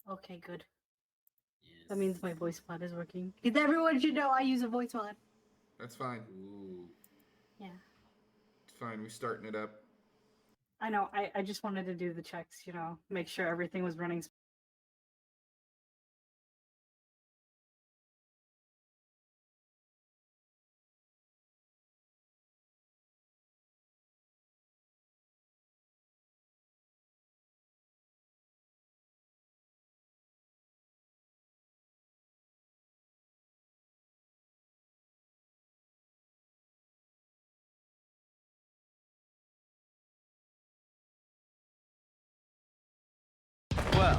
Okay, good. Yes. That means my voice mod is working. Because everyone should know I use a voice mod. That's fine. Ooh. Yeah. It's fine. We're starting it up. I know. I just wanted to do the checks, you know, make sure everything was running. Well,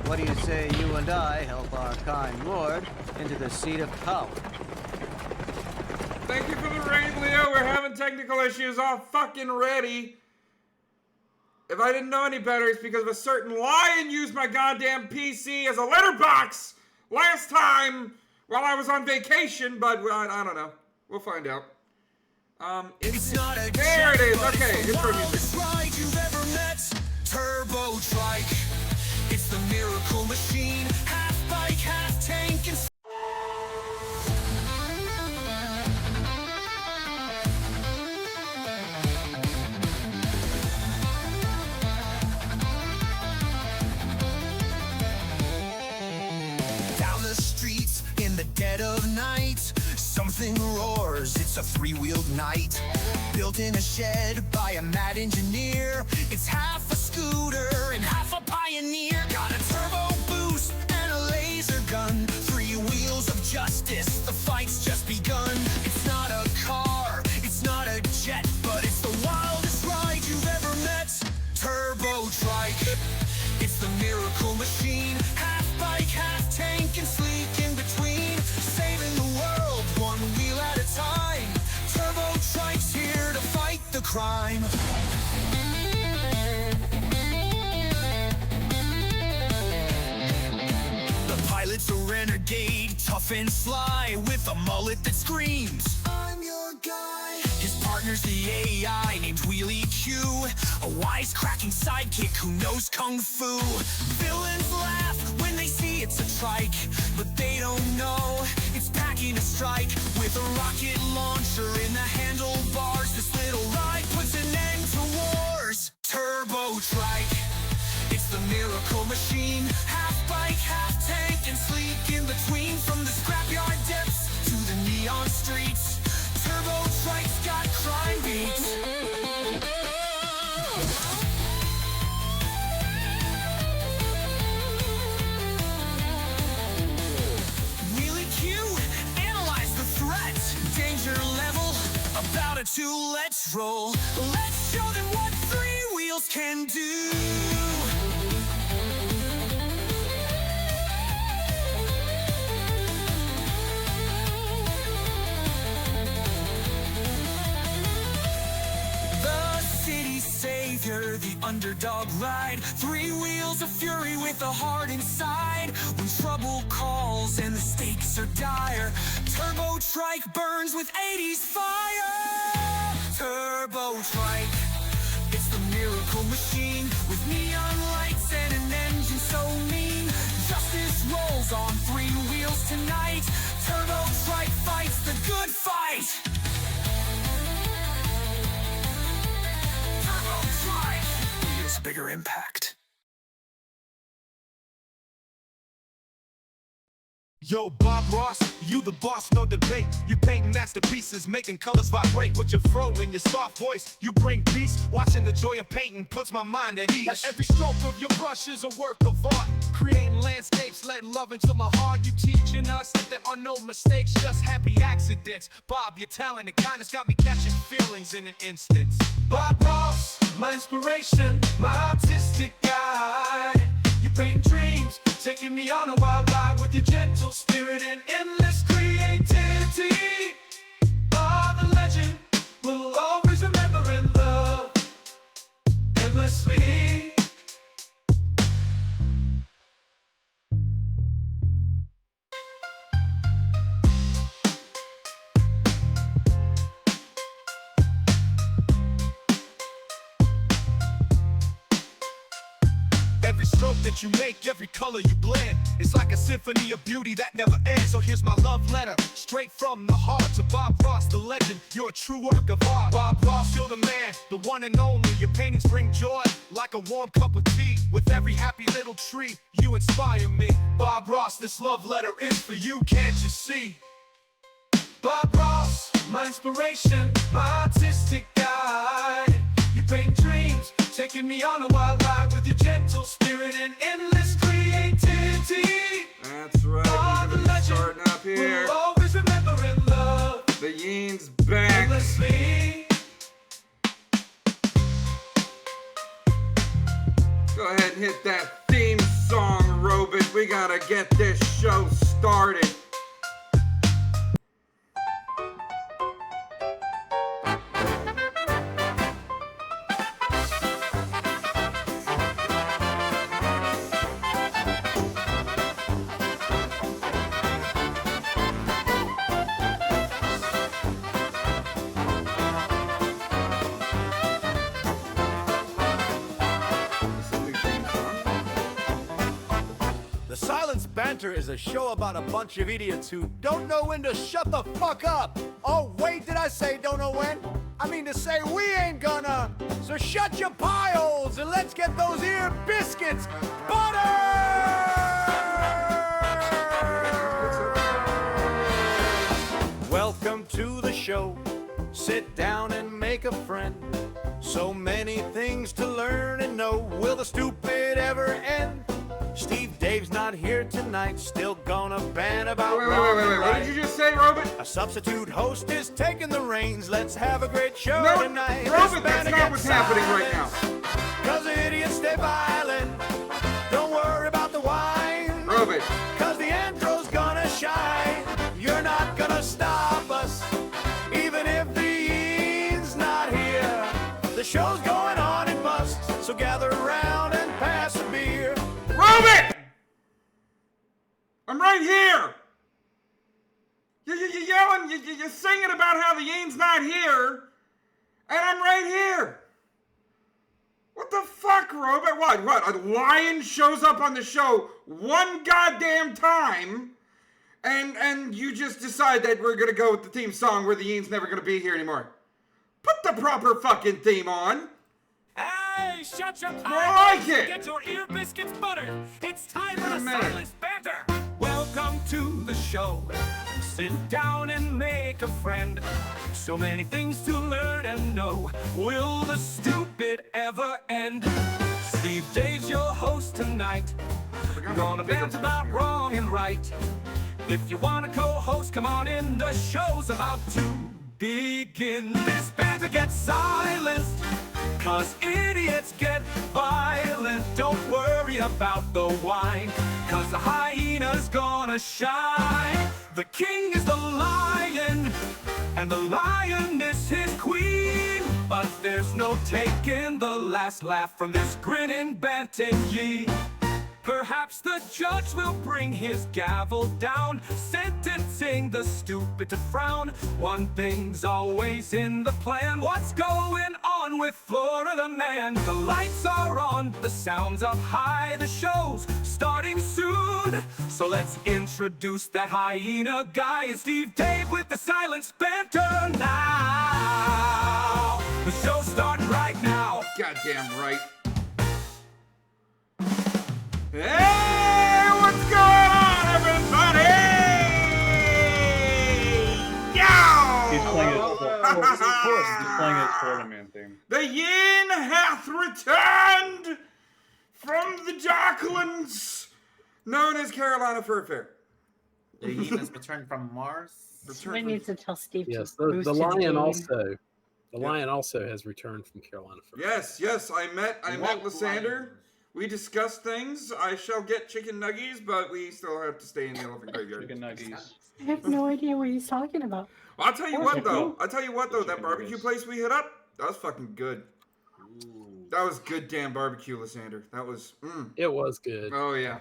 what do you say you and I help our kind lord into the seat of power? Thank you for the raid, Leo. We're having technical issues. All fucking ready. If I didn't know any better, it's because of a certain lion used my goddamn PC as a letterbox last time while I was on vacation, but I don't know. We'll find out. It's not a there it is. but Okay, it's the intro music. wildest ride you've ever met. Turbo Trike. It's the miracle machine. Half bike, half tank, and down the streets in the dead of night. Something roars, it's a three-wheeled knight. Built in a shed by a mad engineer. It's half a scooter and half a pioneer. Got a turbo boost and a laser gun. Three wheels of justice, the fight's just begun. It's not a car, it's not a jet, but it's the wildest ride you've ever met. Turbo Trike, it's the miracle machine. Half bike, half tank, and sleek in between. Saving the world, one wheel at a time. Turbo Trike's here to fight the crime. The pilot's a renegade, tough and sly, with a mullet that screams, I'm your guy. His partner's the AI named Wheelie Q, a wisecracking sidekick who knows kung fu. Villains laugh when they see it's a trike, but they don't know it's packing a strike. With a rocket launcher in the handlebars, this little ride puts an end to wars. Turbo Trike, it's the miracle machine. Half bike, half tank, and sleek in between. From the scrapyard depths to the neon streets, Turbo Trike's got crime beats. Wheelie Q, analyze the threat. Danger level, about a 2, let's roll. Let's show them what three wheels can do. The city savior, the underdog ride. Three wheels of fury with a heart inside. When trouble calls and the stakes are dire, Turbo Trike burns with 80s fire. Turbo Trike, it's the miracle machine. With neon lights and an engine so mean, justice rolls on three wheels tonight. Turbo Trike fights the good fight. Turbo Trike, wheels bigger impact. Yo, Bob Ross, you the boss, no debate. You painting masterpieces, making colors vibrate with your fro and your soft voice. You bring peace, watching the joy of painting puts my mind at ease. Every stroke of your brush is a work of art, creating landscapes, letting love into my heart. You teaching us that there are no mistakes, just happy accidents. Bob, your talent and kindness got me catching feelings in an instant. Bob Ross, my inspiration, my artistic guide. You paint dreams, taking me on a wild ride with your gentle spirit and endless creativity. Oh, the legend will always remember and love endlessly. Every stroke that you make, every color you blend. It's like a symphony of beauty that never ends. So here's my love letter, straight from the heart to Bob Ross, the legend. You're a true work of art. Bob Ross, you're the man, the one and only. Your paintings bring joy like a warm cup of tea. With every happy little tree, you inspire me. Bob Ross, this love letter is for you, can't you see? Bob Ross, my inspiration, my artistic guide. You paint dreams, taking me on a wild ride with your gentle spirit and endless creativity. That's right. We're gonna be starting up here. We'll always remember and love The Yeen's back. endlessly. Go ahead and hit that theme song, Robot. We gotta get this show started. The Silenced Banter is a show about a bunch of idiots who don't know when to shut the fuck up. Oh, wait, did I say don't know when? I mean to say we ain't gonna. So shut your pie holes and let's get those ear biscuits buttered! Welcome to the show. Sit down and make a friend. So many things to learn and know. Will the stupid ever end? Steve Dave's not here tonight, still gonna ban about Wait. wrong and What right. did you just say, Robot? A substitute host is taking the reins. Let's have a great show No, tonight. Robot, that's not what's happening right now. Cause the idiots stay violent. Don't worry about the wine. Robot. Cause the andro's gonna shine. You're not gonna stop us, even if the Ian's not here. The show's going on, it must. So gather around and pass a beer. Robot! I'm right here! You're yelling, you're singing about how the Yeen's not here, and I'm right here! What the fuck, Robot? What? A lion shows up on the show one goddamn time, and you just decide that we're gonna go with the theme song where the Yeen's never gonna be here anymore. Put the proper fucking theme on! Hey, shut your I pie like it. Get your ear biscuits buttered. It's time for Wait a the minute. Silenced Banter. Welcome to the show. Sit down and make a friend. So many things to learn and know. Will the stupid ever end? Steve Dave's your host tonight. Gonna bant about wrong and right. If you wanna co-host, come on in. The show's about to begin. This banter gets silenced, cause idiots get violent. Don't worry about the wine, cause the hyena's gonna shine. The king is the lion, and the lioness his queen. But there's no taking the last laugh from this grinning banting yee. Perhaps the judge will bring his gavel down, sentencing the stupid to frown. One thing's always in the plan. What's going on with Florida Man? The lights are on, the sound's up high. The show's starting soon, so let's introduce that hyena guy. It's Steve Dave with the Silenced Banter now. The show's starting right now. Goddamn right. Hey, what's going on, everybody? Yo! He's playing his Florida Man theme. The Yin hath returned from the Darklands, known as Carolina Fur Fair. The Yin has returned from Mars. We need to tell Steve Yes, to boost the his lion game. also. The lion also has returned from Carolina Fur. Yes, I met Lysander. We discussed things. I shall get chicken nuggies, but we still have to stay in the elephant graveyard. Chicken nuggies. I have no idea what he's talking about. Well, I'll tell you what though. That barbecue place we hit up, that was fucking good. That was good damn barbecue, Lysander. That was. It was good. Oh yeah.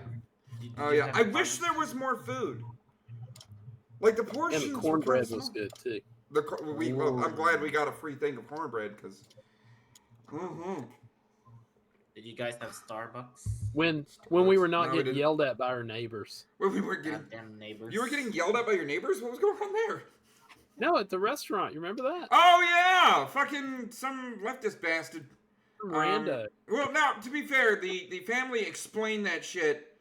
Oh yeah. I wish there was more food. Like the portions. And the were cornbread kinda was small. good too. I'm glad we got a free thing of cornbread because. Did you guys have Starbucks? When we were No, not we getting didn't. yelled at by our neighbors. Well, we weren't getting. Goddamn neighbors. You were getting yelled at by your neighbors? What was going on there? No, at the restaurant. You remember that? Oh yeah, fucking some leftist bastard. Rando. Well, now to be fair, the family explained that shit,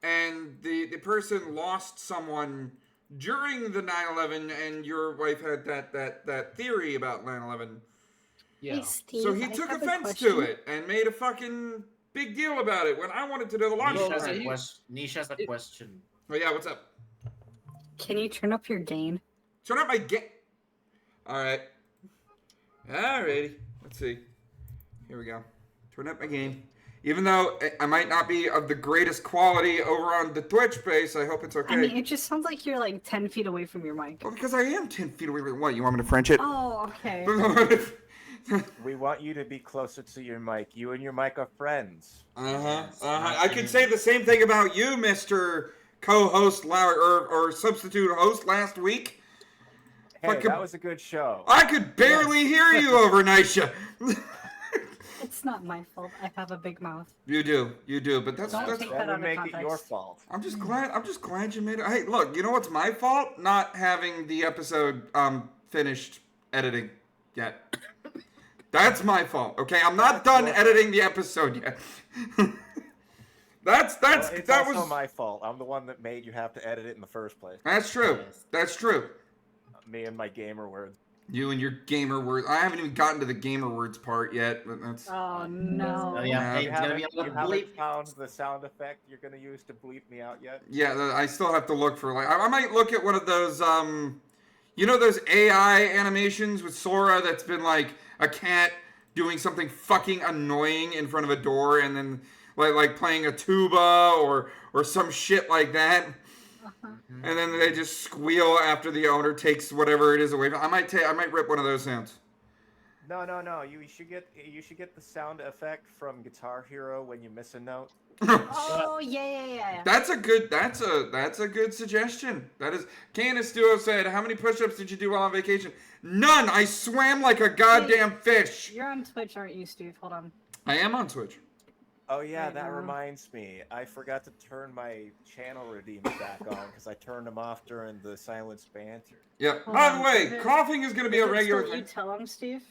and the person lost someone during the 9/11, and your wife had that theory about 9/11. Yeah. Hey, Steve, So he I took have a offense question. to it and made a fucking big deal about it when I wanted to know the logic. Niche has a question. Oh yeah, what's up? Can you turn up your gain? Turn up my game. Alright. Alrighty. Let's see. Here we go. Turn up my game. Even though I might not be of the greatest quality over on the Twitch base, I hope it's okay. I mean, it just sounds like you're like 10 feet away from your mic. Well, because I am 10 feet away. What, you want me to French it? Oh, okay. We want you to be closer to your mic. You and your mic are friends. I could say the same thing about you, Mr. Co-host or substitute host last week. Hey, that was a good show. I could barely hear you over Nisha. It's not my fault. I have a big mouth. You do, but that's Don't that's. take That that out would of make it context. your fault. I'm just glad you made it. Hey, look, you know what's my fault? Not having the episode finished editing yet. That's my fault. Okay, I'm not done editing the episode yet. It's that also was my fault. I'm the one that made you have to edit it in the first place. That's true. That's true. Me and my gamer words. You and your gamer words. I haven't even gotten to the gamer words part yet, but that's. Oh, no. Oh, yeah, You it's gonna be a You little haven't bleep. found the sound effect you're gonna use to bleep me out yet? Yeah, I still have to look for I might look at one of those you know those AI animations with Sora that's been like a cat doing something fucking annoying in front of a door and then like playing a tuba or some shit like that. And then they just squeal after the owner takes whatever it is away from. I might rip one of those sounds. No. You should get the sound effect from Guitar Hero when you miss a note. Oh, yeah. That's a good suggestion. That is. Candace Duo said, "How many push-ups did you do while on vacation?" None. I swam like a goddamn fish. You're on Twitch, aren't you, Steve? Hold on. I am on Twitch. Oh yeah, Right that now. reminds me. I forgot to turn my channel redeems back on because I turned them off during the Silenced Banter. Yep. Hold By on, the way, is it- coughing is going to be a Is it regular still thing. You tell him, Steve.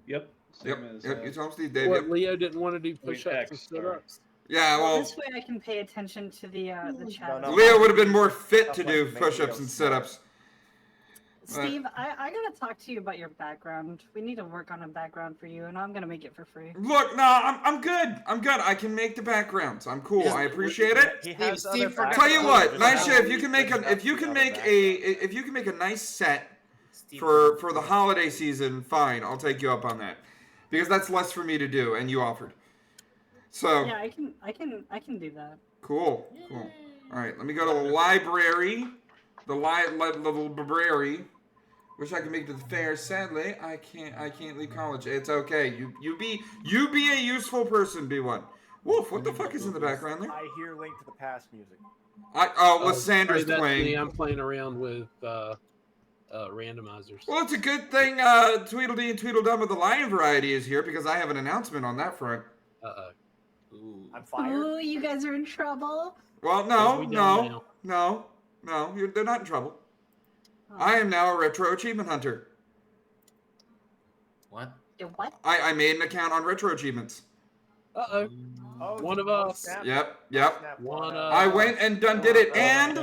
Yep. Yep. Same as, You tell him, Steve, Dave. What Yep. Leo didn't want to do Wait, push-ups X, and sorry. sit-ups. Yeah. Well, This way I can pay attention to the chat. No. Leo would have been more fit Stuff to like do make push-ups Leo and smart. sit-ups. Steve, I gotta talk to you about your background. We need to work on a background for you, and I'm gonna make it for free. Look, no, I'm good. I'm good. I can make the backgrounds. I'm cool. Yeah. I appreciate it. He has Steve, other forgot- Tell you what, backgrounds. Nisha, if you can make a nice set for the holiday season, fine. I'll take you up on that because that's less for me to do, and you offered. So Yeah, I can do that. cool. All right, let me go to the library. The library. Wish I could make it to the fair. Sadly, I can't leave college. It's okay. You be a useful person. Be one. Wolf, what the fuck is in the background there? I hear Link to the Past music. Lissandra's That's playing. me. I'm playing around with randomizers. Well, it's a good thing Tweedledee and Tweedledum of the Lion variety is here because I have an announcement on that front. Ooh. I'm fired. Ooh, you guys are in trouble. Well, We don't no, they're not in trouble. Oh. I am now a retro achievement hunter. What? What? I made an account on retro achievements. Uh-oh. Oh, One of oh, us. snap. Yep. Snap. One I went and did it, and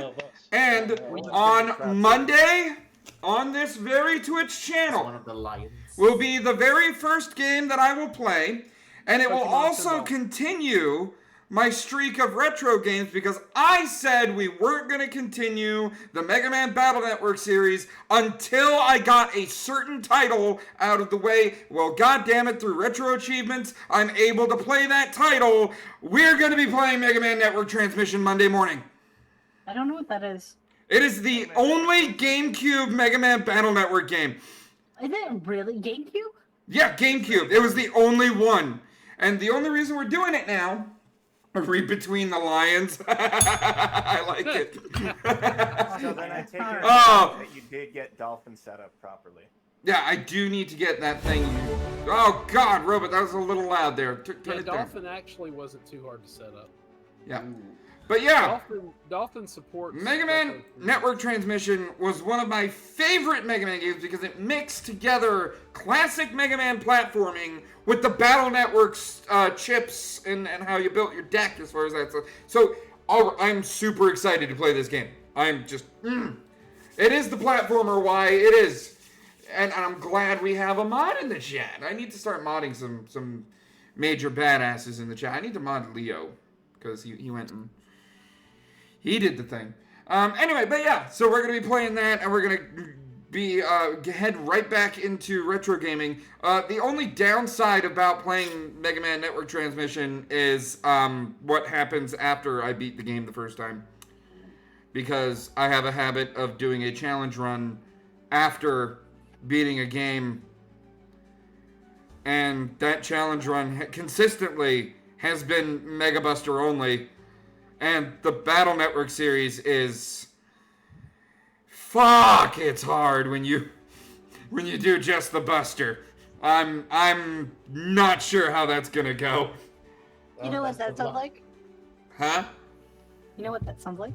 on Monday, on this very Twitch It's channel, one of the lions. will be the very first game that I will play, and it will Pokemon also Symbol. continue my streak of retro games because I said we weren't going to continue the Mega Man Battle Network series until I got a certain title out of the way. Well, goddammit, through retro achievements, I'm able to play that title. We're going to be playing Mega Man Network Transmission Monday morning. I don't know what that is. It is the only GameCube Mega Man Battle Network game. Is it really GameCube? Yeah, GameCube. It was the only one. And the only reason we're doing it now, read between the lines. I like it. So then I take it Oh. that you did get Dolphin set up properly. Yeah, I do need to get that thing. Oh God, Robot, that was a little loud there. Turn Yeah, it down. Dolphin actually wasn't too hard to set up. Yeah. But yeah, Dolphin supports Mega Man Network Transmission was one of my favorite Mega Man games because it mixed together classic Mega Man platforming with the Battle Network's chips and how you built your deck as far as that. So I'm super excited to play this game. I'm just, it is the platformer why it is. And I'm glad we have a mod in the chat. I need to start modding some major badasses in the chat. I need to mod Leo because he went and he did the thing. Anyway, but yeah, so we're going to be playing that, and we're going to be head right back into retro gaming. The only downside about playing Mega Man Network Transmission is what happens after I beat the game the first time. Because I have a habit of doing a challenge run after beating a game, and that challenge run consistently has been Mega Buster only. And the Battle Network series is... Fuck, it's hard when you do just the Buster. I'm not sure how that's gonna go. You know what that sounds like? Huh? You know what that sounds like?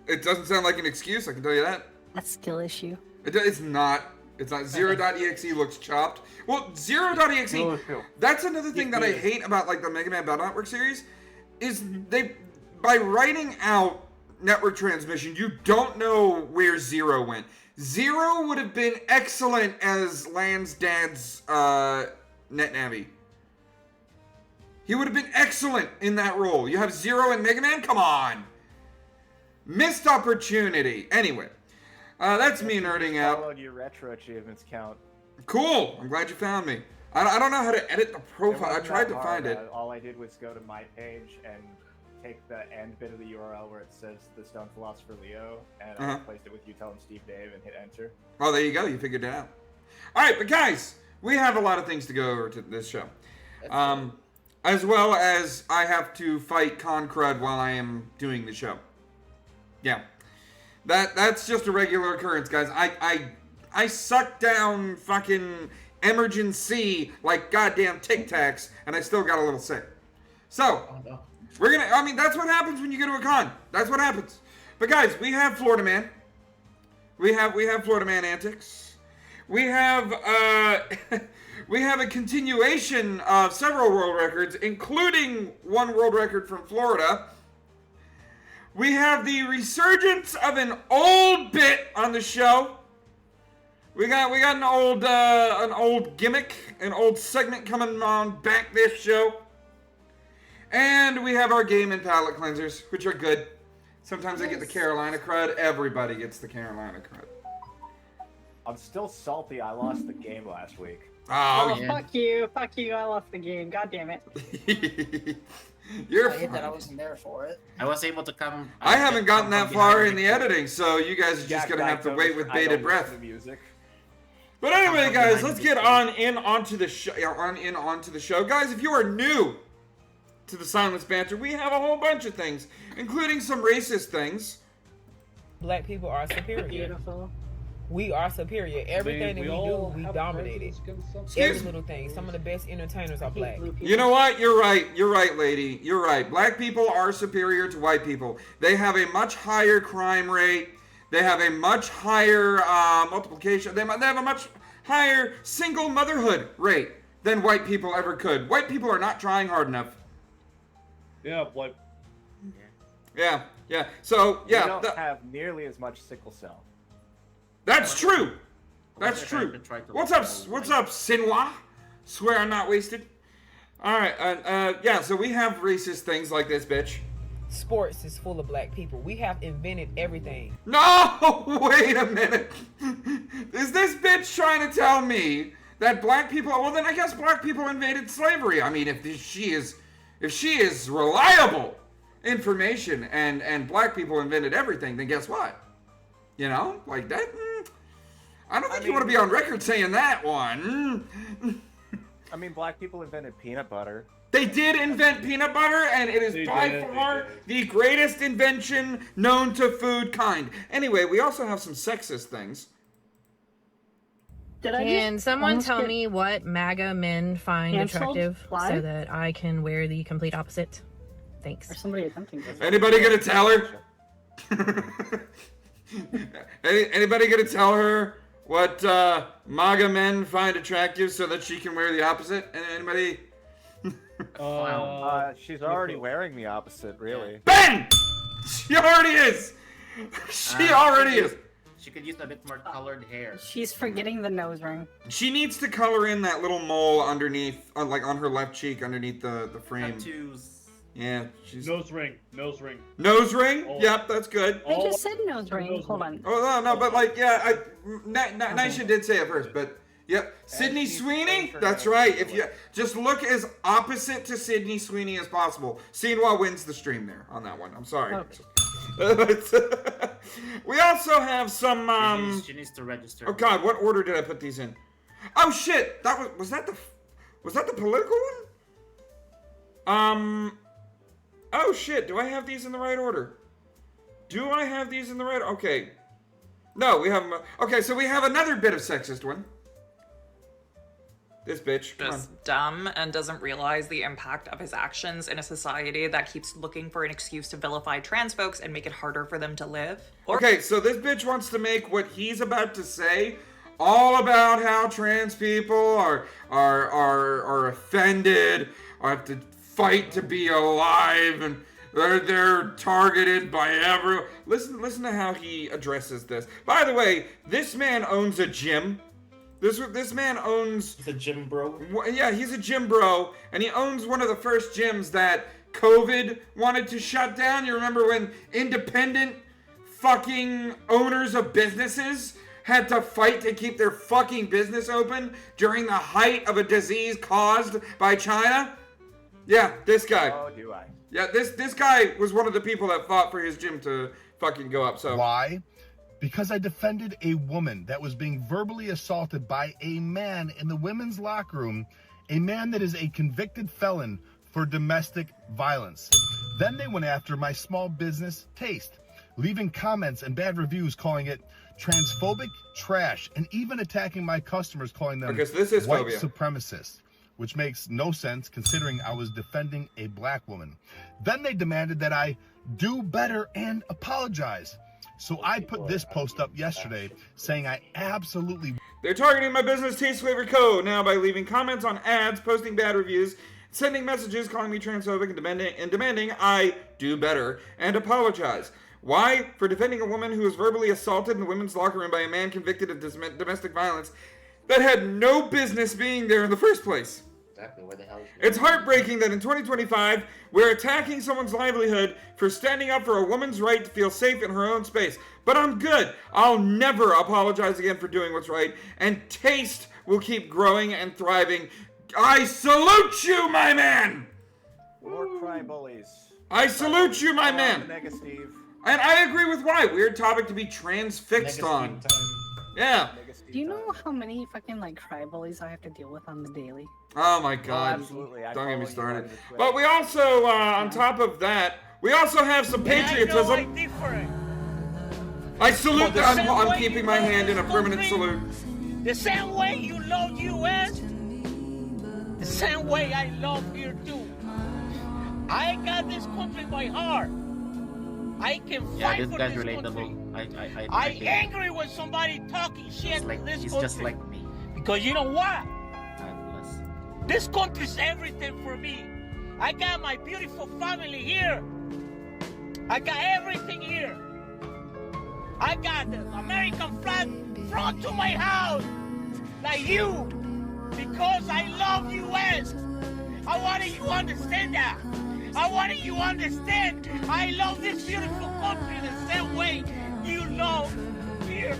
It doesn't sound like an excuse, I can tell you that. A skill issue. It's not. It's not. Zero.exe looks chopped. Well, Zero.exe, that's another thing that I hate about like the Mega Man Battle Network series, is by writing out Network Transmission, you don't know where Zero went. Zero would have been excellent as Lan's dad's net navy. He would have been excellent in that role. You have Zero and Mega Man? Come on. Missed opportunity. Anyway, that's me nerding out. Followed your retro achievements count. Cool. I'm glad you found me. I don't know how to edit the profile. I tried to find it. All I did was go to my page and take the end bit of the URL where it says the Stone Philosopher Leo, and I replaced it with You Tell Him Steve Dave and hit enter. Oh, there you go. You figured it out. All right, but guys, we have a lot of things to go over to this show. As well as I have to fight Con Crud while I am doing the show. Yeah. That's just a regular occurrence, guys. I suck down fucking emergency like goddamn Tic Tacs, and I still got a little sick. So, we're gonna, I mean, that's what happens when you go to a con. That's what happens. But guys, we have Florida Man. We have Florida Man antics. We have we have a continuation of several world records, including one world record from Florida. We have the resurgence of an old bit on the show. We got an old gimmick, an old segment coming on back this show. And we have our game and palate cleansers, which are good. Sometimes I get the Carolina crud. Everybody gets the Carolina crud. I'm still salty I lost the game last week. Oh, yeah. Fuck you. Fuck you. I lost the game. God damn it. You're I hate that I wasn't there for it. I was able to come. I haven't gotten that far in the editing, so you guys are just going to have to wait with bated breath. But anyway, guys, let's get onto the show. Guys, if you are new to the Silenced Banter, we have a whole bunch of things, including some racist things. Black people are superior. Beautiful. We are superior. Everything that we do, we dominate it. Every little thing. Some of the best entertainers are black. You know what? You're right. You're right, lady. You're right. Black people are superior to white people. They have a much higher crime rate. They have a much higher multiplication. They have a much higher single motherhood rate than white people ever could. White people are not trying hard enough. Yeah, like. Yeah. So, yeah. We don't have nearly as much sickle cell. That's true. That's true. What's up, Sinwa? Swear I'm not wasted. All right, yeah, so we have racist things like this, bitch. Sports is full of black people. We have invented everything. No, wait a minute. Is this bitch trying to tell me that black people, well then I guess black people invaded slavery. I mean, if she is reliable information and black people invented everything, then guess what? You know, like that. I don't think you want to be on record saying that one. I mean, black people invented peanut butter. They did invent peanut butter, and it is by far the greatest invention known to food kind. Anyway, we also have some sexist things. Can someone tell me what MAGA men find canceled? attractive Why? so that I can wear the complete opposite? Thanks. Or somebody attempting to. Anybody gonna tell her? Anybody gonna tell her what MAGA men find attractive so that she can wear the opposite? Anybody? She's already wearing the opposite, really. Ben! She already is! She already is! She could use a bit more colored hair. She's forgetting the nose ring. She needs to color in that little mole underneath, like on her left cheek, underneath the frame. Tattoos. Yeah, she's... Nose ring. Nose ring. Nose ring? Oh. Yep, that's good. I just said nose ring. Hold on. Oh, no, but like, yeah, Nisha did say it first, but... Yep, Sydney Sweeney. That's right. If you just look as opposite to Sydney Sweeney as possible, Sinwa wins the stream there on that one. I'm sorry. Okay. We also have some. She needs to register. Oh God, what order did I put these in? Oh shit, that was that the political one? Oh shit, do I have these in the right order? Do I have these in the right? Okay. No, we have them. Okay, so we have another bit of sexist one. This bitch. Just dumb and doesn't realize the impact of his actions in a society that keeps looking for an excuse to vilify trans folks and make it harder for them to live. Okay, so this bitch wants to make what he's about to say all about how trans people are offended, or have to fight to be alive, and they're targeted by everyone. Listen to how he addresses this. By the way, this man owns a gym. This man owns... He's a gym bro? Yeah, he's a gym bro, and he owns one of the first gyms that COVID wanted to shut down. You remember when independent fucking owners of businesses had to fight to keep their fucking business open during the height of a disease caused by China? Yeah, this guy. Oh, do I? Yeah, this guy was one of the people that fought for his gym to fucking go up, so... Why? Because I defended a woman that was being verbally assaulted by a man in the women's locker room, a man that is a convicted felon for domestic violence. Then they went after my small business Taste, leaving comments and bad reviews calling it transphobic, trash, and even attacking my customers, calling them this is white phobia. supremacists, which makes no sense considering I was defending a black woman. Then they demanded that I do better and apologize. So I put this post up yesterday saying I absolutely... They're targeting my business Taste Flavor Co. now by leaving comments on ads, posting bad reviews, sending messages calling me transphobic and demanding I do better and apologize. Why? For defending a woman who was verbally assaulted in the women's locker room by a man convicted of domestic violence that had no business being there in the first place. Exactly, where the hell is It's heartbreaking that in 2025, we're attacking someone's livelihood for standing up for a woman's right to feel safe in her own space. But I'm good. I'll never apologize again for doing what's right, and Taste will keep growing and thriving. I salute you, my man! More cry bullies. I salute you, my man! Mega Steve. And I agree with why. Weird topic to be transfixed on. Yeah. Do you know how many fucking like cry bullies I have to deal with on the daily? Oh my God. Absolutely. Don't get me started. But we also, on top of that, we also have some patriotism. I salute that. I'm keeping my hand in a permanent salute. The same way you love US, the same way I love here too. I got this country by heart. I can fight this for guy's this relatable. country. I angry when somebody talking shit like, in this he's country. just like me. Because you know what? God bless. This country's everything for me. I got my beautiful family here. I got everything here. I got the American flag brought to my house. Like you. Because I love US. I wanted you to understand that. I wanted you to understand I love this beautiful country the same way you love here.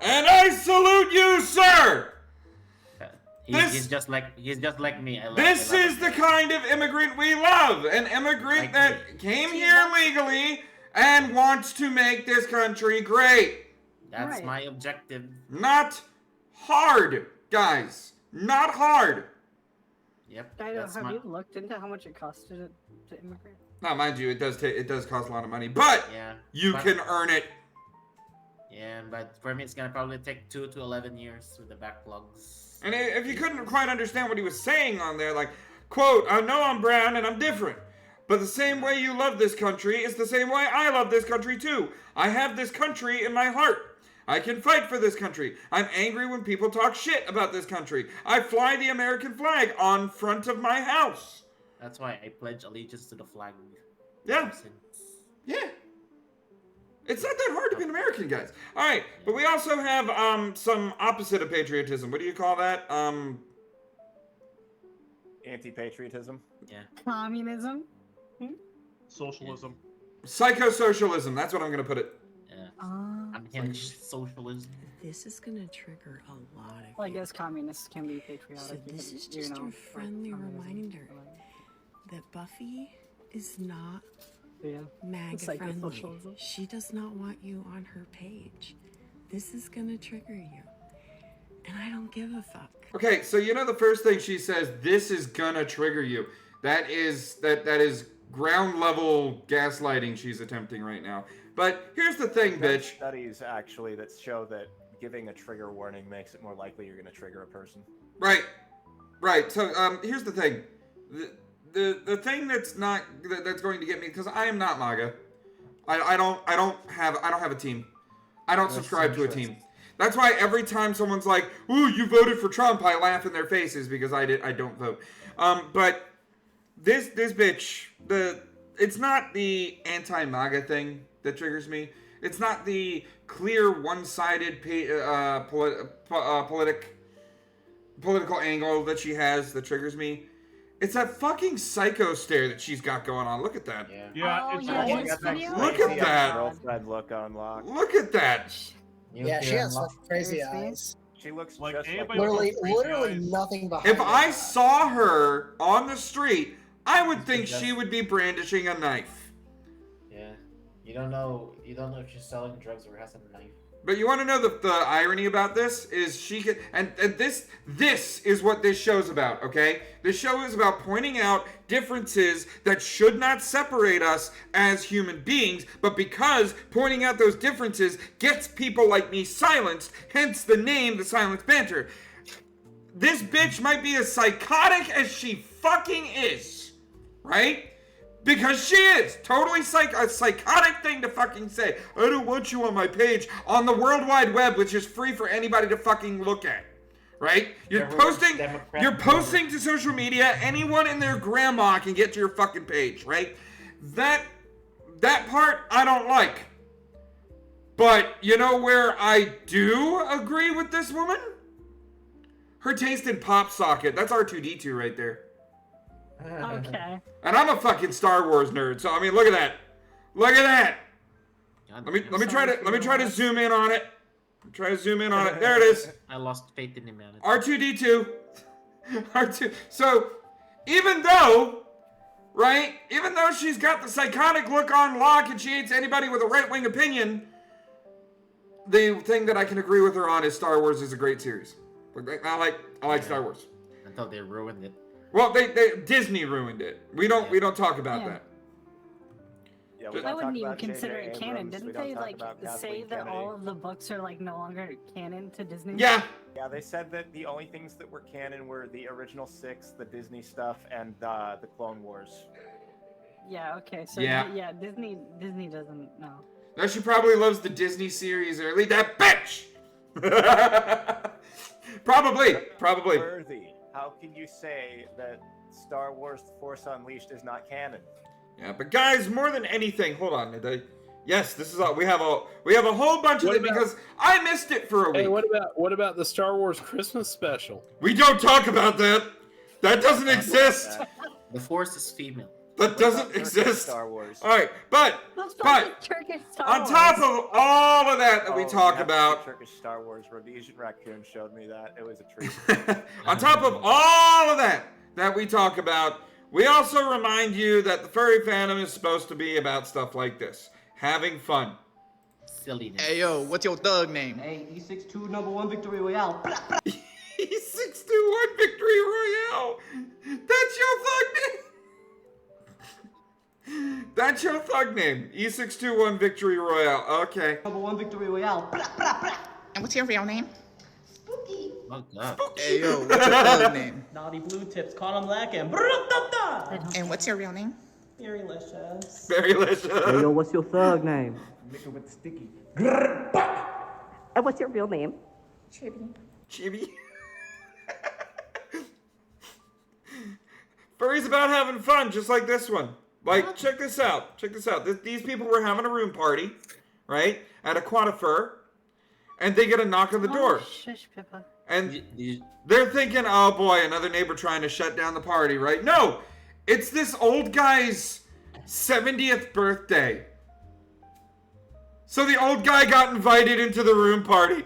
And I salute you, sir! He's just like me. This is the kind of immigrant we love. An immigrant that came here legally and wants to make this country great. That's my objective. Not hard, guys. Not hard. Yep. Dido, have you looked into how much it costed to immigrate? Now, mind you, it does cost a lot of money, but you can earn it. Yeah, but for me, it's gonna probably take 2 to 11 years with the backlogs. And if you couldn't quite understand what he was saying on there, like, quote, I know I'm brown and I'm different, but the same way you love this country is the same way I love this country too. I have this country in my heart. I can fight for this country. I'm angry when people talk shit about this country. I fly the American flag on front of my house. That's why I pledge allegiance to the flag. Yeah. Yeah. It's not that hard to be an American, guys. All right, but we also have some opposite of patriotism. What do you call that? Anti-patriotism. Yeah. Communism. Socialism. Psychosocialism. That's what I'm gonna put it. Yeah. Unhinged socialism. This is gonna trigger a lot of. Well, I guess communists can be patriotic. So this is just you know, a friendly reminder that Buffy is not MAGA friendly. She does not want you on her page. This is gonna trigger you. And I don't give a fuck. Okay, so you know the first thing she says, this is gonna trigger you. That is ground level gaslighting she's attempting right now. But here's the thing, bitch. Studies actually that show that giving a trigger warning makes it more likely you're going to trigger a person. Right. So here's the thing. The thing that's going to get me, because I am not MAGA. I don't have a team. I don't subscribe to a team. That's why every time someone's like, "Ooh, you voted for Trump," I laugh in their faces because I don't vote. But this bitch, it's not the anti-MAGA thing that triggers me. It's not the clear one-sided political angle that she has that triggers me. It's that fucking psycho stare that she's got going on. Look at that. Yeah, Look at that. Girlfriend look on lock. Look at that. Yeah, she has some crazy eyes. She looks like just like literally nothing behind. If I saw her on the street, I would think she would be brandishing a knife. Yeah. You don't know if she's selling drugs or has a knife. But you want to know the irony about this is she can, and this is what this show's about, okay? This show is about pointing out differences that should not separate us as human beings, but because pointing out those differences gets people like me silenced, hence the name The Silenced Banter. This bitch might be as psychotic as she fucking is, right? Because she is totally a psychotic thing to fucking say. I don't want you on my page on the World Wide Web, which is free for anybody to fucking look at, right? You're posting to social media. Anyone and their grandma can get to your fucking page, right? That part I don't like. But you know where I do agree with this woman? Her taste in pop socket. That's R2-D2 right there. Okay. And I'm a fucking Star Wars nerd, so I mean, look at that. Look at that. Let me try to zoom in on it. Try to zoom in on it. There it is. I lost faith in humanity. R2-D2. R2. So, even though she's got the psychotic look on lock and she hates anybody with a right-wing opinion, the thing that I can agree with her on is Star Wars is a great series. I like Star Wars. Until they ruined it. Well, Disney ruined it. We don't talk about that. Yeah, I wouldn't even consider it canon. Didn't they say that all of the books are no longer canon to Disney? Yeah. Yeah, they said that the only things that were canon were the original 6, the Disney stuff, and the Clone Wars. Yeah. Okay. So Yeah. Disney doesn't know. Now she probably loves the Disney series early. That bitch. Probably. Worthy. How can you say that Star Wars: The Force Unleashed is not canon? Yeah, but guys, more than anything, hold on. Yes, this is all. We have a whole bunch of it because I missed it for a week. Hey, what about the Star Wars Christmas special? We don't talk about that. That doesn't exist. The Force is female. That doesn't exist. Star Wars. All right, but on top of all of that we talk about, Turkish Star Wars. Rhodesian Raccoon showed me that. It was a treat. on top of all of that we talk about, we also remind you that the furry fandom is supposed to be about stuff like this, having fun. Silliness. Hey yo, what's your thug name? Hey, E62 #1 Victory Royale. E621 Victory Royale. That's your thug name. That's your thug name. E621 Victory Royale. Okay. Number 1 Victory Royale. And what's your real name? Spooky. Hey, yo, what's your thug name? Naughty Blue Tips. Call him Black and. And what's your real name? Very delicious. Very delicious. Hey, yo, what's your thug name? Make it with sticky. And what's your real name? Chibi. Chibi. Furry's about having fun, just like this one. Like, check this out. Check this out. These people were having a room party, right? At a Quantifur. And they get a knock on the door. Shush, Pippa. And they're thinking, oh boy, another neighbor trying to shut down the party, right? No! It's this old guy's 70th birthday. So the old guy got invited into the room party.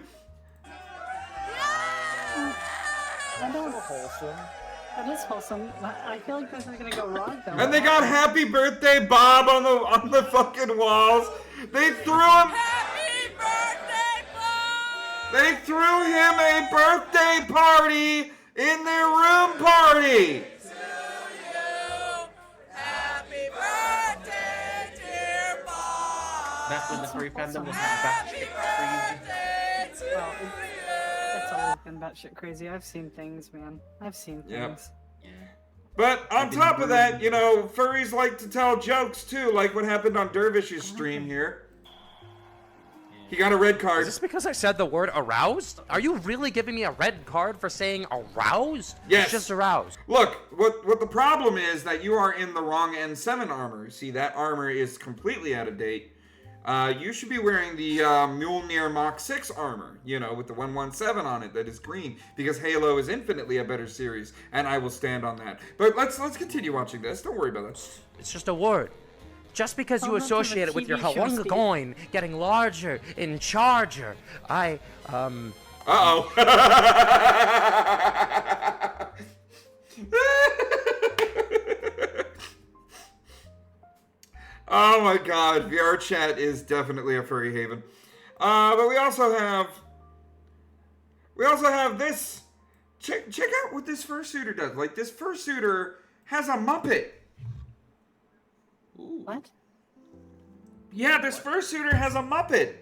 That is wholesome. I feel like this is gonna go wrong though. And they got Happy Birthday Bob on the fucking walls. They threw him. Happy Birthday Bob! They threw him a birthday party in their room party. Happy birthday, dear Bob. Back when the furry fandom was batshit crazy. Well, it's always been batshit crazy. I've seen things, man. I've seen things. Yep. But on top of that, you know, furries like to tell jokes too, like what happened on Dervish's stream here. He got a red card. Is this because I said the word aroused? Are you really giving me a red card for saying aroused? Yes. It's just aroused. Look, what the problem is that you are in the wrong N7 armor. See, that armor is completely out of date. You should be wearing the Mjolnir Mach 6 armor, you know, with the 117 on it that is green, because Halo is infinitely a better series, and I will stand on that. But let's continue watching this. Don't worry about that. It's just a word. Just because you associate it with your Hawanga getting larger in charger, Uh-oh. Oh my god, VR chat is definitely a furry haven. But we also have this. Check out what this fursuiter does. Like, this fursuiter has a Muppet. Ooh. What? Yeah, this fursuiter has a Muppet.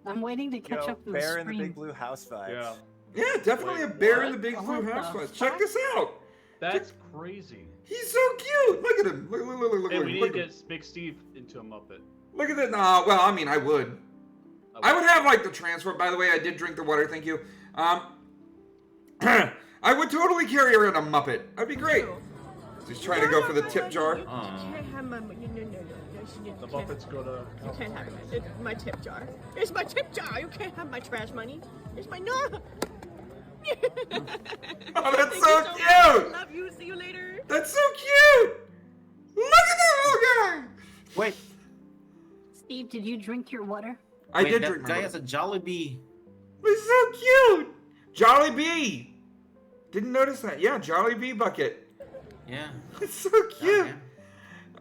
I'm waiting to catch up to the Bear in screen. the Big Blue House vibes. Yeah, definitely a bear in the Big Blue House vibes. Check this out. That's crazy. He's so cute. Look at him. Look. Hey, we need to look. get Big Steve into a Muppet. Look at that. Well, I mean, I would. I would have, like, the transform. By the way, I did drink the water. Thank you. I would totally carry around a Muppet. That'd be great. He's trying to go for the tip jar. The Muppets go to... You can't have it. It's my tip jar. It's my tip jar. You can't have my trash money. It's my... No! Oh, that's so cute! I love you. See you later. That's so cute! Look at that little guy! Wait. Steve, did you drink your water? I did that drink my guy water. has a Jollibee. He's so cute! Jolly Bee! Didn't notice that. Yeah, Jolly Bee bucket. Yeah. It's so cute.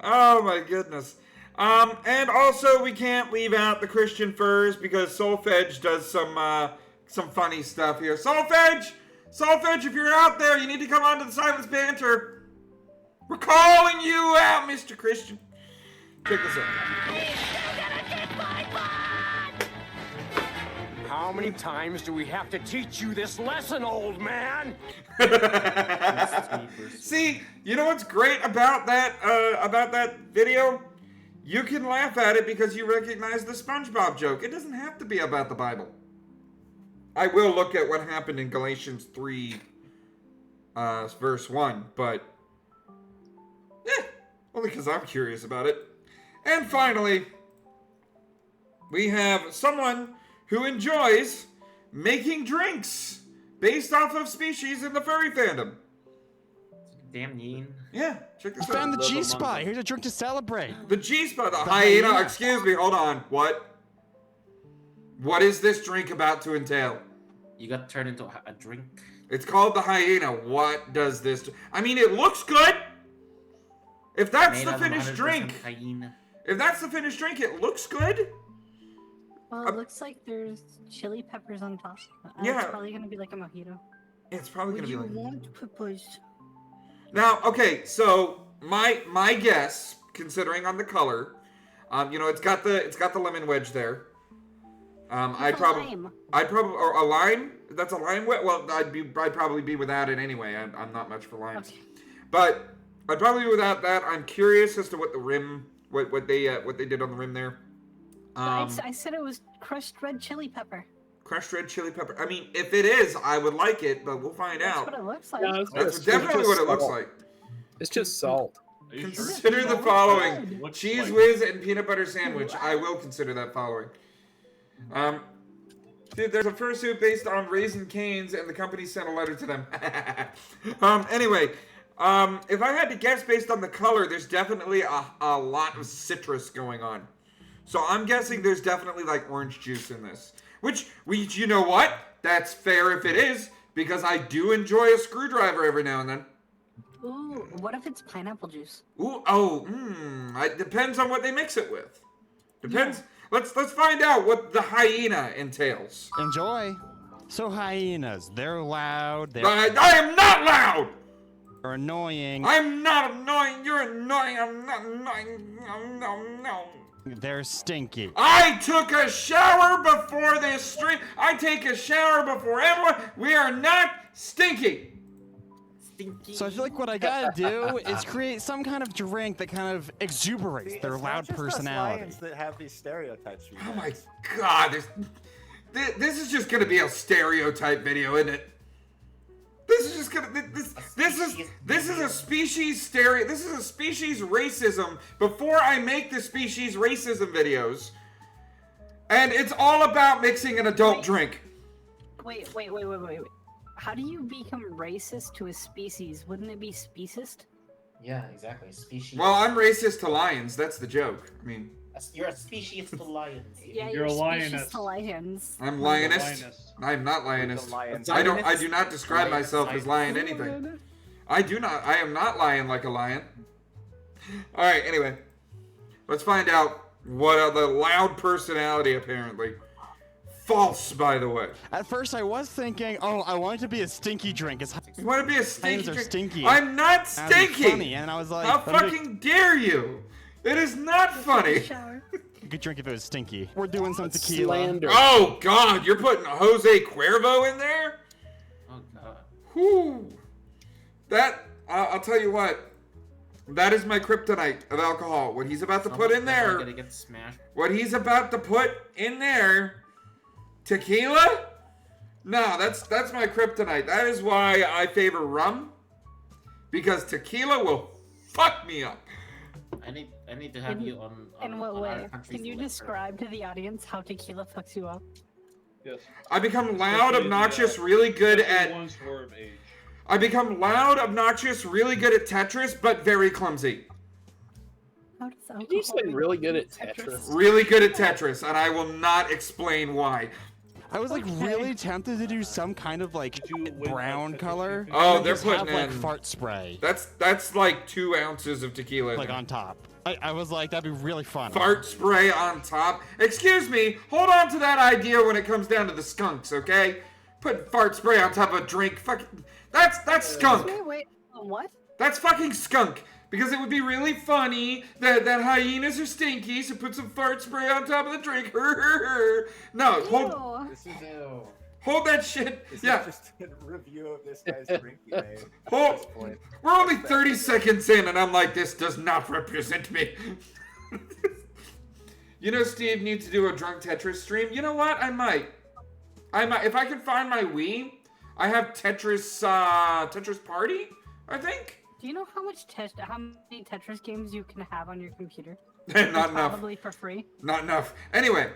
Oh my goodness. And also we can't leave out the Christian furs because Solfege does some funny stuff here. Solfege, if you're out there, you need to come on to the Silence Banter. We're calling you out, Mr. Christian. Check this out. How many times do we have to teach you this lesson, old man? See, you know what's great about that video? You can laugh at it because you recognize the SpongeBob joke. It doesn't have to be about the Bible. I will look at what happened in Galatians 3, verse 1, but only because I'm curious about it. And finally, we have someone who enjoys making drinks based off of species in the furry fandom. Damn mean. Yeah, check this out. I found the G-Spot. Here's a drink to celebrate. The G-Spot, the hyena. Excuse me, hold on. What? What is this drink about to entail? You got turned into a drink. It's called the hyena. What does this do? I mean, it looks good. If that's the finished drink. If that's the finished drink, it looks good. Well, it looks like there's chili peppers on top. Yeah. It's probably gonna be like a mojito. It's probably gonna be like. Want peppers? Now, okay, so my guess, considering on the color. You know, it's got the lemon wedge there. I'd probably or a lime. That's a lime wedge. Well, I'd probably be without it anyway. I'm not much for limes, but I'd probably be without that. I'm curious as to what the rim, what they did on the rim there. I said it was crushed red chili pepper. Crushed red chili pepper. I mean, if it is, I would like it, but we'll find out. That's what it looks like. No, That's definitely what it looks like. It's just salt. Consider the following: cheese whiz and peanut butter sandwich. I will consider that following. Dude, there's a fursuit based on Raising Cane's, and the company sent a letter to them. Anyway, if I had to guess based on the color, there's definitely a lot of citrus going on. So I'm guessing there's definitely like orange juice in this. Which, you know what? That's fair if it is, because I do enjoy a screwdriver every now and then. Ooh, what if it's pineapple juice? Ooh, it depends on what they mix it with. Depends. Yeah. Let's find out what the hyena entails. Enjoy. So hyenas, they're loud. I am not loud. They're annoying. I'm not annoying. You're annoying. I'm not annoying. No. They're stinky. I took a shower before this stream. I take a shower before everyone. We are not stinky. So I feel like what I gotta do is create some kind of drink that kind of exuberates their loud personality. Lions that have these stereotypes. Oh my god, this is just gonna be a stereotype video, isn't it? This is just gonna this is a species this is a species racism before I make the species racism videos. And it's all about mixing an adult drink. Wait. How do you become racist to a species? Wouldn't it be speciest? Yeah, exactly. Species. Well, I'm racist to lions. That's the joke. I mean, you're a species to lions. Yeah, you're a lioness to lions. I'm lionist. I'm not lionist. I do not describe myself as lion anything. I am not lion like a lion. All right. Anyway, let's find out what the loud personality apparently. False, by the way. At first, I was thinking, I want it to be a stinky drink. You want to be a stinky drink? Stinky. I'm not stinky. Funny, and I was like, how fucking dare you? It is not funny. Good drink if it was stinky. We're doing some tequila. Slander. Oh God, you're putting Jose Cuervo in there? Oh God. Whew. That I'll tell you what. That is my kryptonite of alcohol. What he's about to put in there. Gonna get smashed. What he's about to put in there. Tequila? No, that's my kryptonite. That is why I favor rum. Because tequila will fuck me up. I need to have you on in what on way? Can you describe to the audience how tequila fucks you up? Yes. I become loud, obnoxious, really good at. I become loud, obnoxious, really good at Tetris, but very clumsy. How does alcohol? Did you say really good at Tetris? Really good at Tetris, and I will not explain why. I was like really tempted to do some kind of like brown color. Oh, they're putting like in fart spray. That's like 2 ounces of tequila. Like on top. I was like, that'd be really fun. Fart spray on top. Excuse me, hold on to that idea when it comes down to the skunks, okay? Put fart spray on top of a drink. Fucking, that's skunk. Wait, what? That's fucking skunk. Because it would be really funny that hyenas are stinky, so put some fart spray on top of the drink. No, hold that shit. This yeah. is just a review of this guy's drink he made. We're only 30 seconds in, and I'm like, this does not represent me. You know, Steve needs to do a drunk Tetris stream. You know what? I might. If I can find my Wii, I have Tetris Party, I think. Do you know how many Tetris games you can have on your computer? Not enough. Probably for free. Not enough. Anyway,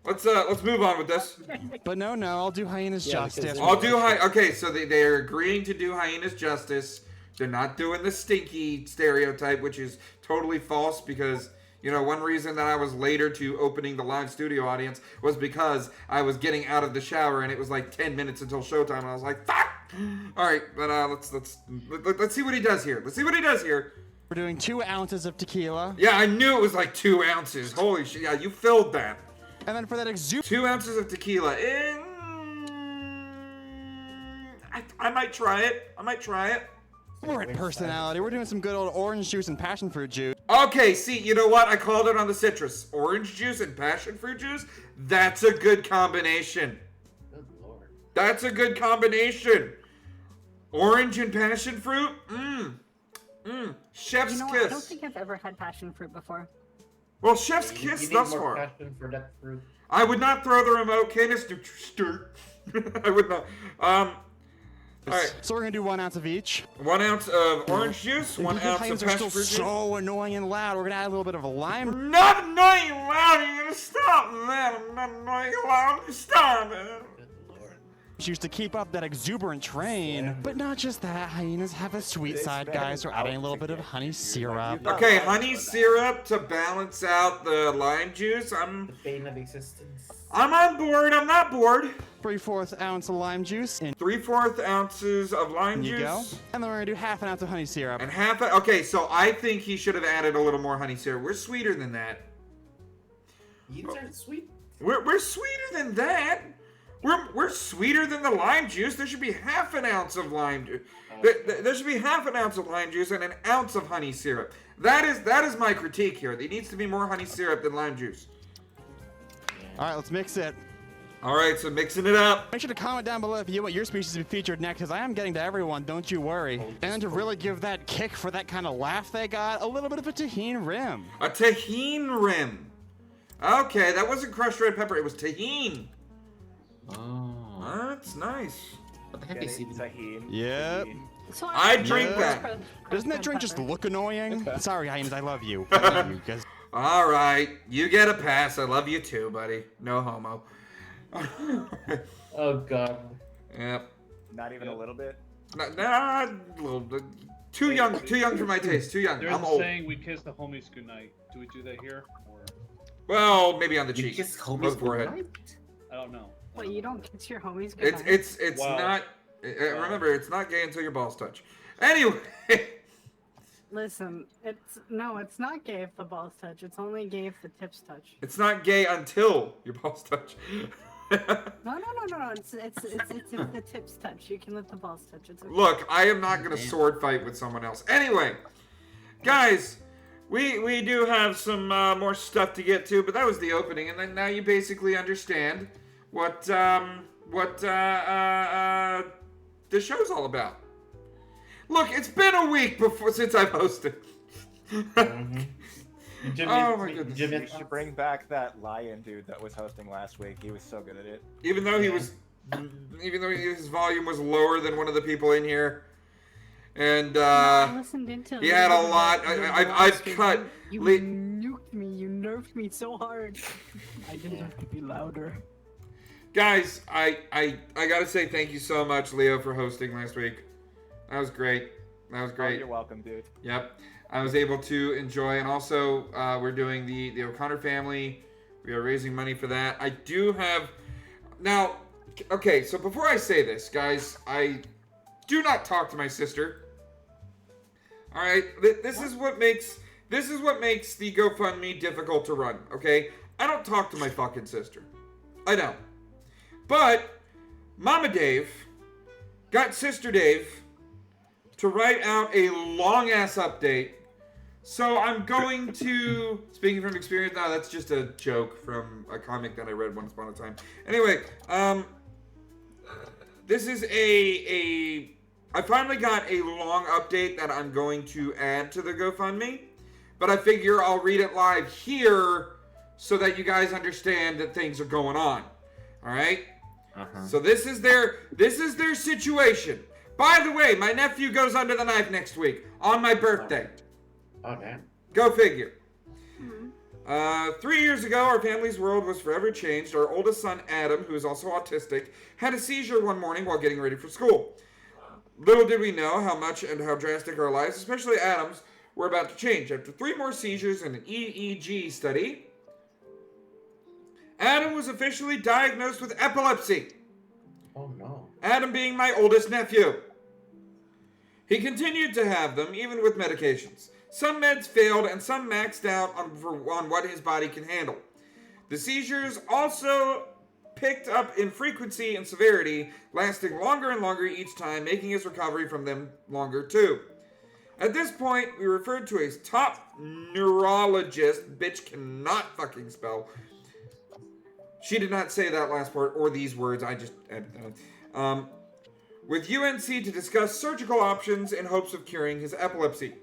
let's move on with this. But no, I'll do hyenas justice. I'll do okay, so they're agreeing to do hyenas justice. They're not doing the stinky stereotype, which is totally false because, you know, one reason that I was later to opening the live studio audience was because I was getting out of the shower and it was like 10 minutes until showtime and I was like, fuck! All right, but let's see what he does here. We're doing 2 ounces of tequila. Yeah, I knew it was like 2 ounces. Holy shit! Yeah, you filled that. And then for that 2 ounces of tequila. I might try it. Exuberant personality. We're doing some good old orange juice and passion fruit juice. Okay, see, you know what? I called it on the citrus. Orange juice and passion fruit juice? That's a good combination. Good lord. That's a good combination. Orange and passion fruit? Chef's You know what? kiss. I don't think I've ever had passion fruit before. Well, chef's You kiss need thus more far. passion for that fruit. I would not throw the remote canister. I would not. Alright. So we're gonna do 1 ounce of each. 1 ounce of orange juice, And 1 because ounce of Hyams are passion still fruit juice. so annoying and loud, we're gonna add a little bit of a lime. Not annoying loud, you're gonna stop that. I'm not annoying loud, stop it. Juice to keep up that exuberant train. But not just that, hyenas have a sweet side, guys. We're adding a little bit of honey syrup. Okay, honey syrup to balance out the lime juice. The bane of existence. I'm on board, I'm not bored. 3/4 ounce of lime juice. And 3/4 ounces of lime you juice. go. And then we're gonna do 1/2 ounce of honey syrup. And okay, so I think he should have added a little more honey syrup. We're sweeter than that. You are sweet. We're sweeter than that. We're sweeter than the lime juice. There should be 1/2 ounce of lime juice. There should be 1/2 ounce of lime juice and 1 ounce of honey syrup. That is my critique here. There needs to be more honey syrup than lime juice. All right, let's mix it. All right, so mixing it up. Make sure to comment down below if you want your species to be featured next, because I am getting to everyone, don't you worry. And then to really give that kick for that kind of laugh they got, a little bit of a tahini rim. A tahini rim. Okay, that wasn't crushed red pepper. It was tahini. Oh. That's nice. What the heck is tahini? Yep. So I drink that. Doesn't that drink just look annoying? Sorry, Hyenas, I love you. I love you, 'cause- All right, you get a pass. I love you too, buddy. No homo. Oh god. Yep. Not even a little bit. Nah, a little bit. Too young for my taste. Too young. There's I'm a old. saying we kiss the homies goodnight. Do we do that here? Or Well, maybe on the You cheek. kiss Or homies the forehead. goodnight? I don't know. Wait, you don't kiss your homies It's goodnight? Wow. not. Remember, it's not gay until your balls touch. Anyway. Listen, it's not gay if the balls touch. It's only gay if the tips touch. It's not gay until your balls touch. No. It's if the tips touch. You can let the balls touch. It's okay. Look, I am not gonna sword fight with someone else. Anyway, guys, we do have some more stuff to get to, but that was the opening, and then now you basically understand what the show's all about. Look, it's been a week since I've hosted. Jimmy, Oh my goodness. Jimmy, You should bring back that lion dude that was hosting last week. He was so good at it. Even though his volume was lower than one of the people in here, and I listened into he had a lot. I've cut. You nuked me. You nerfed me so hard. I didn't have to be louder. Guys, I gotta say thank you so much, Leo, for hosting last week. That was great. That was great. Oh, you're welcome, dude. Yep. I was able to enjoy, and also we're doing the O'Connor family. We are raising money for that. I do have now. Okay, so before I say this, guys, I do not talk to my sister. All right, this is what makes the GoFundMe difficult to run. Okay, I don't talk to my fucking sister. I don't. But Mama Dave got Sister Dave to write out a long ass update. So I'm going to, speaking from experience, no, that's just a joke from a comic that I read once upon a time. Anyway, this is I finally got a long update that I'm going to add to the GoFundMe, but I figure I'll read it live here so that you guys understand that things are going on. All right? So this is their situation. By the way, my nephew goes under the knife next week on my birthday. Okay. Go figure. 3 years ago, our family's world was forever changed. Our oldest son, Adam, who is also autistic, had a seizure one morning while getting ready for school. Little did we know how much and how drastic our lives, especially Adam's, were about to change. After 3 more seizures and an EEG study, Adam was officially diagnosed with epilepsy. Oh no. Adam being my oldest nephew. He continued to have them, even with medications. Some meds failed and some maxed out on what his body can handle. The seizures also picked up in frequency and severity, lasting longer and longer each time, making his recovery from them longer too. At this point, we referred to a top neurologist, bitch cannot fucking spell. She did not say that last part or these words, I just edited them. With UNC to discuss surgical options in hopes of curing his epilepsy.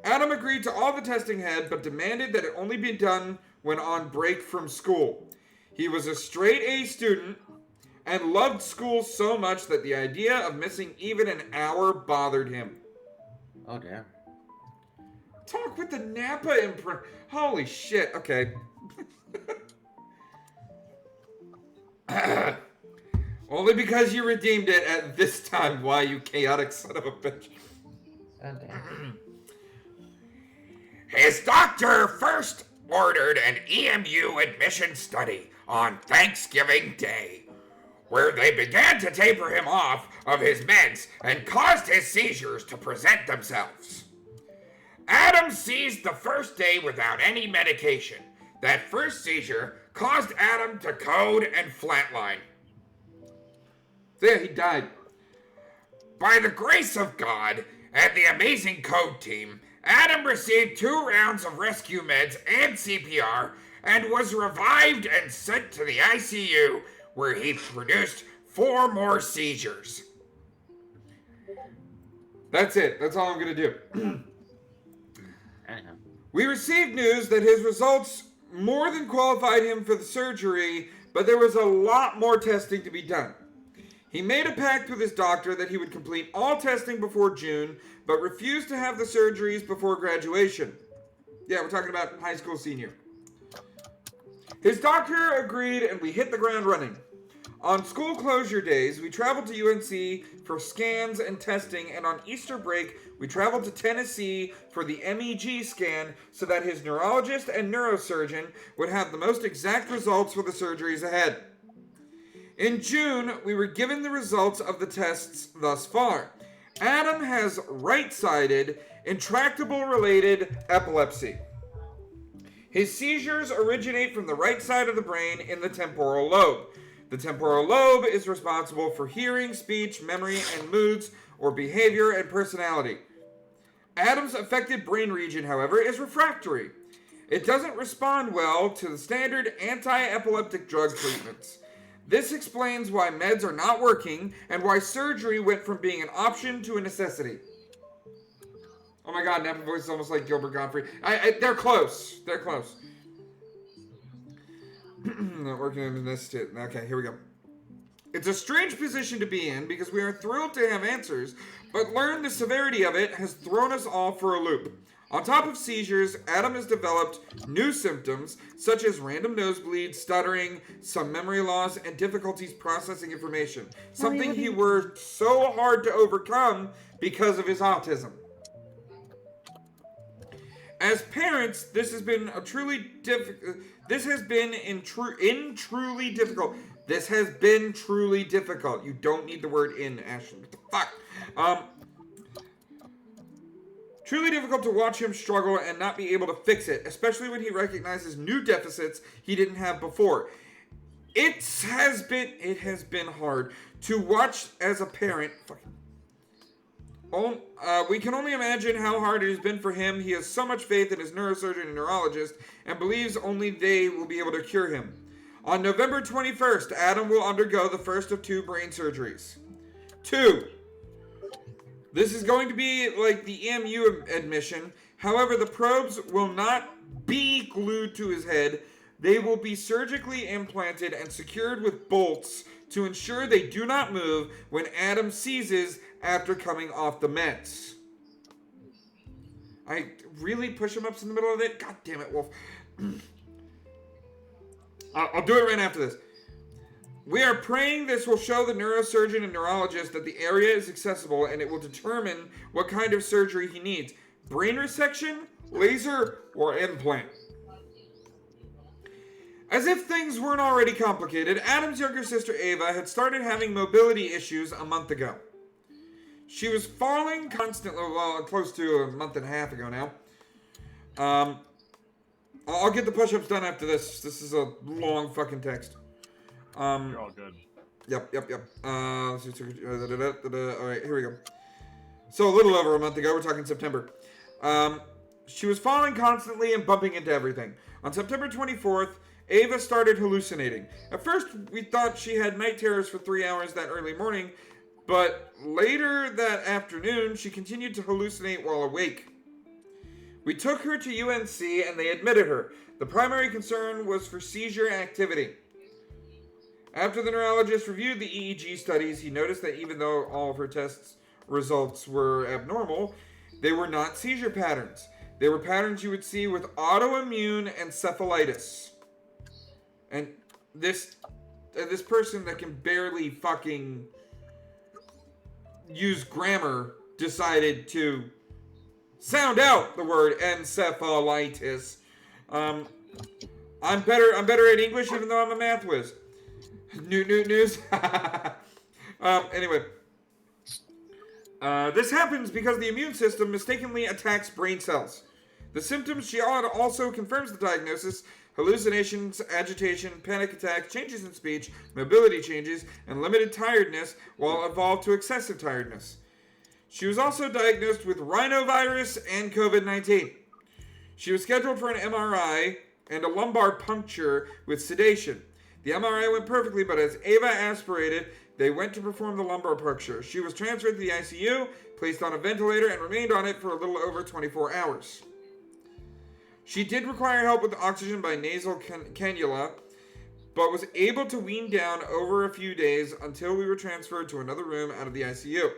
Adam agreed to all the testing had, but demanded that it only be done when on break from school. He was a straight A student and loved school so much that the idea of missing even an hour bothered him. Oh, damn. Talk with the Napa imprint. Holy shit. Okay. Only because you redeemed it at this time. Why, you chaotic son of a bitch. Oh, damn. His doctor first ordered an EMU admission study on Thanksgiving Day, where they began to taper him off of his meds and caused his seizures to present themselves. Adam seized the first day without any medication. That first seizure caused Adam to code and flatline. There, he died. By the grace of God and the amazing code team, Adam received 2 rounds of rescue meds and CPR and was revived and sent to the ICU, where he produced 4 more seizures. That's it. That's all I'm going to do. We received news that his results more than qualified him for the surgery, but there was a lot more testing to be done. He made a pact with his doctor that he would complete all testing before June, but refused to have the surgeries before graduation. Yeah, we're talking about high school senior. His doctor agreed, and we hit the ground running. On school closure days, we traveled to UNC for scans and testing, and on Easter break, we traveled to Tennessee for the MEG scan so that his neurologist and neurosurgeon would have the most exact results for the surgeries ahead. In June, we were given the results of the tests thus far. Adam has right-sided, intractable-related epilepsy. His seizures originate from the right side of the brain in the temporal lobe. The temporal lobe is responsible for hearing, speech, memory, and moods, or behavior and personality. Adam's affected brain region, however, is refractory. It doesn't respond well to the standard anti-epileptic drug treatments. This explains why meds are not working and why surgery went from being an option to a necessity. Oh my god, Napa voice is almost like Gilbert Gottfried. They're close. They're close. Not working in this too. Okay, here we go. It's a strange position to be in because we are thrilled to have answers, but learn the severity of it has thrown us all for a loop. On top of seizures, Adam has developed new symptoms such as random nosebleeds, stuttering, some memory loss, and difficulties processing information. Something he worked so hard to overcome because of his autism. As parents, this has been a truly difficult. This has been truly difficult. This has been truly difficult. You don't need the word in, Ashley. What the fuck? Truly difficult to watch him struggle and not be able to fix it, especially when he recognizes new deficits he didn't have before. It has been hard to watch as a parent. We can only imagine how hard it has been for him. He has so much faith in his neurosurgeon and neurologist and believes only they will be able to cure him. On November 21st, Adam will undergo the first of 2 brain surgeries. 2. This is going to be like the EMU admission. However, the probes will not be glued to his head. They will be surgically implanted and secured with bolts to ensure they do not move when Adam seizes after coming off the meds. I really push him up in the middle of it? God damn it, Wolf. I'll do it right after this. We are praying this will show the neurosurgeon and neurologist that the area is accessible and it will determine what kind of surgery he needs. Brain resection, laser, or implant. As if things weren't already complicated, Adam's younger sister Ava had started having mobility issues a month ago. She was falling constantly, well, close to a month and a half ago now. I'll get the push-ups done after this. This is a long fucking text. You're all good. Yep. All right, here we go. So a little over a month ago, we're talking September. She was falling constantly and bumping into everything. On September 24th, Ava started hallucinating. At first, we thought she had night terrors for 3 hours that early morning, but later that afternoon, she continued to hallucinate while awake. We took her to UNC and they admitted her. The primary concern was for seizure activity. After the neurologist reviewed the EEG studies, he noticed that even though all of her tests results were abnormal, they were not seizure patterns. They were patterns you would see with autoimmune encephalitis. And this person that can barely fucking use grammar decided to sound out the word encephalitis. I'm better at English even though I'm a math whiz. News. Anyway. This happens because the immune system mistakenly attacks brain cells. The symptoms she also confirms the diagnosis: hallucinations, agitation, panic attacks, changes in speech, mobility changes, and limited tiredness, while evolved to excessive tiredness. She was also diagnosed with rhinovirus and COVID-19. She was scheduled for an MRI and a lumbar puncture with sedation. The MRI went perfectly, but as Ava aspirated, they went to perform the lumbar puncture. She was transferred to the ICU, placed on a ventilator, and remained on it for a little over 24 hours. She did require help with oxygen by nasal cannula, but was able to wean down over a few days until we were transferred to another room out of the ICU.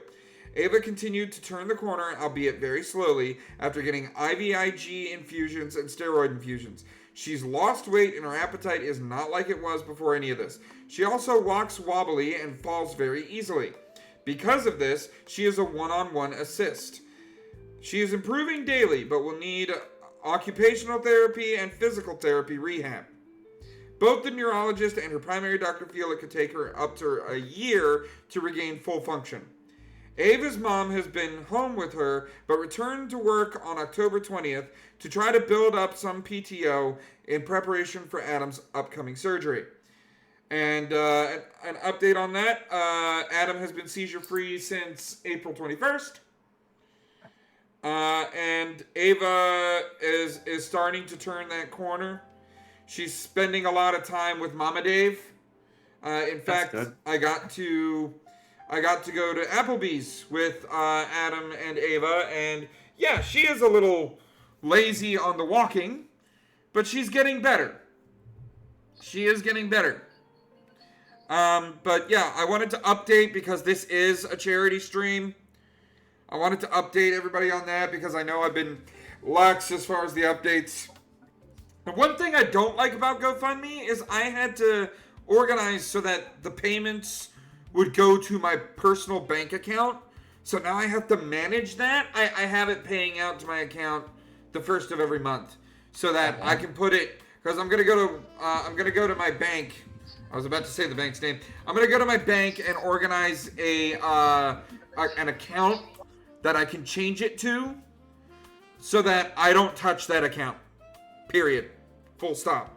Ava continued to turn the corner, albeit very slowly, after getting IVIG infusions and steroid infusions. She's lost weight and her appetite is not like it was before any of this. She also walks wobbly and falls very easily. Because of this, she is a one-on-one assist. She is improving daily, but will need occupational therapy and physical therapy rehab. Both the neurologist and her primary doctor feel it could take her up to a year to regain full function. Ava's mom has been home with her, but returned to work on October 20th to try to build up some PTO in preparation for Adam's upcoming surgery. And an update on that, Adam has been seizure-free since April 21st. And Ava is starting to turn that corner. She's spending a lot of time with Mama Dave. In fact, I got to go to Applebee's with Adam and Ava, and yeah, she is a little lazy on the walking, but she's getting better. She is getting better. But yeah, I wanted to update because this is a charity stream. I wanted to update everybody on that because I know I've been lax as far as the updates. And one thing I don't like about GoFundMe is I had to organize so that the payments would go to my personal bank account. So now I have to manage that. I have it paying out to my account the first of every month so that I can put it, because I'm gonna go to my bank. I was about to say the bank's name. I'm gonna go to my bank and organize an account that I can change it to so that I don't touch that account. Period. Full stop.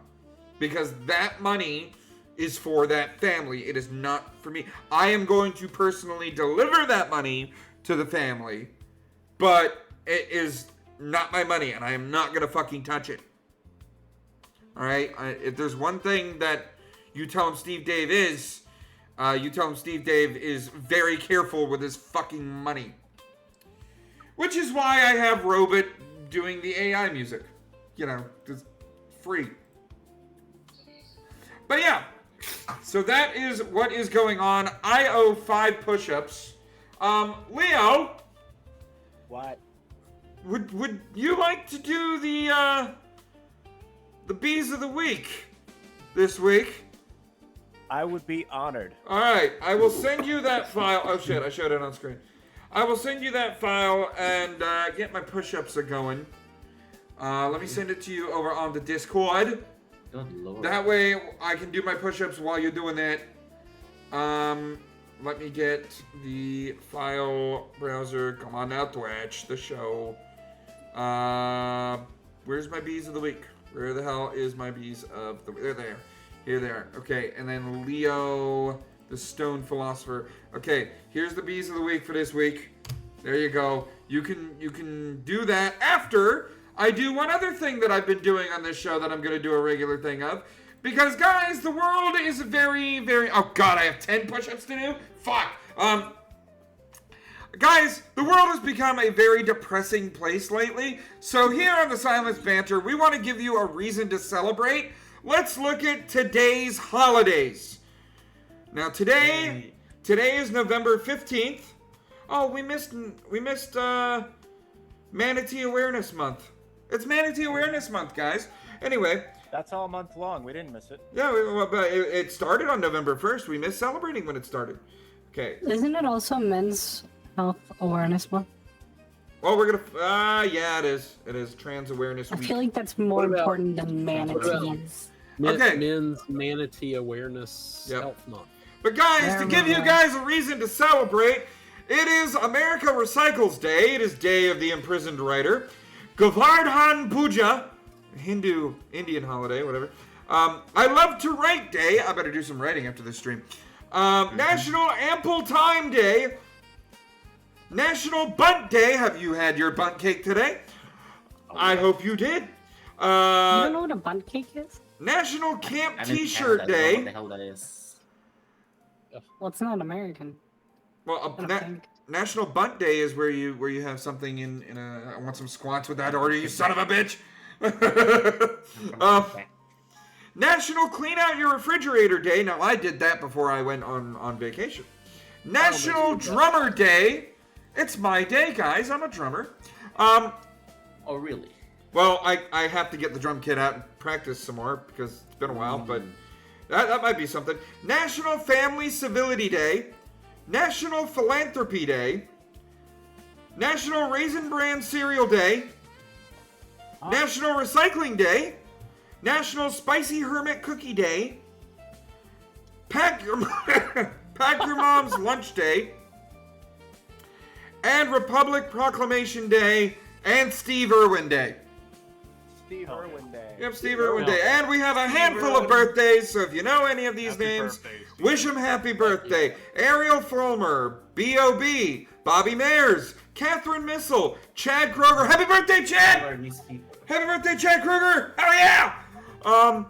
Because that money is for that family. It is not for me. I am going to personally deliver that money to the family, but it is not my money, and I am not going to fucking touch it. Alright? If there's one thing that You Tell Him Steve Dave is, You Tell Him Steve Dave is very careful with his fucking money. Which is why I have Robot doing the AI music. You know, it's free. But yeah, so that is what is going on. I owe 5 push-ups. Leo? What? Would you like to do the bees of the week this week? I would be honored. Alright, I will send you that file. Oh shit, I showed it on screen. I will send you that file and get my push-ups going. Let me send it to you over on the Discord. Good Lord. That way I can do my push-ups while you're doing that. Let me get the file browser. Come on now, Twitch, the show. Where's my bees of the week? Where the hell is my bees of the week? They're there. Here they are. Okay, and then Leo, the stone philosopher. Okay, here's the bees of the week for this week. There you go. You can do that after I do one other thing that I've been doing on this show that I'm going to do a regular thing of. Because, guys, the world is very, very... Oh, God, I have 10 push-ups to do? Fuck. Guys, the world has become a very depressing place lately. So here on the Silenced Banter, we want to give you a reason to celebrate. Let's look at today's holidays. Now, today is November 15th. Oh, we missed Manatee Awareness Month. It's Manatee Awareness Month, guys. Anyway... That's all month long. We didn't miss it. Yeah, but it started on November 1st. We missed celebrating when it started. Okay. Isn't it also Men's Health Awareness Month? Well, we're gonna... yeah, it is. It is Trans Awareness Week. I feel like that's more important than manatees. Okay. Men's Manatee Awareness Health Month. But guys, to give you guys a reason to celebrate, it is America Recycles Day. It is Day of the Imprisoned Writer. Govardhan Puja. Hindu, Indian holiday, whatever. I Love to Write Day. I better do some writing after this stream. National Ample Time Day. National Bunt Day. Have you had your bunt cake today? I hope you did. You don't know what a bunt cake is? National Camp T-Shirt Day. What the hell that is? Well, it's not American. Well, National Bunt Day is where you have something in a... I want some squats with that order, you son of a bitch. National Clean Out Your Refrigerator Day. Now, I did that before I went on vacation. National Drummer Day. It's my day, guys. I'm a drummer. Oh, really? Well, I have to get the drum kit out and practice some more because it's been a while, but that might be something. National Family Civility Day. National Philanthropy Day. National Raisin Bran Cereal Day. National Recycling Day. National Spicy Hermit Cookie Day. Pack Your Mom's Lunch Day. And Republic Proclamation Day. And Steve Irwin Day. Steve Irwin Day. Yep, Steve Irwin Day. And we have a handful of birthdays, so if you know any of these names, wish them happy birthday. Ariel Fulmer, B.O.B., Bobby Mayers, Catherine Missel, Chad Kroger. Happy birthday, Chad! Happy birthday, Chad Kruger! Hell yeah!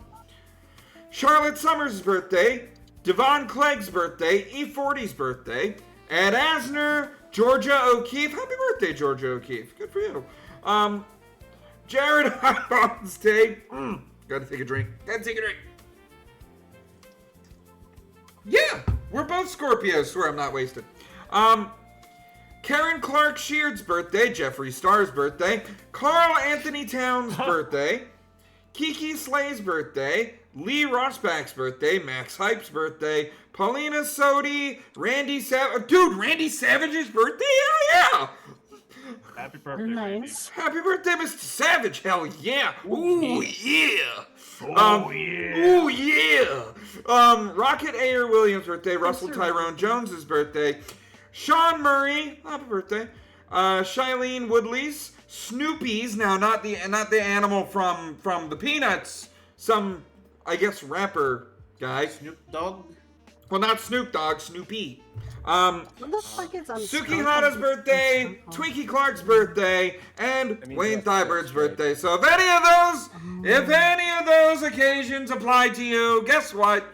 Charlotte Summers' birthday, Devon Clegg's birthday, E40's birthday, Ed Asner, Georgia O'Keefe. Happy birthday, Georgia O'Keefe. Good for you. Jared Hines Day. Gotta take a drink. Yeah, we're both Scorpios. Swear I'm not wasted. Karen Clark Sheard's birthday, Jeffree Star's birthday, Carl Anthony Towns' birthday, Kiki Slay's birthday, Lee Rosbach's birthday, Max Hype's birthday, Paulina Sodi, Randy Savage. Dude, Randy Savage's birthday? Hell yeah! Happy birthday, nice. Happy birthday, Mr. Savage. Hell yeah. Ooh, yeah. Oh, Ooh, yeah. Rocket Ayer Williams' birthday, Russell Tyrone Jones's birthday, Sean Murray, happy birthday. Shailene Woodley's, Snoopy's, now not the animal from the Peanuts, some, I guess, rapper guy. Snoop Dogg? Well, not Snoop Dogg, Snoopy. What the fuck is on Suki Hana's birthday, Twinkie Clark's birthday, and Wayne Thibaud's birthday. So if any of those occasions apply to you, guess what?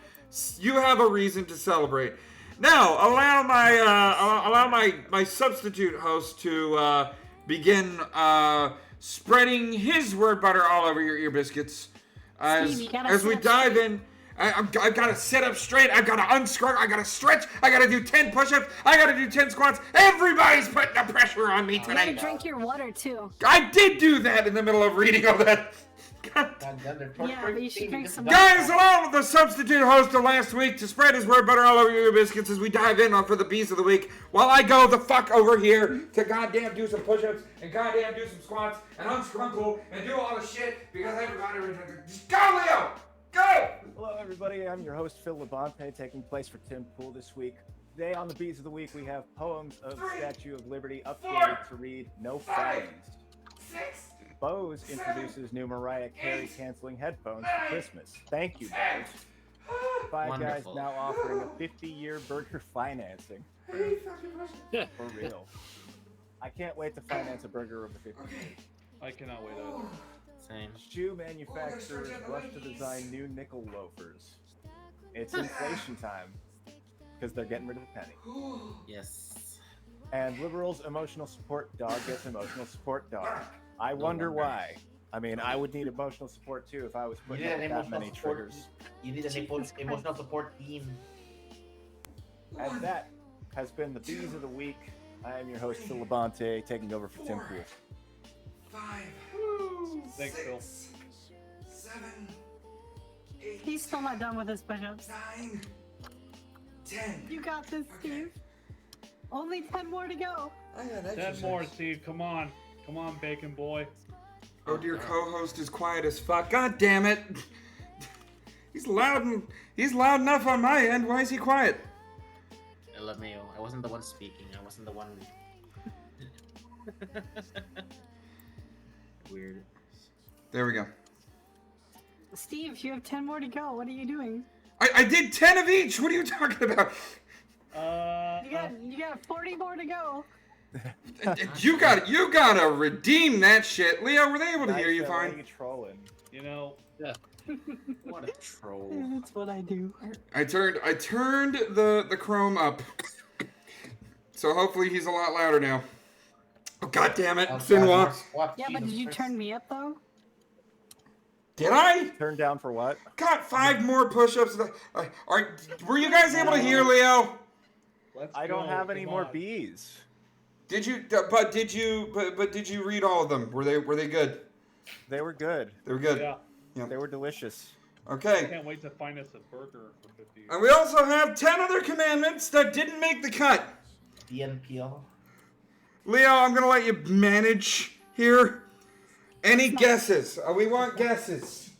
You have a reason to celebrate. Now, allow my substitute host to begin spreading his word butter all over your ear biscuits as we dive in. I've got to sit up straight. I've got to unscrunch. I got to stretch. I got to do 10 push-ups. I got to do 10 squats. Everybody's putting the pressure on me You today. gotta drink your water too. I did do that in the middle of reading all that. Yeah, but you should drink some Guys, along with the substitute host of last week to spread his word butter all over your biscuits as we dive in for the bees of the week, while I go the fuck over here to goddamn do some push-ups and goddamn do some squats and unscrunkle and do all the shit because everybody just go, Leo! Go! Hello, everybody. I'm your host, Phil Labonte, taking place for Tim Pool this week. Today on the Bees of the Week, we have Poems of Statue of Liberty updated to read No Fines. Bose introduces new Mariah Carey canceling headphones for Christmas. Thank you, Bose. Five Guys Wonderful. now offering a 50-year burger financing. For real. I can't wait to finance a burger over 50 years. I cannot wait either. Same. Shoe manufacturers rush to design new nickel loafers. It's inflation time because they're getting rid of the penny. Yes. And liberals' emotional support dog gets emotional support dog. I wonder why. I mean, I would need emotional support too if I was You putting need up an that emotional many support. triggers. You need an emotional support team. And that has been the Bees of the Week. I am your host, Phil Labonte, taking over for Tim Pool. 5. Thanks, Phil. 7. 8. He's still not done with his push-ups. 9. 10. You got this, Steve. Only 10 more to go. 10 more, Steve. Come on. Come on, Bacon Boy. Oh, dear co-host is quiet as fuck. God damn it. He's loud enough on my end. Why is he quiet? LMAO. I wasn't the one speaking. I wasn't the one. Weird. There we go. Steve, you have 10 more to go. What are you doing? I did 10 of each. What are you talking about? You got 40 more to go. You gotta redeem that shit. Leo, were they able to hear you fine? Trolling. You know. Yeah. What a troll. That's what I do. I turned the Chrome up. So hopefully he's a lot louder now. Oh, god damn it, Sinwa. Yeah, but did you turn me up though? Did I? Turn down for what? Got 5 more push-ups. Were you guys able to hear Leo? I don't have any more bees. Did you? But did you read all of them? Were they good? They were good. They were good. Yeah. They were delicious. Okay. I can't wait to find us a burger for 50 years. And we also have 10 other commandments that didn't make the cut. DNPL. Leo, I'm gonna let you manage here. Any guesses? We want guesses.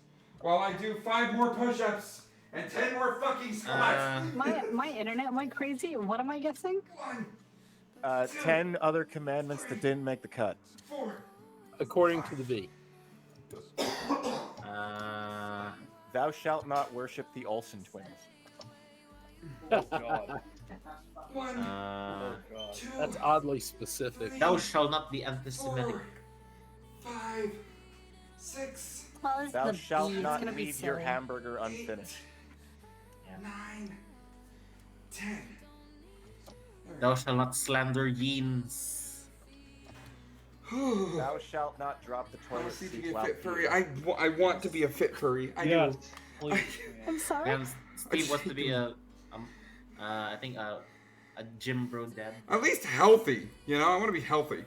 While I do 5 more push-ups and 10 more fucking squats. My internet went crazy. What am I guessing? 10 other commandments that didn't make the cut. 4. According to the V. Thou shalt not worship the Olsen twins. Oh, God. 1. 2. That's oddly specific. Thou shalt not be anti-Semitic. 5. 6. Well, it's Thou the shalt bee. It's not gonna be leave your silly. hamburger unfinished. 9. 10. Thou shalt not slander yeans. Thou shalt not drop the toilet Honestly, to seat be a while fit furry, peeing. I want to be a fit furry. I Yes, do. please. I'm sorry. And Steve wants to be I think a gym bro dad. At least healthy. You know, I want to be healthy.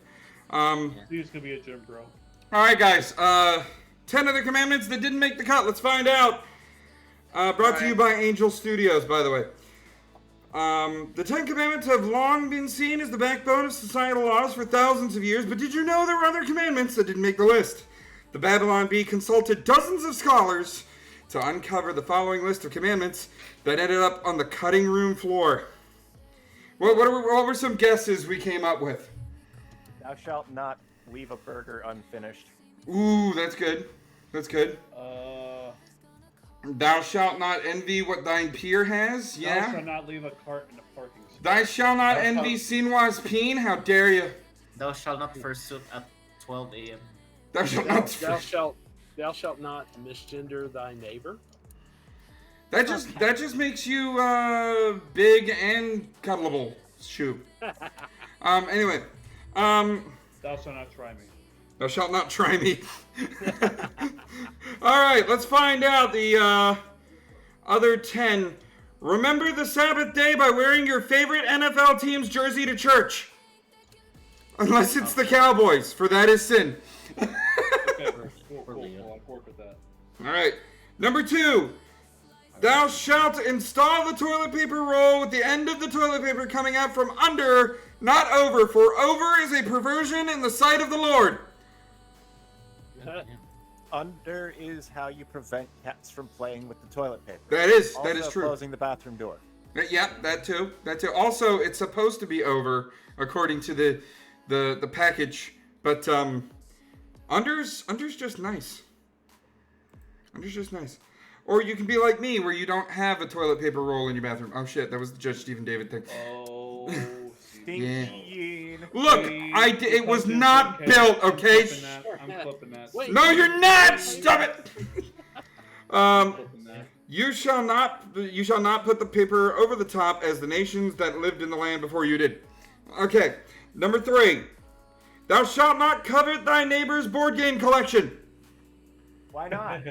Steve's gonna be a gym bro. All right, guys. 10 other commandments that didn't make the cut. Let's find out. Brought to you by Angel Studios, by the way. The 10 Commandments have long been seen as the backbone of societal laws for thousands of years, but did you know there were other commandments that didn't make the list? The Babylon Bee consulted dozens of scholars to uncover the following list of commandments that ended up on the cutting room floor. What were some guesses we came up with? Thou shalt not leave a burger unfinished. Ooh, that's good. That's good. Thou shalt not envy what thine peer has. Yeah. Thou shalt not leave a cart in a parking space. Thou shalt not envy Sinwa's peen. How dare you? Thou shalt not fursuit at 12 a.m. Thou shalt not. Thou shalt not misgender thy neighbor. That just makes you big and cuddleable. Shoe. Anyway. Thou shalt not try me. Thou shalt not try me. Alright, let's find out the other 10. Remember the Sabbath day by wearing your favorite NFL team's jersey to church. Unless it's the Cowboys, for that is sin. Okay, cool. I'll work with that. Alright. Number 2. Thou shalt install the toilet paper roll with the end of the toilet paper coming out from under, not over, for over is a perversion in the sight of the Lord. Under is how you prevent cats from playing with the toilet paper. That is Also true. closing the bathroom door. Yep, that too. Also, it's supposed to be over according to the package, but under's just nice. Under's just nice. Or you can be like me, where you don't have a toilet paper roll in your bathroom. Oh shit, that was the Judge Stephen David thing. Oh, yeah. Stinky. Look, it was not built, okay? I'm flipping that. No, you're not! Stop it! You shall not put the paper over the top as the nations that lived in the land before you did. Okay, number 3. Thou shalt not covet thy neighbor's board game collection. Why not?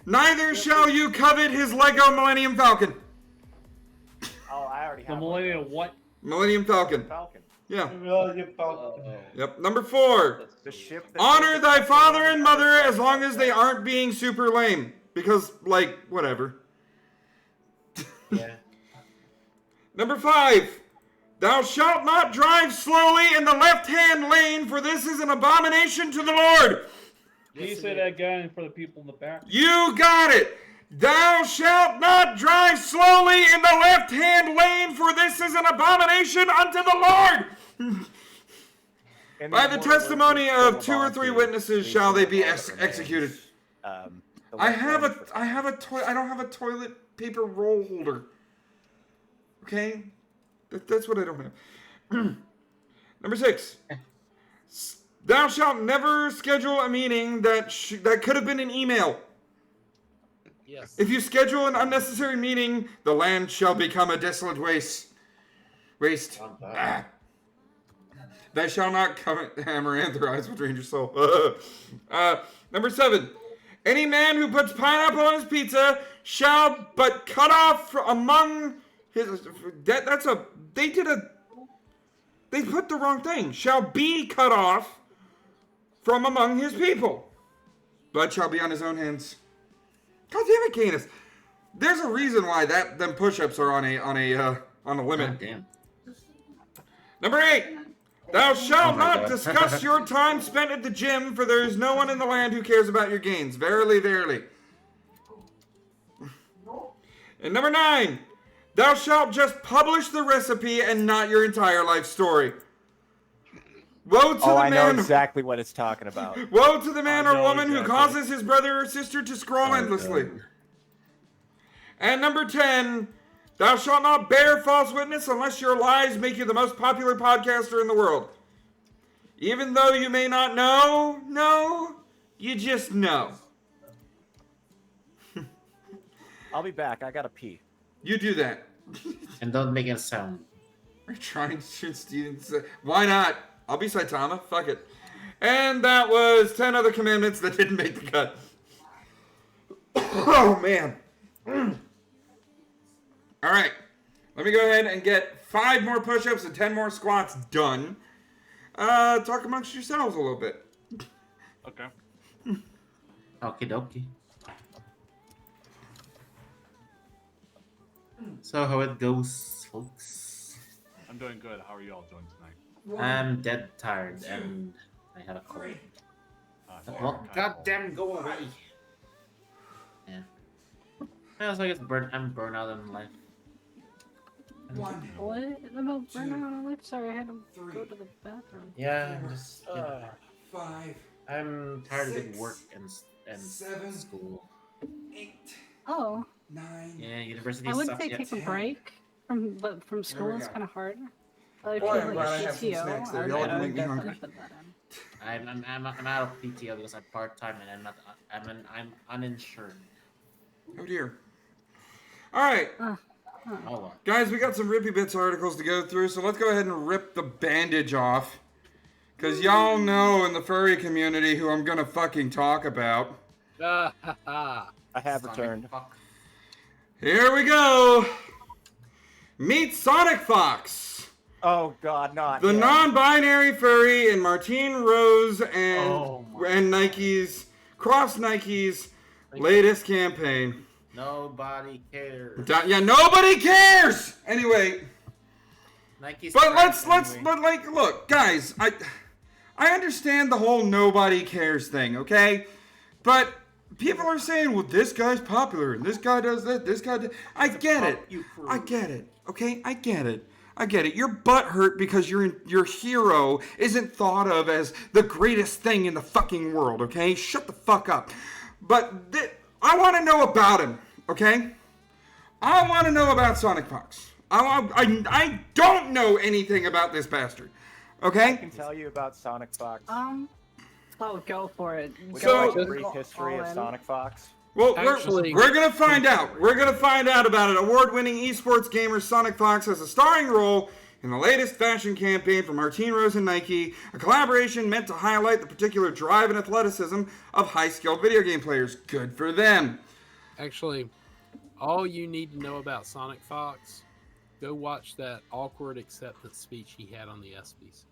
Neither shall you covet his Lego Millennium Falcon. Oh, I already have the Millennium what? Millennium Falcon. Yeah. Millennium Falcon. Yep. Number 4. The ship Honor thy father and mother as long as they aren't being super lame. Because, like, whatever. Yeah. Number 5. Thou shalt not drive slowly in the left-hand lane, for this is an abomination to the Lord. Can you say that again for the people in the back? You got it. Thou shalt not drive slowly in the left-hand lane, for this is an abomination unto the Lord. By the testimony of 2 or 3 witnesses shall they be executed. I don't have a toilet paper roll holder. Okay? That's what I don't have. Number 6. Thou shalt never schedule a meeting that could have been an email. Yes. If you schedule an unnecessary meeting, the land shall become a desolate waste. Thou shalt not covet amaranthrize between your soul. Number 7. Any man who puts pineapple on his pizza shall but cut off among his... They put the wrong thing. Shall be cut off from among his people. Blood shall be on his own hands. God damn it, Canis. There's a reason why them push-ups are on a limit. God damn. Number 8. Thou shalt not discuss your time spent at the gym, for there is no one in the land who cares about your gains. Verily, verily. And number 9. Thou shalt just publish the recipe and not your entire life story. Woe to the man. I know exactly what it's talking about. Woe to the man or woman who causes his brother or sister to scroll endlessly. And number 10. Thou shalt not bear false witness unless your lies make you the most popular podcaster in the world. Even though you may not know, you just know. I'll be back. I gotta pee. You do that. And don't make a sound. We're trying to shoot Steven's. Why not? I'll be Saitama. Fuck it. And that was 10 other commandments that didn't make the cut. Oh, man. All right. Let me go ahead and get 5 more push-ups and 10 more squats done. Talk amongst yourselves a little bit. Okay. Okie dokie. So how it goes, folks? I'm doing good. How are you all doing tonight? I'm dead tired and I have a cold. Well, goddamn, go away. Yeah. I also guess I'm burnt out in life. What about burnout on life? Sorry, I had to go to the bathroom. Yeah, I'm just. 5. I'm tired of doing work and 7, school. 8. Oh. 9. Yeah, university. I would sucks. say take a break from school. It's kind of hard. If Boy, you I'm like glad I have some PTO, snacks I there. would Y'all definitely make me hungry. put that in. I'm out of PTO because I'm part time and I'm uninsured. Oh dear. All right. Oh, Guys, we got some Rippy Bits articles to go through, so let's go ahead and rip the bandage off. Because y'all know in the furry community who I'm going to fucking talk about. I have returned. Here we go. Meet Sonic Fox. Oh, God, not The yet. non-binary furry in Martine Rose and Nike's, Cross Nike's latest campaign. Nobody cares. Yeah, nobody cares. Anyway, Nike's but look, guys, I understand the whole nobody cares thing, okay? But people are saying, well, this guy's popular and this guy does that, this guy does. I get it. I get it. Okay, I get it. I get it. Your butt hurt because your hero isn't thought of as the greatest thing in the fucking world, okay? Shut the fuck up. But I want to know about him, okay? I want to know about Sonic Fox. I don't know anything about this bastard, okay? I can tell you about Sonic Fox. Oh, go for it. We So- got like a brief history of Sonic Fox. Well, Actually- we're gonna find out. We're gonna find out about it. Award-winning esports gamer Sonic Fox has a starring role in the latest fashion campaign for Martine Rose and Nike, a collaboration meant to highlight the particular drive and athleticism of high-skilled video game players. Good for them. Actually, all you need to know about Sonic Fox, go watch that awkward acceptance speech he had on the ESPYs.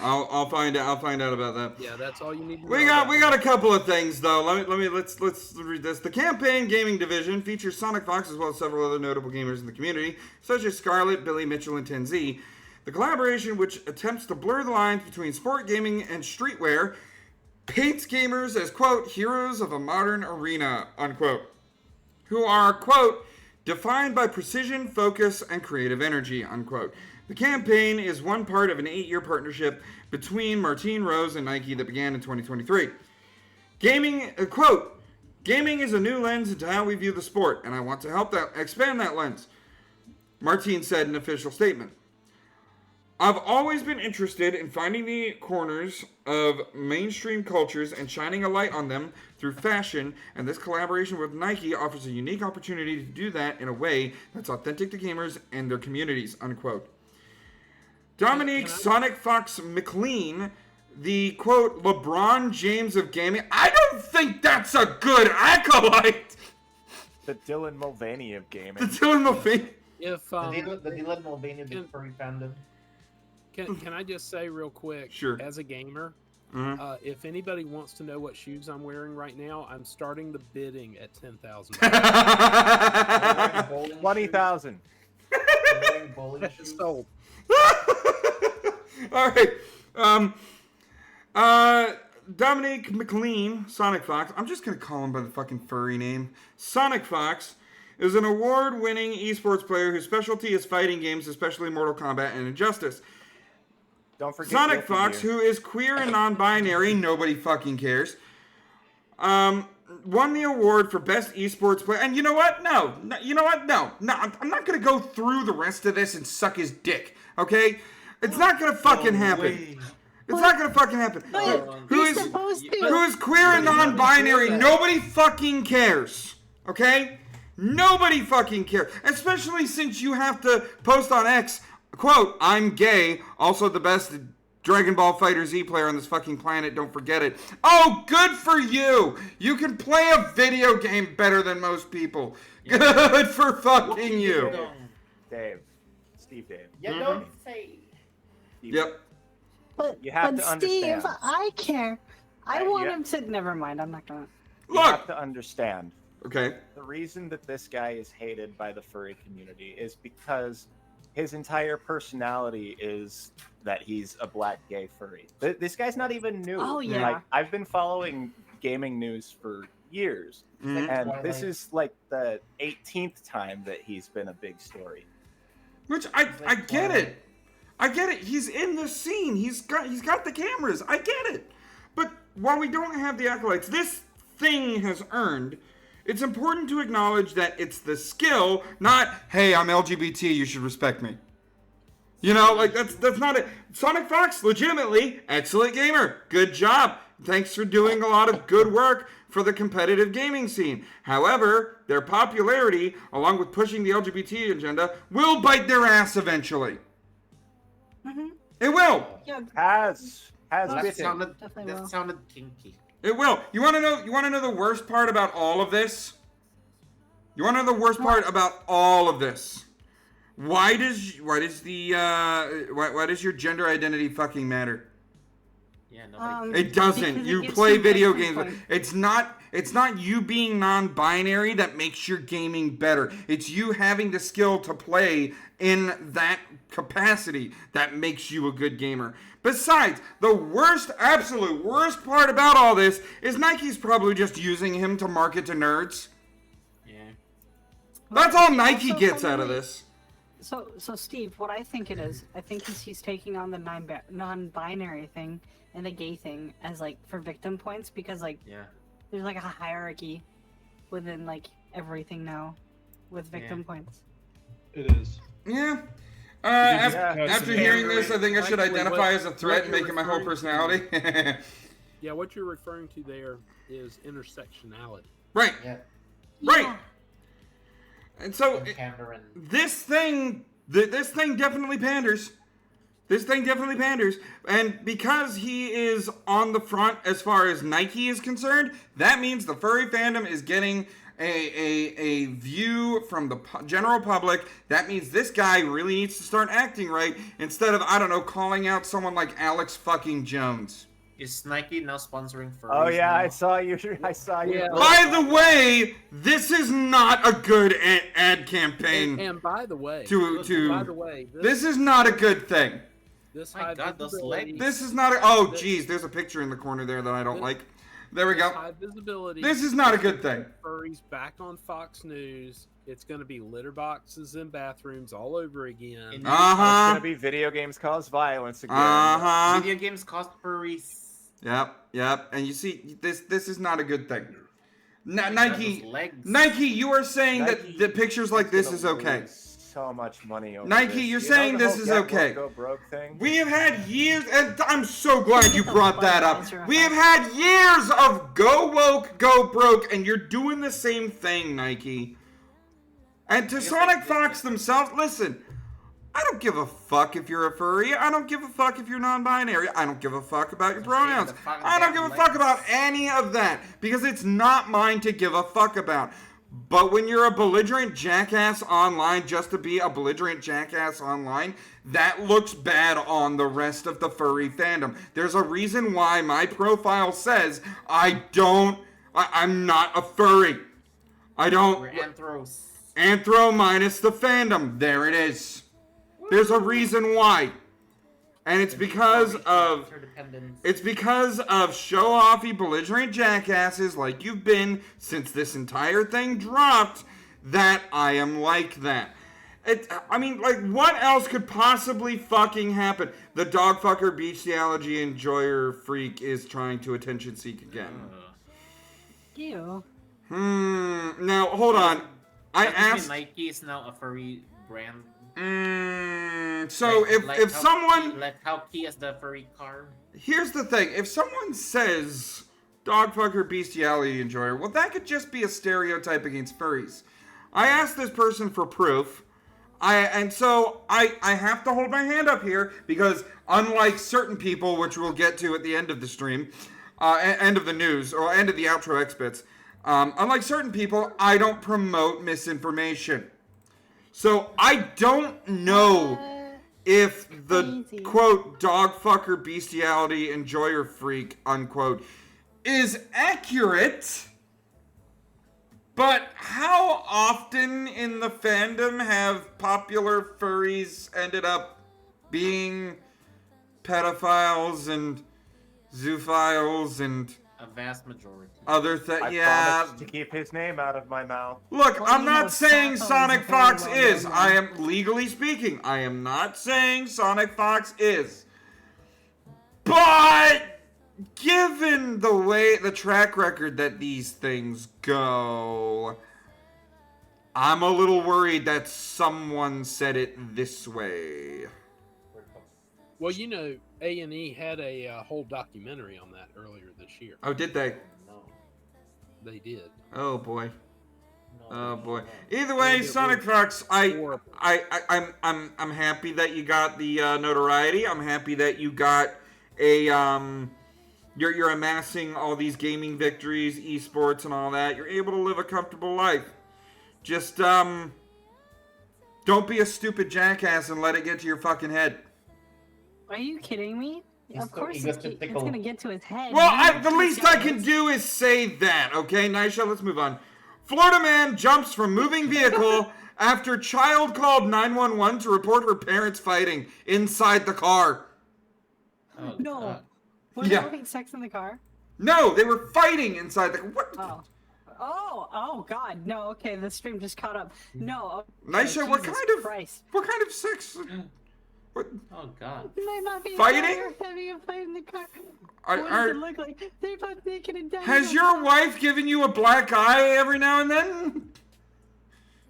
I'll find out. I'll find out about that. Yeah, that's all you need to know. We got a couple of things though. Let's read this. The campaign gaming division features Sonic Fox as well as several other notable gamers in the community, such as Scarlett, Billy Mitchell, and Tenzi. The collaboration, which attempts to blur the lines between sport gaming and streetwear, paints gamers as quote heroes of a modern arena unquote, who are quote defined by precision, focus, and creative energy unquote. The campaign is one part of an 8-year partnership between Martine Rose and Nike that began in 2023. Gaming, quote, gaming is a new lens into how we view the sport, and I want to help expand that lens, Martine said in an official statement. I've always been interested in finding the corners of mainstream cultures and shining a light on them through fashion, and this collaboration with Nike offers a unique opportunity to do that in a way that's authentic to gamers and their communities, unquote. Dominique Sonic Fox McLean, the quote LeBron James of gaming. I don't think that's a good acolyte. The Dylan Mulvaney of gaming. The Dylan Mulvaney. If the Dylan Mulvaney of the furry fandom. Can I just say real quick? Sure. As a gamer, Mhm. if anybody wants to know what shoes I'm wearing right now, I'm starting the bidding at $10,000. 20,000. Sold. All right. Dominique McLean, Sonic Fox. I'm just going to call him by the fucking furry name. Sonic Fox is an award-winning esports player whose specialty is fighting games, especially Mortal Kombat and Injustice. Don't forget Sonic Guilty Fox, Gear. who is queer and non-binary, nobody fucking cares, won the award for best esports player. And you know what? No. You know what? No. I'm not going to go through the rest of this and suck his dick, okay? It's not going to fucking happen. It's not going to fucking happen. Who is queer and non-binary, nobody fucking cares, okay? Nobody fucking cares. Especially since you have to post on X, quote, I'm gay, also the best Dragon Ball Fighter Z player on this fucking planet, don't forget it. Oh, good for you! You can play a video game better than most people. Good for fucking you. Dave. Steve Dave. You don't say. Yep. But, You have but to understand. Steve, I care. I want yeah. him to. Never mind. I'm not gonna. You have to understand. Okay. The reason that this guy is hated by the furry community is because his entire personality is that he's a black gay furry. This guy's not even new. Oh, yeah. Like, I've been following gaming news for years, Mhm. and this is like the 18th time that he's been a big story. Which I get it. I get it. He's in the scene. He's got the cameras. I get it. But while we don't have the acolytes, this thing has earned. It's important to acknowledge that it's the skill, not hey, I'm LGBT, you should respect me. You know, like that's not it. Sonic Fox, legitimately excellent gamer. Good job. Thanks for doing a lot of good work for the competitive gaming scene. However, their popularity, along with pushing the LGBT agenda, will bite their ass eventually. Mm-hmm. It will. Yeah. Has That bitten. sounded kinky. It will. You want to know the worst part about all of this? You want to know the worst part about all of this? Why does your gender identity fucking matter? Yeah, nobody. It doesn't. You play video games. It's not you being non-binary that makes your gaming better. It's you having the skill to play in that capacity that makes you a good gamer. Besides, the absolute worst part about all this is Nike's probably just using him to market to nerds. Yeah. That's all Nike gets out of this. So Steve, what I think it is, I think he's taking on the non-binary thing and the gay thing as like for victim points because like there's like a hierarchy within like everything now, with victim points. It is. Yeah. Because After of hearing this, I think I should Actually, identify as a threat and make it my whole personality. Yeah, what you're referring to there is intersectionality. Right. Yeah. Right. And so Pandering. this thing definitely panders. This thing definitely panders. And because he is on the front as far as Nike is concerned, that means the furry fandom is getting a view from the general public. That means this guy really needs to start acting right instead of, I don't know, calling out someone like Alex fucking Jones. Is Nike now sponsoring furries? Oh yeah, now? I saw you. I saw you. Yeah. By the way, this is not a good ad campaign. And by the way, this is not a good thing. This My God, those legs. This is not a, oh geez, there's a picture in the corner there that I don't like. There we go. High visibility. This is not a good thing. Furries back on Fox News. It's going to be litter boxes in bathrooms all over again. It's gonna be video games cause violence again. Video games cause furries. Yep. And you see, this is not a good thing. God, Nike, those legs. Nike, you are saying Nike that pictures like this is okay. So much money over Nike, this. you're You saying know the this whole is get okay. woke, go broke thing? We have had years, and I'm so glad you brought that up. We have had years of go woke, go broke, and you're doing the same thing, Nike. And to Sonic Fox themselves, listen, I don't give a fuck if you're a furry. I don't give a fuck if you're non-binary. I don't give a fuck about your pronouns. I don't give a fuck about any of that because it's not mine to give a fuck about. But when you're a belligerent jackass online just to be a belligerent jackass online, that looks bad on the rest of the furry fandom. There's a reason why my profile says I'm not a furry. I don't. We're anthros. Anthro minus the fandom. There it is. There's a reason why. And it's because of show-offy belligerent jackasses like you've been since this entire thing dropped that I am like that. I mean, like, what else could possibly fucking happen? The dog fucker bestiality enjoyer freak is trying to attention seek again. Ew. Now, hold on. I asked... Nike is now a furry brand. So if someone... Like how key is the furry car? Here's the thing. If someone says dog fucker bestiality enjoyer, well, that could just be a stereotype against furries. I asked this person for proof. And so I have to hold my hand up here because unlike certain people, which we'll get to at the end of the stream, end of the news, or end of the outro X-Bits, unlike certain people, I don't promote misinformation. So I don't know if the, quote, dog fucker bestiality enjoyer freak, unquote, is accurate. But how often in the fandom have popular furries ended up being pedophiles and zoophiles and a vast majority. Other things? I Yeah. promised to keep his name out of my mouth. Look, I'm not saying Sonic Fox is. I am, legally speaking, I am not saying Sonic Fox is. But given the way, the track record that these things go, I'm a little worried that someone said it this way. Well, you know, A&E had a whole documentary on that earlier this year. Oh, did they? No. They did. Oh boy. Oh boy. Either way, Sonic Fox, I'm happy that you got the notoriety. I'm happy that you got a you're amassing all these gaming victories, esports, and all that. You're able to live a comfortable life. Just don't be a stupid jackass and let it get to your fucking head. Are you kidding me? Of course it's gonna get to his head. Well, the least I can do is say that, okay? Nisha, let's move on. Florida man jumps from moving vehicle after child called 911 to report her parents fighting inside the car. Oh, no. Were they having sex in the car? No, they were fighting inside the car. What? Oh, God. No, okay, the stream just caught up. No. Nisha, Jesus what kind of Christ. what kind of sex? Oh God. They might not be Fighting? having a fight in the car. Are- What are- does it look like? They're both naked and dying. Has your wife given you a black eye every now and then?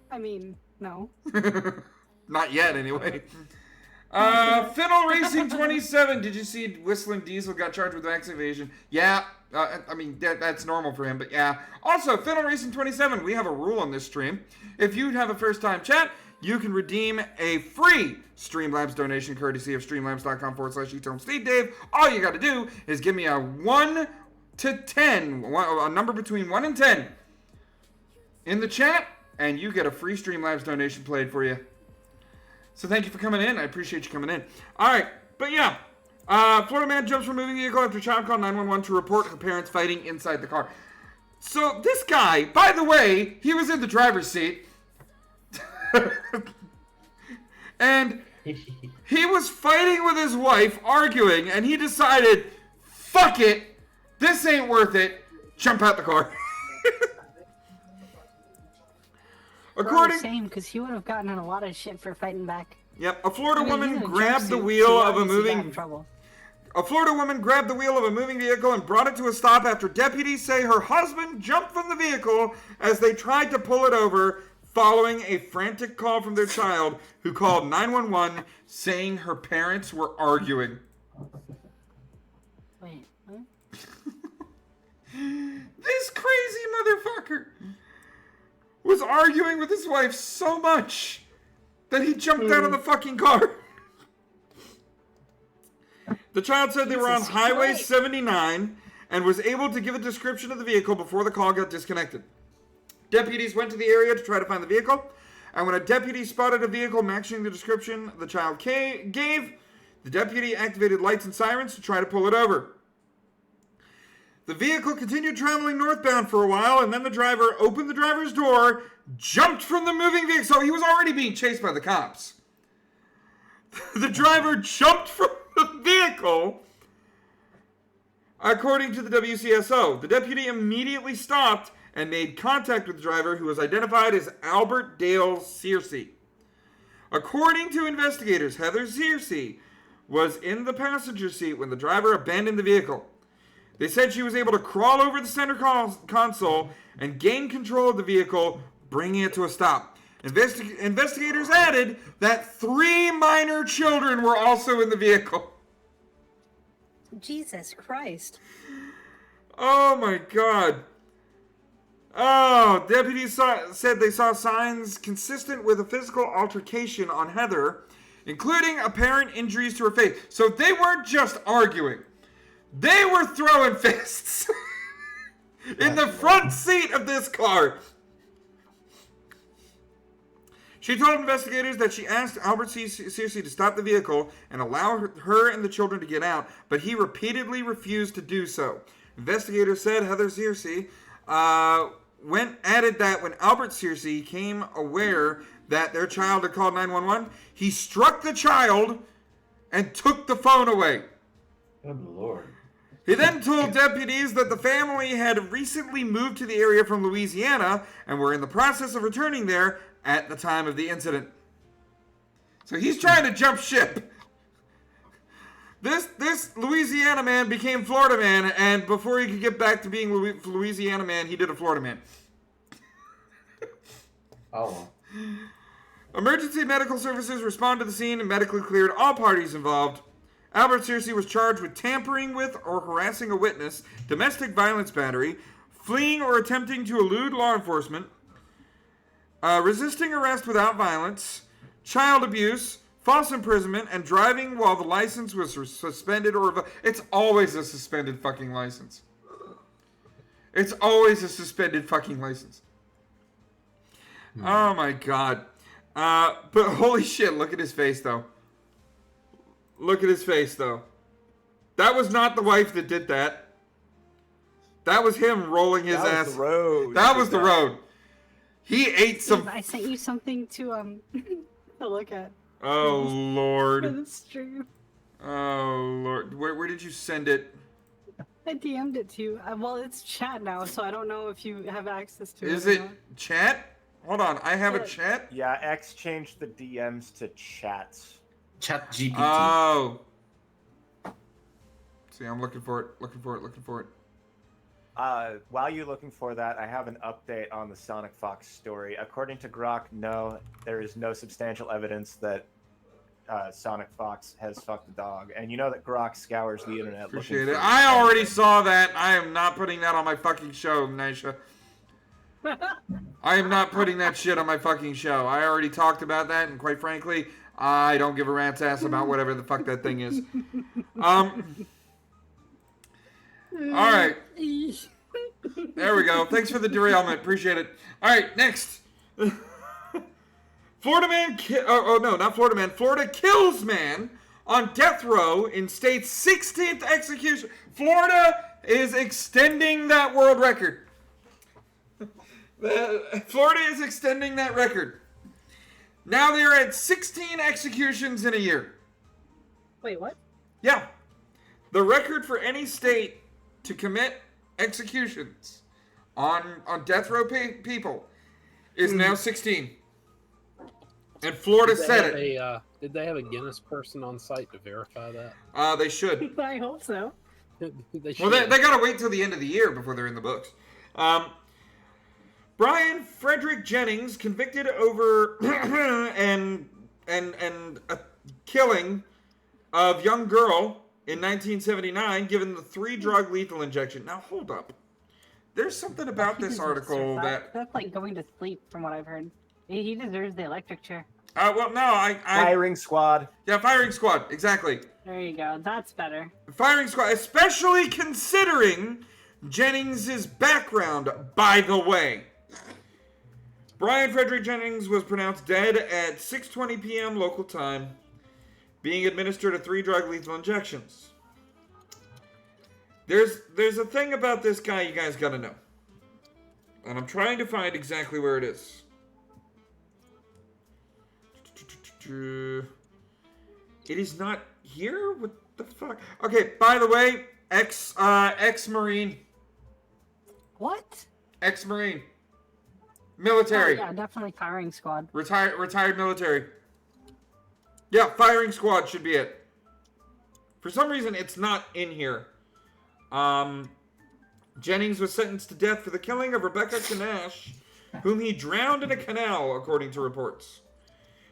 I mean, no. Not yet, anyway. Fiddle Racing 27. Did you see Whistling Diesel got charged with tax evasion? Yeah. I mean, that's normal for him, but yeah. Also, Fiddle Racing 27, we have a rule on this stream. If you have a first-time chat, you can redeem a free Streamlabs donation courtesy of streamlabs.com/eToneSteveDave. All you got to do is give me a 1 to 10, a number between 1 and 10 in the chat, and you get a free Streamlabs donation played for you. So thank you for coming in. I appreciate you coming in. All right, but yeah. Florida man jumps from moving vehicle after child called 911 to report her parents fighting inside the car. So this guy, by the way, he was in the driver's seat. And he was fighting with his wife, arguing, and he decided, fuck it, this ain't worth it, jump out the car. According, same, because he would have gotten in a lot of shit for fighting back. Yep, a Florida I mean, woman he's in a grabbed the jumpsuit, wheel so of a obviously got in moving. trouble. A Florida woman grabbed the wheel of a moving vehicle and brought it to a stop after deputies say her husband jumped from the vehicle as they tried to pull it over, following a frantic call from their child, who called 911 saying her parents were arguing. Wait, what? This crazy motherfucker was arguing with his wife so much that he jumped out of the fucking car. The child said they were on Jesus Highway Christ. 79 and was able to give a description of the vehicle before the call got disconnected. Deputies went to the area to try to find the vehicle, and when a deputy spotted a vehicle matching the description the child gave, the deputy activated lights and sirens to try to pull it over. The vehicle continued traveling northbound for a while, and then the driver opened the driver's door, jumped from the moving vehicle. So he was already being chased by the cops. The driver jumped from the vehicle, according to the WCSO. The deputy immediately stopped and made contact with the driver, who was identified as Albert Dale Searcy. According to investigators, Heather Searcy was in the passenger seat when the driver abandoned the vehicle. They said she was able to crawl over the center console and gain control of the vehicle, bringing it to a stop. Investigators added that 3 minor children were also in the vehicle. Jesus Christ. Oh my God. Oh, deputies said they saw signs consistent with a physical altercation on Heather, including apparent injuries to her face. So they weren't just arguing. They were throwing fists in the front seat of this car. She told investigators that she asked Albert Searcy to stop the vehicle and allow her and the children to get out, but he repeatedly refused to do so. Investigators said Heather Searcy added that when Albert Searcy became aware that their child had called 911, he struck the child and took the phone away. Good Lord. He then told deputies that the family had recently moved to the area from Louisiana and were in the process of returning there at the time of the incident. So he's trying to jump ship. This Louisiana man became Florida man, and before he could get back to being Louisiana man, he did a Florida man. Oh. Emergency medical services responded to the scene and medically cleared all parties involved. Albert Searcy was charged with tampering with or harassing a witness, domestic violence battery, fleeing or attempting to elude law enforcement, resisting arrest without violence, child abuse, false imprisonment, and driving while the license was suspended or revoked. It's always a suspended fucking license. It's always a suspended fucking license. Oh my God. But holy shit, look at his face though. Look at his face though. That was not the wife that did that. That was him rolling his ass. That was the road. That was the road. He ate some. I sent you something to to look at. Oh Lord. For the stream. Oh Lord. Where did you send it? I DM'd it to you. Well, it's chat now, so I don't know if you have access to it. Is or it not. chat? Hold on, I have a chat. Yeah, X changed the DMs to chats. Chat GPT. Oh. See, I'm looking for it. While you're looking for that, I have an update on the Sonic Fox story. According to Grok, no, there is no substantial evidence that Sonic Fox has fucked a dog. And you know that Grok scours the internet. Appreciate it. I already saw that. I am not putting that on my fucking show, Nisha. I am not putting that shit on my fucking show. I already talked about that, and quite frankly, I don't give a rat's ass about whatever the fuck that thing is. Alright. There we go. Thanks for the derailment. Appreciate it. Alright, next. Florida kills man on death row in state's 16th execution. Florida is extending that world record. Florida is extending that record. Now they're at 16 executions in a year. Wait, what? Yeah. The record for any state to commit executions on death row people is now 16. And Florida said it. Did they have a Guinness person on site to verify that? They should. I hope so. They gotta wait till the end of the year before they're in the books. Brian Frederick Jennings convicted over and a killing of young girl in 1979, given the 3-drug lethal injection. Now hold up. There's something about this article that's like going to sleep, from what I've heard. He deserves the electric chair. Well, no, Firing squad. Yeah, firing squad. Exactly. There you go. That's better. Firing squad, especially considering Jennings' background, by the way. Brian Frederick Jennings was pronounced dead at 6:20 p.m. local time, being administered a 3-drug lethal injections. There's a thing about this guy you guys gotta know. And I'm trying to find exactly where it is. It is not here? What the fuck? Okay, by the way, ex-Marine. What? Ex-Marine. Military. Oh, yeah, definitely firing squad. Retired military. Yeah, firing squad should be it. For some reason, it's not in here. Jennings was sentenced to death for the killing of Rebecca Kanash, whom he drowned in a canal, according to reports.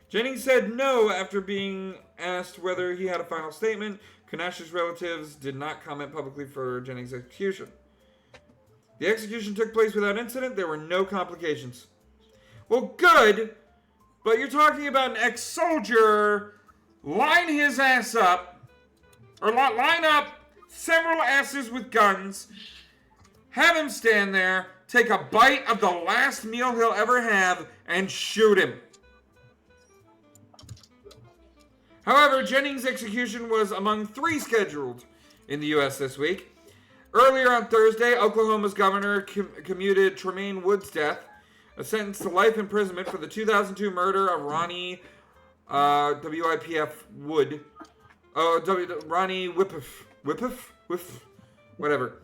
Jennings said no after being asked whether he had a final statement. Kanash's relatives did not comment publicly for Jennings' execution. The execution took place without incident. There were no complications. Well, good, but you're talking about an ex-soldier. Line his ass up, or line up several asses with guns, have him stand there, take a bite of the last meal he'll ever have, and shoot him. However, Jennings' execution was among 3 scheduled in the U.S. this week. Earlier on Thursday, Oklahoma's governor commuted Tremaine Wood's death, a sentence to life imprisonment for the 2002 murder of Ronnie WIPF Wood. Ronnie Whippiff, whatever.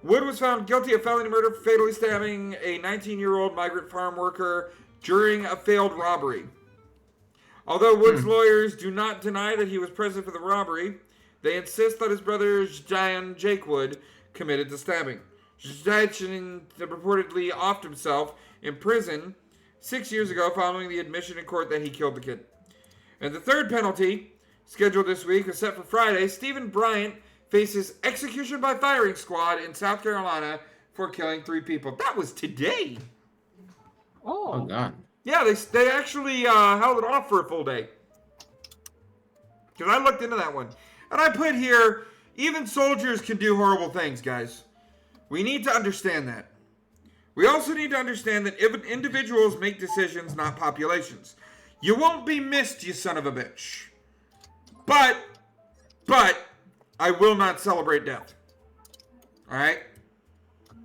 Wood was found guilty of felony murder for fatally stabbing a 19-year-old migrant farm worker during a failed robbery. Although Wood's lawyers do not deny that he was present for the robbery, they insist that his brother Jake Wood committed the stabbing. Zdayan reportedly offed himself in prison 6 years ago following the admission in court that he killed the kid. And the third penalty, scheduled this week, is set for Friday. Stephen Bryant faces execution by firing squad in South Carolina for killing 3 people. That was today. Oh, God. Yeah, they actually held it off for a full day. Because I looked into that one. And I put here, even soldiers can do horrible things, guys. We need to understand that. We also need to understand that individuals make decisions, not populations. You won't be missed, you son of a bitch. But, I will not celebrate death. Alright?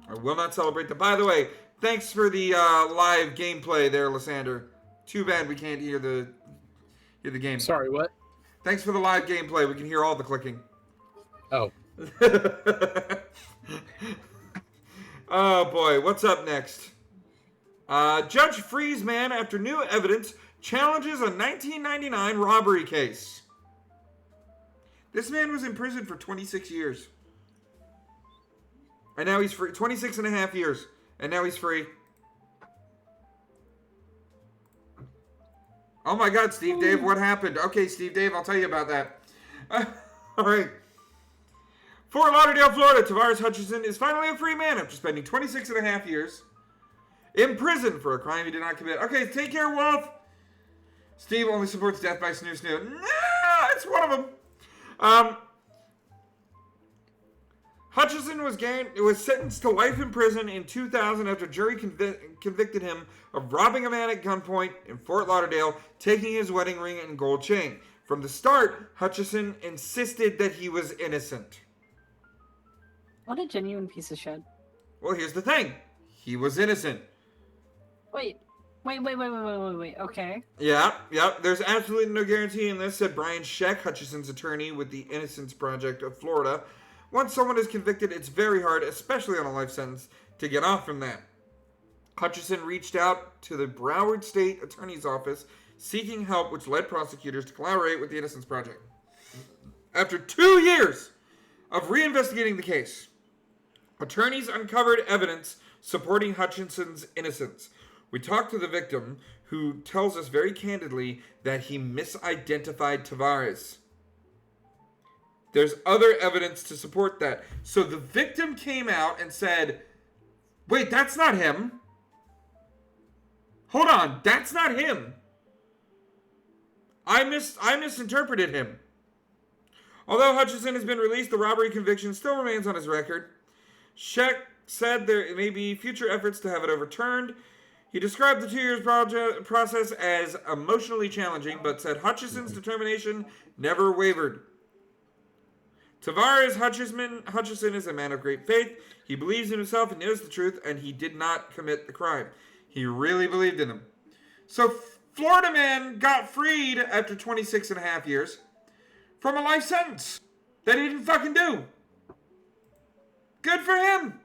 I will not celebrate death. By the way, thanks for the live gameplay there, Lysander. Too bad we can't hear the game. Sorry, what? Thanks for the live gameplay. We can hear all the clicking. Oh. Oh, boy. What's up next? Judge frees man after new evidence challenges a 1999 robbery case. This man was in prison for 26 years. And now he's free. 26 and a half years. And now he's free. Oh my God, Steve Dave, what happened? Okay, Steve Dave, I'll tell you about that. All right. Fort Lauderdale, Florida, Tavares Hutchison is finally a free man after spending 26 and a half years in prison for a crime he did not commit. Okay, take care, Wolf. Steve only supports death by snoo snoo. Nah, it's one of them. Hutchison was sentenced to life in prison in 2000 after a jury convicted him of robbing a man at gunpoint in Fort Lauderdale, taking his wedding ring and gold chain. From the start, Hutchison insisted that he was innocent. What a genuine piece of shit. Well, here's the thing. He was innocent. Wait. Okay. Yeah. There's absolutely no guarantee in this, said Brian Scheck, Hutchison's attorney with the Innocence Project of Florida. Once someone is convicted, it's very hard, especially on a life sentence, to get off from that. Hutchison reached out to the Broward State Attorney's Office seeking help, which led prosecutors to collaborate with the Innocence Project. After 2 years of reinvestigating the case, attorneys uncovered evidence supporting Hutchison's innocence. We talked to the victim, who tells us very candidly that he misidentified Tavares. There's other evidence to support that. So the victim came out and said, wait, that's not him. Hold on, that's not him. I misinterpreted him. Although Hutchison has been released, the robbery conviction still remains on his record. Scheck said there may be future efforts to have it overturned. He described the 2 years process as emotionally challenging, but said Hutchison's determination never wavered. Tavares Hutchison is a man of great faith. He believes in himself and knows the truth, and he did not commit the crime. He really believed in him. So Florida man got freed after 26 and a half years from a life sentence that he didn't fucking do. Good for him.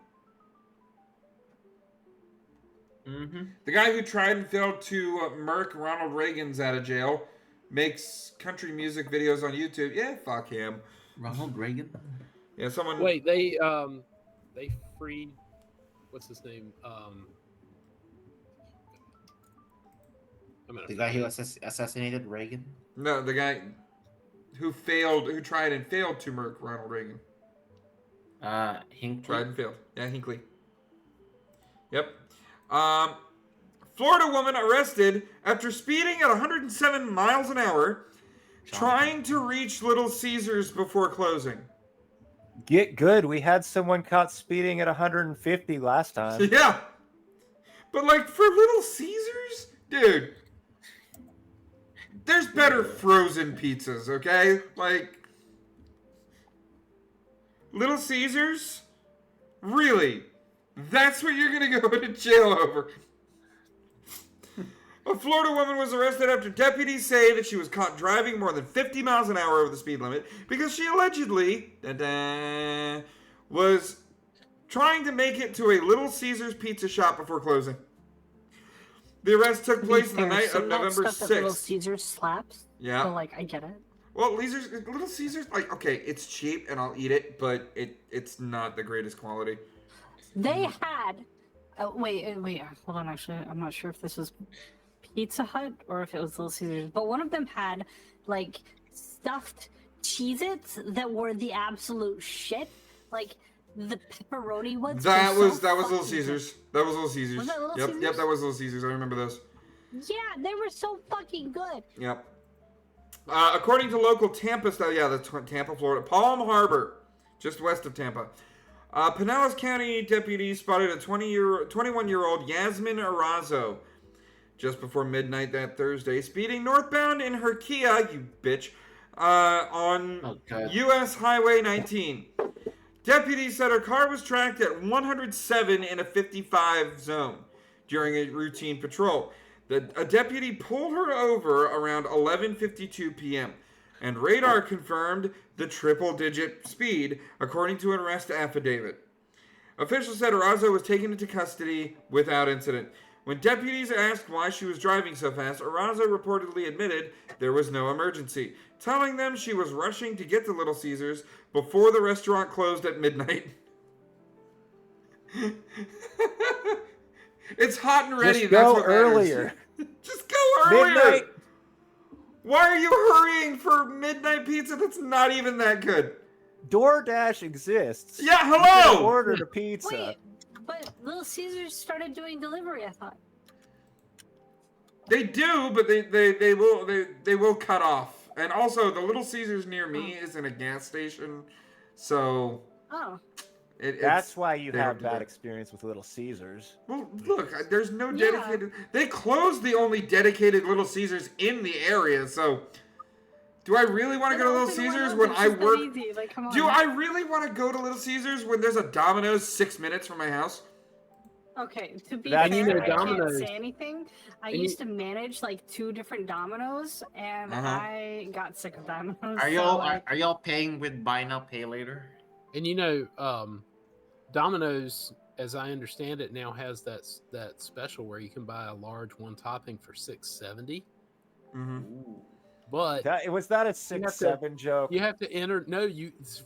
Mm-hmm. The guy who tried and failed to murk Ronald Reagan's out of jail makes country music videos on YouTube. Yeah, fuck him. Ronald Reagan? Yeah, someone... Wait, they freed... What's his name? The guy who assassinated Reagan? No, the guy who tried and failed to murk Ronald Reagan. Hinckley? Tried and failed. Yeah, Hinckley. Yep. Florida woman arrested after speeding at 107 miles an hour, trying to reach Little Caesars before closing. Get good. We had someone caught speeding at 150 last time. Yeah. But like for Little Caesars? Dude. There's better frozen pizzas, okay? Like Little Caesars? Really? That's what you're going to go into jail over. A Florida woman was arrested after deputies say that she was caught driving more than 50 miles an hour over the speed limit because she allegedly was trying to make it to a Little Caesars pizza shop before closing. The arrest took place in the night of November 6th. Little Caesars slaps. Yeah. So, I get it. Well, Little Caesars, okay, it's cheap and I'll eat it, but it's not the greatest quality. They had... wait, hold on, actually. I'm not sure if this was Pizza Hut or if it was Little Caesars, but one of them had, stuffed Cheez-Its that were the absolute shit. The pepperoni ones. That was Little Caesars. That was Little Caesars. Was that Little Yep, Caesars? Yep, that was Little Caesars. I remember those. Yeah, they were so fucking good. Yep. According to local Tampa, Tampa, Florida, Palm Harbor, just west of Tampa, Pinellas County deputies spotted a 21-year-old Yasmin Arazo just before midnight that Thursday, speeding northbound in her Kia, you bitch, on U.S. Highway 19. Deputies said her car was tracked at 107 in a 55 zone during a routine patrol. A deputy pulled her over around 11:52 p.m. and radar confirmed the triple-digit speed, according to an arrest affidavit. Officials said Arazo was taken into custody without incident. When deputies asked why she was driving so fast, Araza reportedly admitted there was no emergency, telling them she was rushing to get to Little Caesars before the restaurant closed at midnight. It's hot and ready. Just That's go what matters. earlier. Just go earlier. Midnight. Why are you hurrying for midnight pizza that's not even that good? DoorDash exists. Yeah, hello! You can order a pizza. Wait, but Little Caesars started doing delivery, I thought. They do, but they will cut off. And also, the Little Caesars near me is in a gas station, so... Oh. That's why you they have don't do bad that. experience with Little Caesars. Well, look, there's no dedicated... They closed the only dedicated Little Caesars in the area, so... Do I really want to go to Little Caesars when I work... Like, come on. Do I really want to go to Little Caesars when there's a Domino's 6 minutes from my house? Okay, to be That- fair, you know, I can't Domino's- say anything. I and used to manage like 2 different Domino's, and I got sick of Domino's. Are so, y'all like, are y'all paying with buy now pay later? And you know, Domino's, as I understand it, now has that special where you can buy a large one topping for $6.70. Mm-hmm. But was that a you have 6-7 joke? You have to enter. No,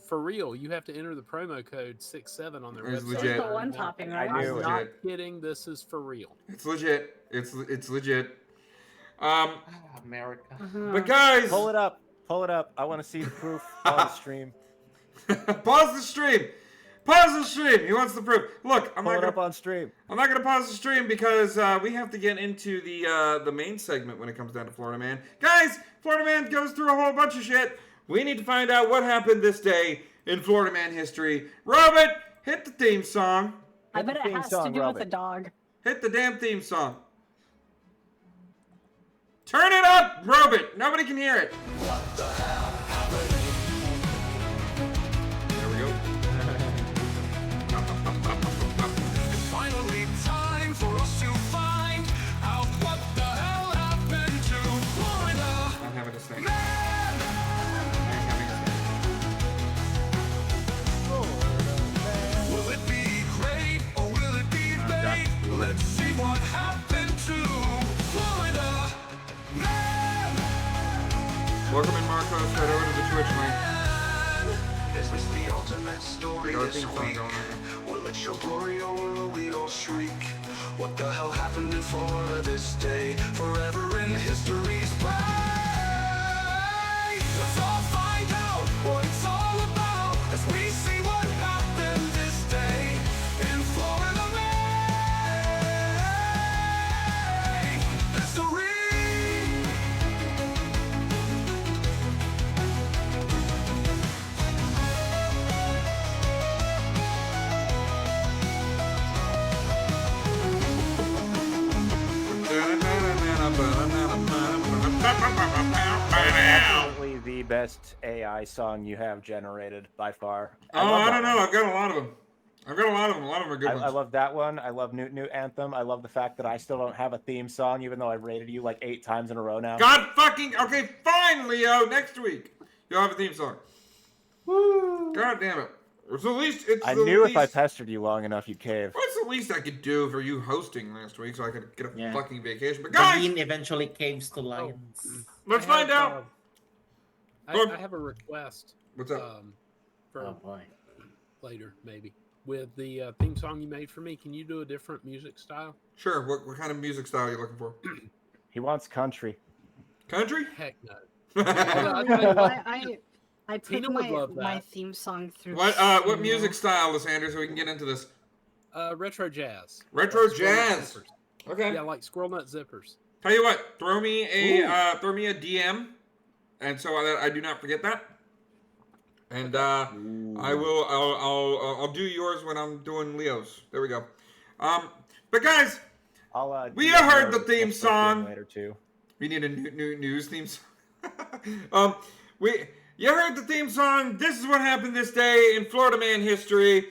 for real. You have to enter the promo code 67 on their It's website. legit. the one topping, right? I knew I'm it. not kidding. This is for real. It's legit. It's legit. America. But guys... Pull it up. Pull it up. I want to see the proof on the stream. Pause the stream. Pause the stream. He wants the proof. Look, I'm Pull not it gonna up on stream. I'm not gonna pause the stream because we have to get into the main segment when it comes down to Florida Man. Guys, Florida Man goes through a whole bunch of shit. We need to find out what happened this day in Florida Man history. Robert, hit the theme song. I bet it has to do with the dog. Hit the damn theme song. Turn it up, Robert. Nobody can hear it. There we go. Finally, time for us to find out what the hell happened to Florida. I'm having a snake. Will it be great or will it be bait? Let's see what happened to Florida. Welcome in, Marcos. Head over to the Twitch link. Is this the ultimate story Got our this theme song week? going on. Will it show glory or will we all shriek? What the hell happened in Florida this day? Forever in history's play. Let's all find out what it's all about as we see what happened this day in Florida. History. Definitely the best AI song you have generated by far. Oh, love I that don't know. one. I've got a lot of them. A lot of them are good I ones. love that one. I love New Anthem. I love the fact that I still don't have a theme song, even though I've rated you like 8 times in a row now. God fucking... Okay, fine, Leo. Next week, you'll have a theme song. Woo! God damn it. It's the least... I knew if I pestered you long enough, you'd cave. What's the least I could do for you hosting last week so I could get a Yeah. fucking vacation? But guys, Bean eventually caves to lions. let's I find have, out. I have a request. What's up? For Oh boy. later, maybe. With the theme song you made for me, can you do a different music style? Sure. What kind of music style are you looking for? He wants country. Country? Heck no. I picked Tina would love my that. theme song through. What music style, Lysander, so we can get into this? Retro jazz. Retro Like Squirrel Nut jazz. Zippers. Okay. Yeah, like Squirrel Nut Zippers. Tell you what, throw me a DM, and so that I do not forget that. And I'll do yours when I'm doing Leo's. There we go. But guys, we have heard the theme song. Later too. We need a new news theme song. You heard the theme song. This is what happened this day in Florida Man history.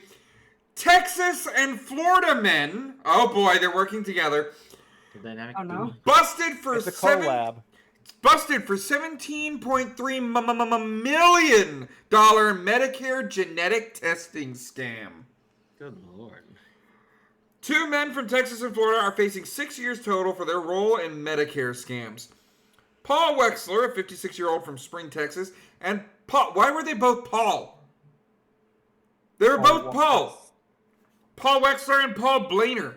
Texas and Florida men. Oh boy, they're working together. Oh no. Busted for It's a collab. Busted for $17.3 million Medicare genetic testing scam. Good lord. 2 men from Texas and Florida are facing 6 years total for their role in Medicare scams. Paul Wexler, a 56-year-old from Spring, Texas, and Paul. Why were they both Paul? They were both Paul. Paul Wexler and Paul Blainer.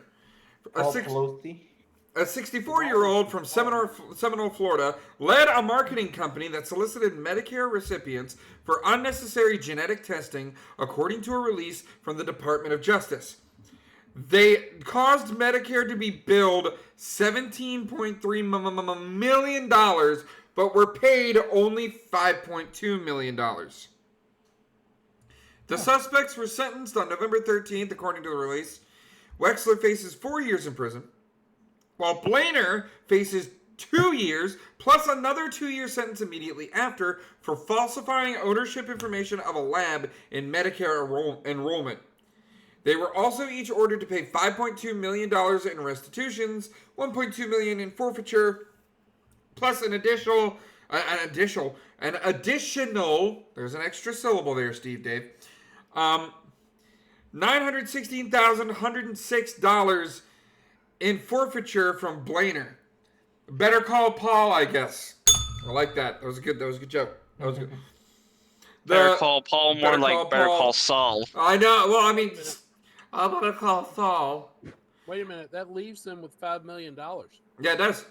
A 64-year-old from Seminole, Florida, led a marketing company that solicited Medicare recipients for unnecessary genetic testing, according to a release from the Department of Justice. They caused Medicare to be billed $17.3 million, but were paid only $5.2 million. The suspects were sentenced on November 13th, according to the release. Wexler faces 4 years in prison, while Blainer faces 2 years, plus another 2-year sentence immediately after for falsifying ownership information of a lab in Medicare enrollment. They were also each ordered to pay $5.2 million in restitutions, $1.2 million in forfeiture, plus an additional, there's an extra syllable there, Steve Dave, $916,106 in forfeiture from Blainer. Better call Paul, I guess. I like that. That was a good joke. That was good. Better call Paul, more like better call Saul. I know. Well, I mean, I'm gonna call Saul. Wait a minute. That leaves them with $5 million. Yeah, it does.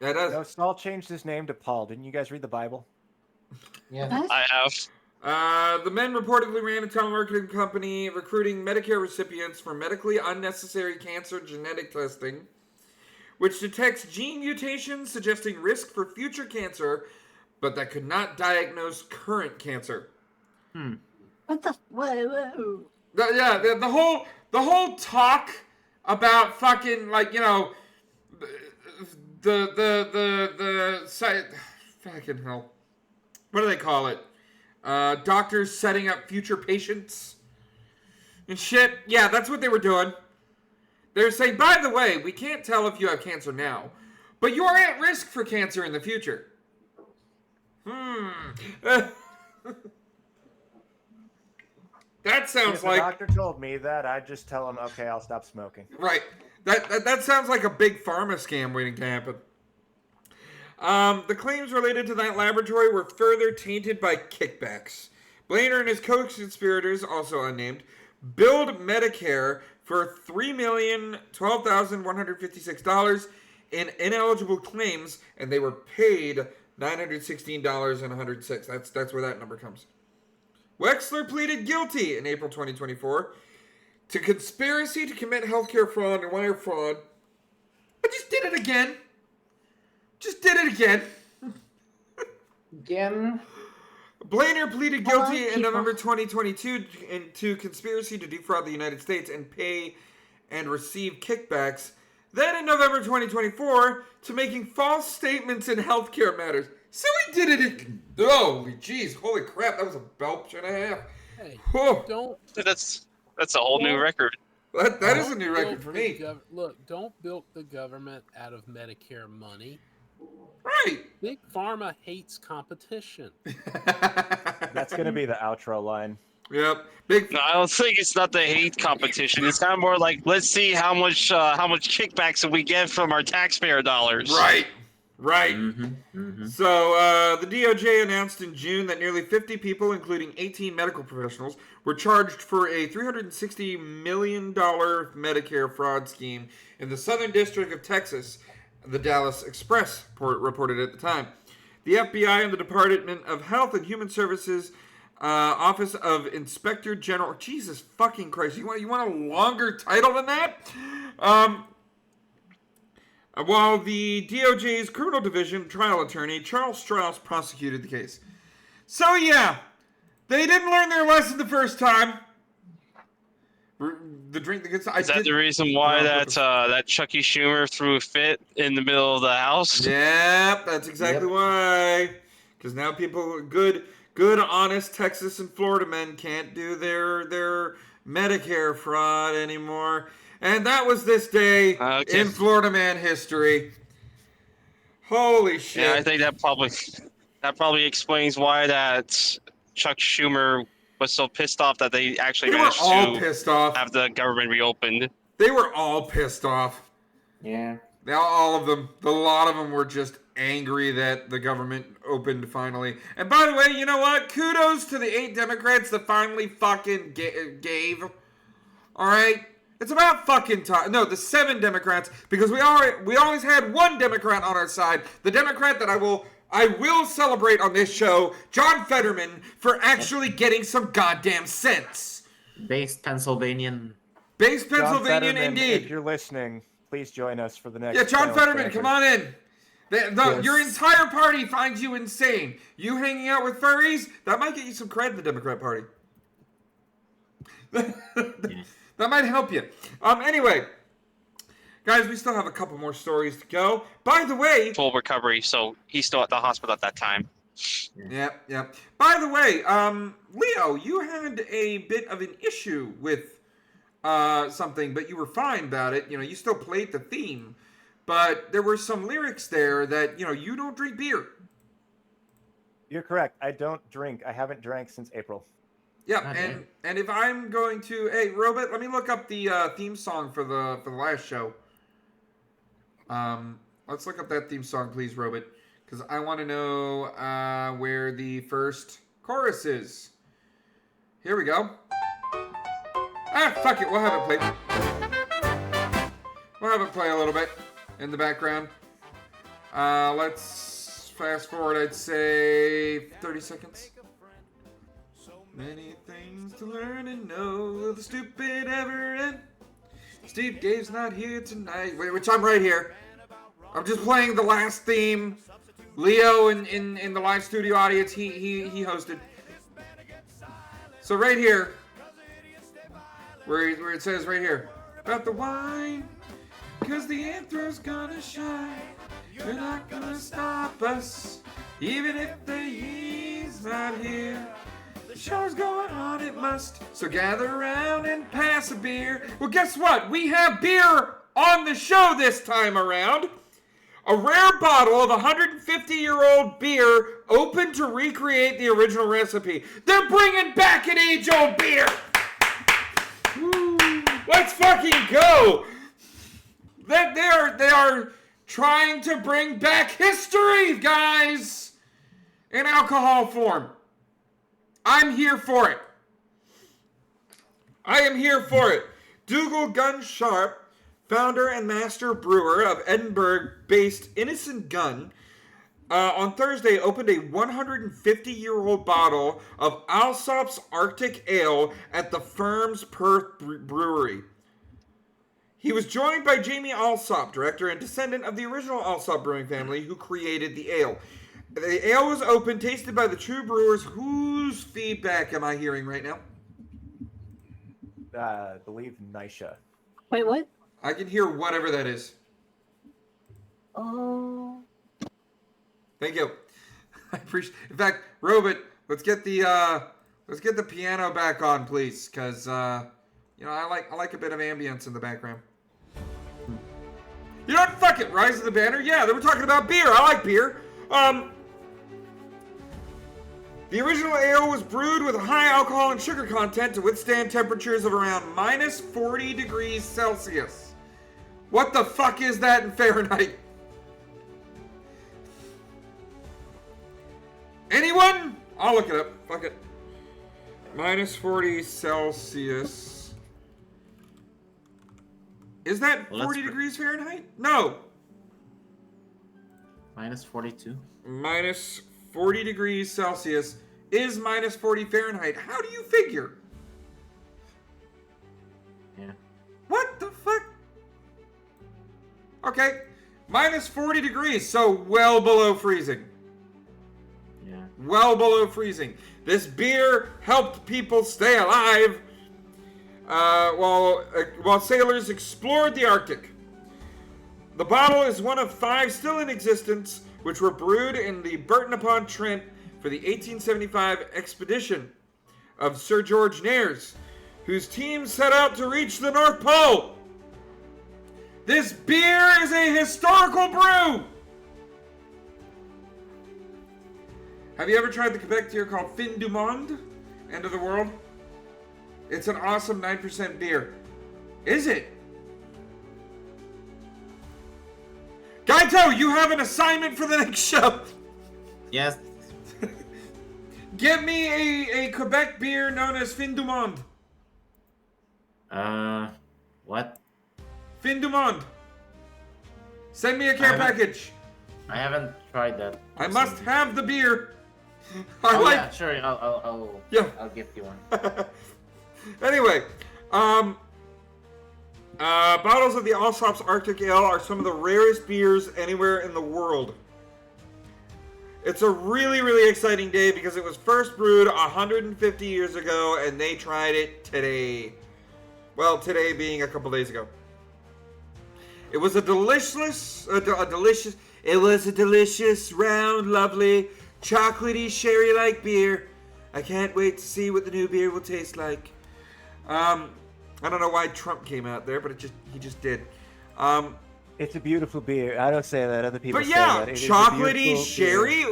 Yeah, it does. No, Saul changed his name to Paul. Didn't you guys read the Bible? Yeah. I have. The men reportedly ran a telemarketing company recruiting Medicare recipients for medically unnecessary cancer genetic testing, which detects gene mutations suggesting risk for future cancer, but that could not diagnose current cancer. What the? Whoa. The whole talk about fucking, like, you know, the site, fucking hell, what do they call it? Doctors setting up future patients and shit. Yeah, that's what they were doing. They're saying, by the way, we can't tell if you have cancer now, but you are at risk for cancer in the future. That sounds like... If the doctor told me that, I'd just tell him, okay, I'll stop smoking. Right. That sounds like a big pharma scam waiting to happen. The claims related to that laboratory were further tainted by kickbacks. Blainer and his co-conspirators, also unnamed, billed Medicare for $3,012,156 in ineligible claims, and they were paid $916.106. That's where that number comes. Wexler pleaded guilty in April 2024 to conspiracy to commit healthcare fraud and wire fraud. I just did it again. Again? Blainer pleaded guilty in November 2022 to conspiracy to defraud the United States and pay and receive kickbacks. Then in November 2024 to making false statements in healthcare matters. So he did it again. Holy jeez, holy crap, that was a belch and a half. Hey, Whoa. That's a whole new record. That is a new record for me. Look, don't bilk the government out of Medicare money. Right. Big Pharma hates competition. That's going to be the outro line. Yep. No, I don't think it's not the hate competition. It's kind of more like, let's see how much kickbacks we get from our taxpayer dollars. Right. So the DOJ announced in June that nearly 50 people, including 18 medical professionals, were charged for a $360 million Medicare fraud scheme in the Southern District of Texas, the Dallas Express reported at the time. The FBI and the Department of Health and Human Services Office of Inspector General. Jesus fucking Christ! You want a longer title than that? While the DOJ's criminal division trial attorney Charles Strauss prosecuted the case. So yeah, they didn't learn their lesson the first time. The drink that gets. Is that the reason why that Chucky Schumer threw a fit in the middle of the house? Yep, that's exactly why. Because now people, good, honest Texas and Florida men can't do their Medicare fraud anymore. And that was this day in Florida man history. Holy shit! Yeah, I think that probably explains why that Chuck Schumer was so pissed off that they actually managed to pissed off. have the government reopened. They were all pissed off. Yeah. All of them. A lot of them were just angry that the government opened finally. And by the way, you know what? Kudos to the 8 Democrats that finally fucking gave. All right? It's about fucking time. No, the 7 Democrats, because we always had one Democrat on our side. The Democrat that I will celebrate on this show, John Fetterman, for actually getting some goddamn sense. Based Pennsylvanian. Based John Pennsylvanian, Fetterman, indeed. If you're listening, please join us for the next. Yeah, John Silenced Fetterman, Banter. come on in. Yes. Your entire party finds you insane. You hanging out with furries, that might get you some cred in the Democrat Party. That might help you. Anyway, guys, we still have a couple more stories to go. By the way... Full recovery, so he's still at the hospital at that time. Yep. By the way, Leo, you had a bit of an issue with something, but you were fine about it. You know, you still played the theme, but there were some lyrics there that, you know, you don't drink beer. You're correct. I don't drink. I haven't drank since April. Yeah, and if I'm going to, hey, Robot, let me look up the theme song for the last show. Let's look up that theme song, please, Robot, because I want to know where the first chorus is. Here we go. Fuck it, we'll have it play. We'll have it play a little bit in the background. Let's fast forward, I'd say 30 seconds. Many things to learn and know, the stupid ever end. Steve Dave's not here tonight, which I'm right here. I'm just playing the last theme. Leo in the live studio audience, he hosted. So right here, where it says right here, about the wine, cause the anthro's gonna shine. You're not gonna stop us, even if the ye's not here. The show's going on, it must. So gather around and pass a beer. Well, guess what? We have beer on the show this time around. A rare bottle of 150-year-old beer opened to recreate the original recipe. They're bringing back an age-old beer. Woo. Let's fucking go. They are trying to bring back history, guys, in alcohol form. I'm here for it. I am here for it. Dougal Gunn Sharp, founder and master brewer of Edinburgh-based Innocent Gun, on Thursday opened a 150-year-old bottle of Alsop's Arctic Ale at the firm's Perth brewery. He was joined by Jamie Alsop, director and descendant of the original Alsop brewing family who created the ale. The ale was open, tasted by the true brewers. Whose feedback am I hearing right now? I believe Nisha. Wait, what? I can hear whatever that is. Oh. Thank you. I appreciate. In fact, Robot, let's get the piano back on, please, because you know I like a bit of ambience in the background. You know what? Fuck it. Rise of the Banner. Yeah, they were talking about beer. I like beer. The original ale was brewed with a high alcohol and sugar content to withstand temperatures of around minus 40 degrees Celsius. What the fuck is that in Fahrenheit? Anyone? I'll look it up. Fuck it. Minus 40 Celsius. Is that 40 degrees Fahrenheit? No. Minus 42. Minus 40 degrees Celsius is minus 40 Fahrenheit. How do you figure? Yeah. What the fuck? Okay. Minus 40 degrees, so well below freezing. Yeah. Well below freezing. This beer helped people stay alive while sailors explored the Arctic. The bottle is one of 5 still in existence, which were brewed in the Burton-upon-Trent for the 1875 expedition of Sir George Nares, whose team set out to reach the North Pole. This beer is a historical brew! Have you ever tried the Quebec beer called Fin du Monde? End of the world? It's an awesome 9% beer. Is it? Otto, you have an assignment for the next show. Yes. Get me a Quebec beer known as Fin du Monde. What? Fin du Monde. Send me a care package. I haven't tried that. I must have the beer. Yeah, sure. I'll gift you one. Anyway, bottles of the Allsops Arctic Ale are some of the rarest beers anywhere in the world. It's a really, really exciting day because it was first brewed 150 years ago, and they tried it today. Well, today being a couple days ago. It was a delicious, round, lovely, chocolatey, sherry-like beer. I can't wait to see what the new beer will taste like. I don't know why Trump came out there, but he just did. It's a beautiful beer. I don't say that. Other people But say yeah, that. It is a chocolatey beautiful sherry. beer.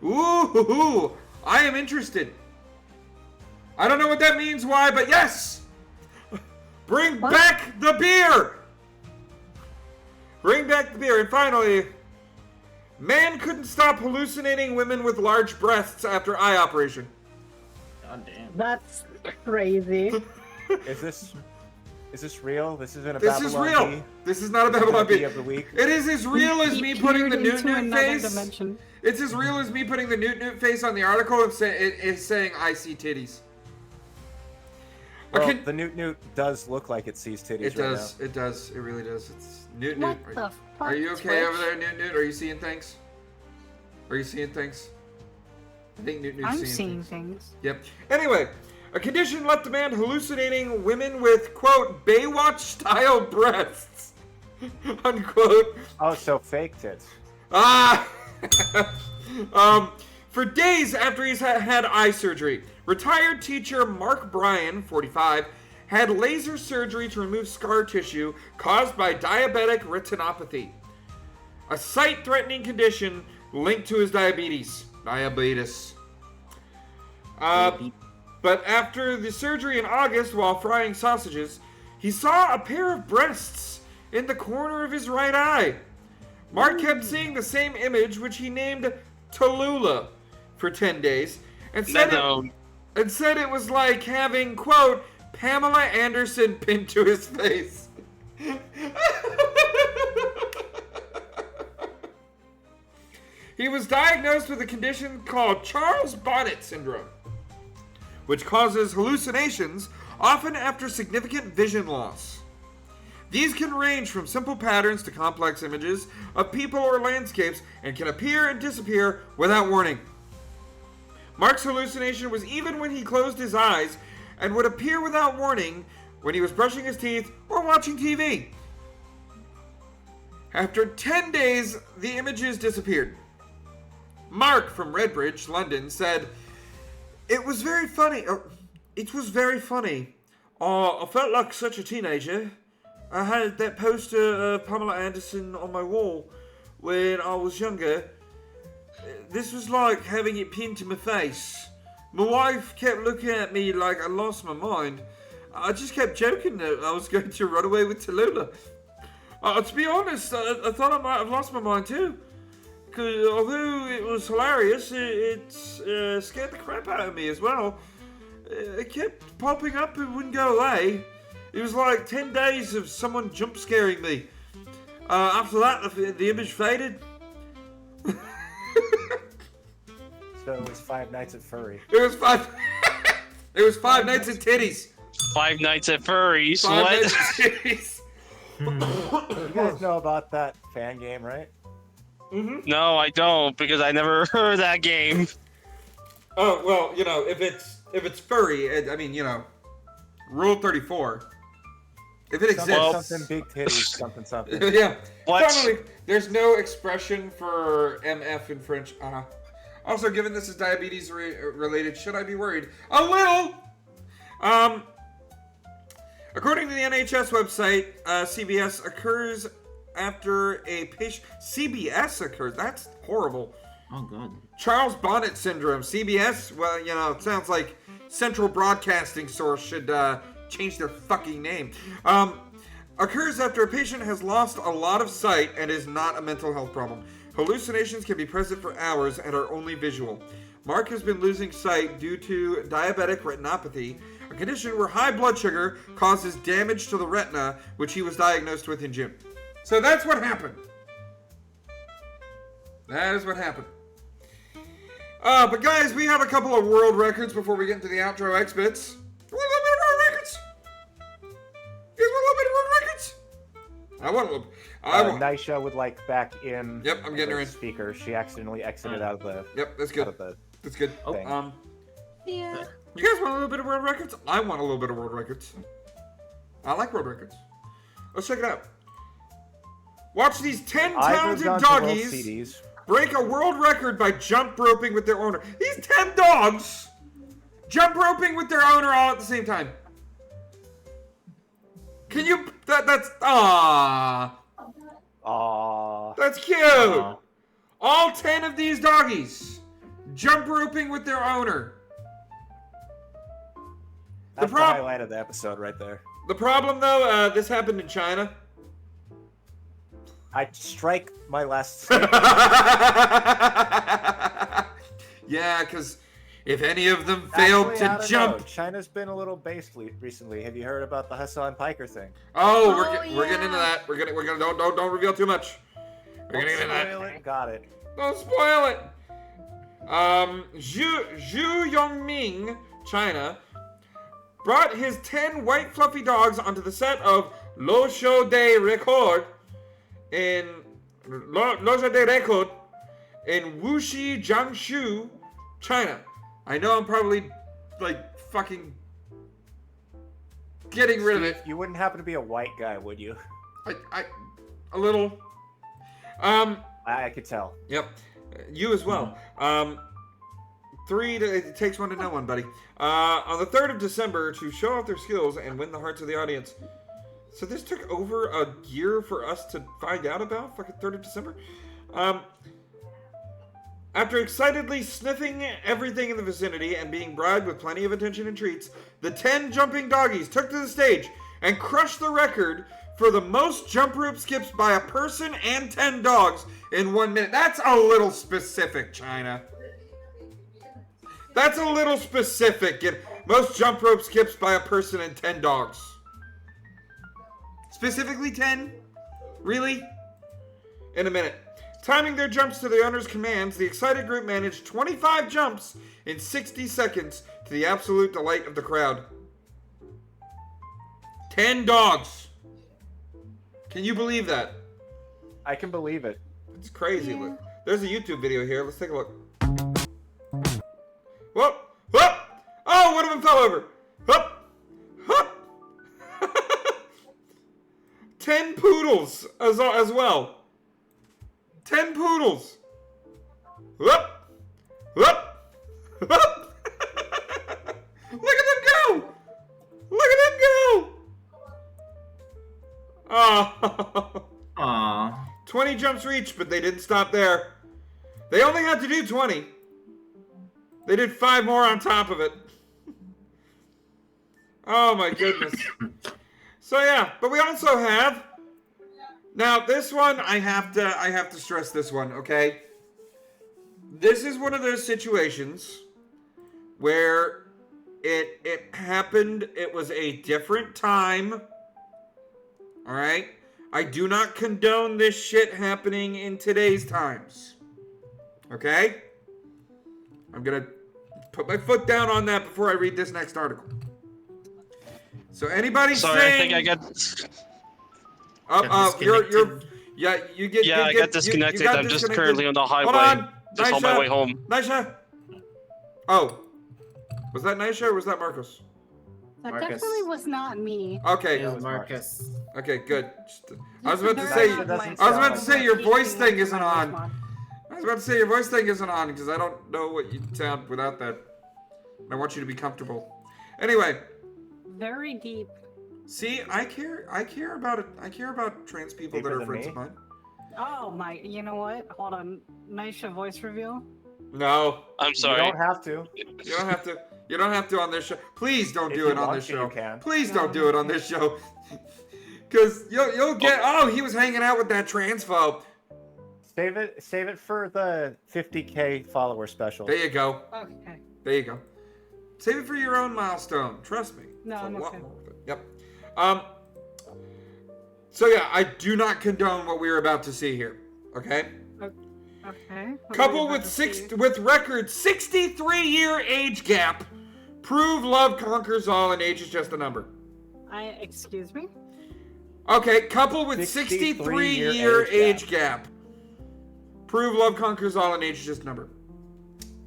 Ooh. I am interested. I don't know what that means, why, but yes. Bring back the beer. Bring back the beer. And finally, man couldn't stop hallucinating women with large breasts after eye operation. God damn. That's crazy. Is this real? This isn't a This Babylon is real. Bee? This is not a This Babylon isn't a Bee. of the week. It is as real as me putting the peered into newt another face. dimension. It's as real as me putting the newt face on the article and saying I see titties. Well, the newt does look like it sees titties. It right does. now. It does. It really does. It's newt. What Are, the fuck, are you okay Twitch? over there, newt? Are you seeing things? Are you seeing things? I think newt's I'm seeing seeing things. things. Yep. Anyway, a condition left the man hallucinating women with, quote, Baywatch-style breasts, unquote. Oh, so fake tits. For days after he's had eye surgery, retired teacher Mark Bryan, 45, had laser surgery to remove scar tissue caused by diabetic retinopathy, a sight-threatening condition linked to his diabetes. But after the surgery in August, while frying sausages, he saw a pair of breasts in the corner of his right eye. Mark kept seeing the same image, which he named Tallulah, for 10 days, and said it was like having, quote, Pamela Anderson pinned to his face. He was diagnosed with a condition called Charles Bonnet syndrome, which causes hallucinations, often after significant vision loss. These can range from simple patterns to complex images of people or landscapes and can appear and disappear without warning. Mark's hallucination was even when he closed his eyes and would appear without warning when he was brushing his teeth or watching TV. After 10 days, the images disappeared. Mark from Redbridge, London, said, "It was very funny. It was very funny. I felt like such a teenager. I had that poster of Pamela Anderson on my wall when I was younger. This was like having it pinned to my face. My wife kept looking at me like I lost my mind. I just kept joking that I was going to run away with Tallulah. To be honest, I thought I might have lost my mind too. Because although it was hilarious, it scared the crap out of me as well. It kept popping up and wouldn't go away. It was like 10 days of someone jump scaring me. After that, the image faded." So it was 5 nights at Furry. It was five nights at titties. 5 nights at Furries. Five What? nights at titties. You guys know about that fan game, right? Mm-hmm. No, I don't, because I never heard of that game. Oh well, you know, if it's furry, I mean, you know, Rule 34. If it exists, something big titties, something. Yeah. What? Finally, there's no expression for MF in French. Also, given this is diabetes related, should I be worried? A little. According to the NHS website, CBS occurs after a patient. CBS occurs. That's horrible. Oh god. Charles Bonnet syndrome. CBS. Well, you know, it sounds like Central Broadcasting Source should change their fucking name. occurs after a patient has lost a lot of sight and is not a mental health problem. Hallucinations can be present for hours and are only visual. Mark has been losing sight due to diabetic retinopathy, a condition where high blood sugar causes damage to the retina, which he was diagnosed with in June. So that's what happened. That is what happened. But guys, we have a couple of world records before we get into the outro exhibits. You want a little bit of world records? You guys want a little bit of world records? I want a little. I want. Nisha would like back in. Yep, I'm getting her in. Speaker. She accidentally exited out of the. Yep, that's good. That's good. Thing. Yeah. You guys want a little bit of world records? I want a little bit of world records. I like world records. Let's check it out. Watch these 10 talented doggies break a world record by jump roping with their owner. These 10 dogs jump roping with their owner all at the same time. Can you? That's aww. That's cute. Aww. All 10 of these doggies jump roping with their owner. That's the highlight of the episode right there. The problem, though, this happened in China. I strike my last. Yeah, because if any of them failed to jump, China's been a little based recently. Have you heard about the Hassan Piker thing? Oh, we're getting into that. We're gonna don't reveal too much. We're getting into that. Got it. Don't spoil it. Zhu Yongming, China, brought his 10 white fluffy dogs onto the set of Lo Show de Record in Wuxi, Jiangsu, China. I know I'm probably like fucking getting rid of it. You wouldn't happen to be a white guy, would you? I a little. I could tell. Yep. You as well. It takes one to know one, buddy. On the 3rd of December, to show off their skills and win the hearts of the audience. So this took over a year for us to find out about? Fucking 3rd of December? After excitedly sniffing everything in the vicinity and being bribed with plenty of attention and treats, the 10 jumping doggies took to the stage and crushed the record for the most jump rope skips by a person and 10 dogs in 1 minute. That's a little specific, China. That's a little specific. Most jump rope skips by a person and 10 dogs. Specifically 10? Really? In a minute. Timing their jumps to the owner's commands, the excited group managed 25 jumps in 60 seconds to the absolute delight of the crowd. 10 dogs. Can you believe that? I can believe it. It's crazy. Yeah. Look, there's a YouTube video here. Let's take a look. Whoop! Whoop! Oh, one of them fell over. Whoop! Whoop! 10 poodles as well. 10 poodles. Whoop! Whoop! Whoop! Look at them go! Look at them go! Oh. Aww. 20 jumps reached, but they didn't stop there. They only had to do 20. They did 5 more on top of it. Oh my goodness. So yeah, but we also have. Now this one, I have to stress this one, okay? This is one of those situations where it happened. It was a different time. All right. I do not condone this shit happening in today's times. Okay? I'm gonna put my foot down on that before I read this next article. So anybody Sorry, saying... I think I got... I got disconnected. I'm just currently on the highway. Hold on. Just on my way home. Nisha! Oh. Was that Nisha or was that Marcos? That definitely was not me. Okay. It was Marcus. Okay, good. I was about to say your voice thing isn't on. I was about to say your voice thing isn't on because I don't know what you sound without that. I want you to be comfortable. Anyway. Very deep. See, I care about it. I care about trans people that are friends of mine. Oh my! You know what? Hold on. Nisha voice reveal. No. I'm sorry. You don't have to. You don't have to. You don't have to on this show. Please don't do it on this show. Please don't do it on this show. Because you'll get, he was hanging out with that transphobe. Save it for the 50K follower special. There you go. Okay. There you go. Save it for your own milestone. Trust me. No, It's a I'm lot okay. more worth it. Yep. So yeah, I do not condone what we were about to see here. Okay. Okay. Couple with record 63-year age gap prove love conquers all and age is just a number. Excuse me? Okay, couple with 63-year age gap prove love conquers all and age is just a number.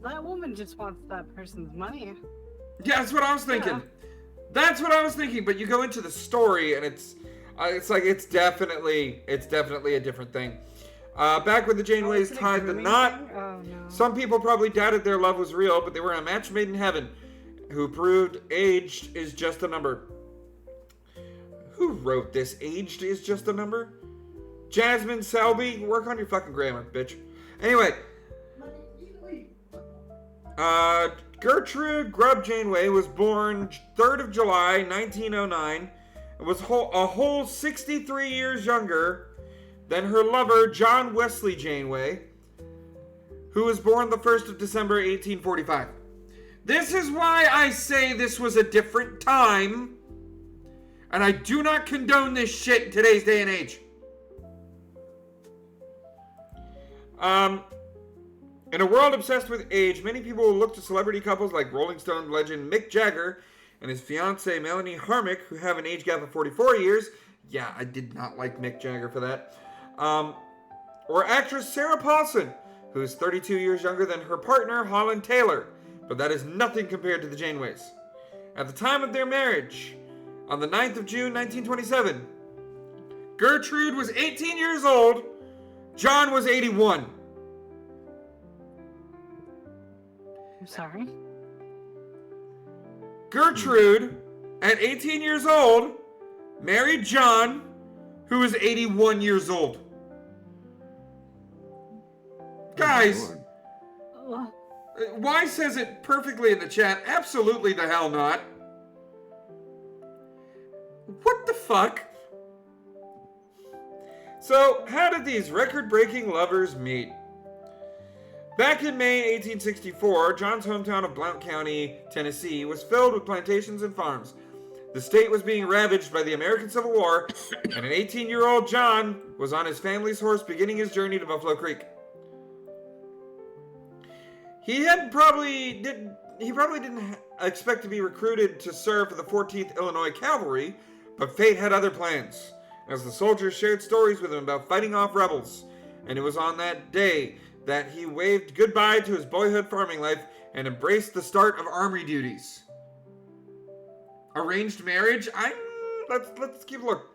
That woman just wants that person's money. Yeah, that's what I was thinking. That's what I was thinking. But you go into the story and it's definitely a different thing. Back when the Janeways tied the knot, some people probably doubted their love was real, but they were a match made in heaven, who proved aged is just a number. Who wrote this? Aged is just a number? Jasmine Selby, work on your fucking grammar, bitch. Anyway, Gertrude Grubb Janeway was born 3rd of July, 1909, and was a whole 63 years younger than her lover, John Wesley Janeway, who was born the 1st of December, 1845. This is why I say this was a different time, and I do not condone this shit in today's day and age. In a world obsessed with age, many people will look to celebrity couples like Rolling Stone legend Mick Jagger and his fiancée Melanie Harmick, who have an age gap of 44 years. Yeah, I did not like Mick Jagger for that. Or actress Sarah Paulson, who is 32 years younger than her partner Holland Taylor. But that is nothing compared to the Janeways. At the time of their marriage, on the 9th of June, 1927, Gertrude was 18 years old, John was 81. I'm sorry? Gertrude, at 18 years old, married John, who was 81 years old. Guys, Y says it perfectly in the chat. Absolutely the hell not. What the fuck? So, how did these record-breaking lovers meet? Back in May 1864, John's hometown of Blount County, Tennessee, was filled with plantations and farms. The state was being ravaged by the American Civil War, and an 18-year-old John was on his family's horse beginning his journey to Buffalo Creek. He probably didn't expect to be recruited to serve for the 14th Illinois Cavalry, but fate had other plans, as the soldiers shared stories with him about fighting off rebels. And it was on that day that he waved goodbye to his boyhood farming life and embraced the start of army duties. Arranged marriage? Let's keep a look.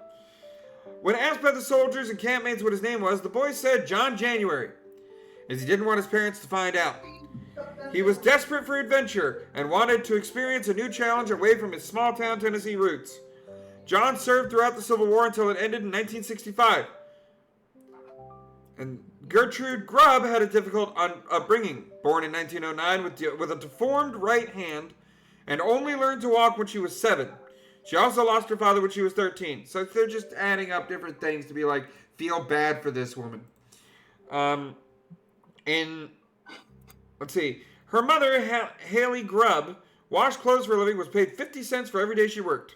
When asked by the soldiers and campmates what his name was, the boy said John January, as he didn't want his parents to find out. He was desperate for adventure and wanted to experience a new challenge away from his small-town Tennessee roots. John served throughout the Civil War until it ended in 1965. And Gertrude Grubb had a difficult upbringing. Born in 1909 with a deformed right hand and only learned to walk when she was 7. She also lost her father when she was 13. So they're just adding up different things to be like, feel bad for this woman. Let's see. Her mother, Haley Grubb, washed clothes for a living, was paid 50 cents for every day she worked.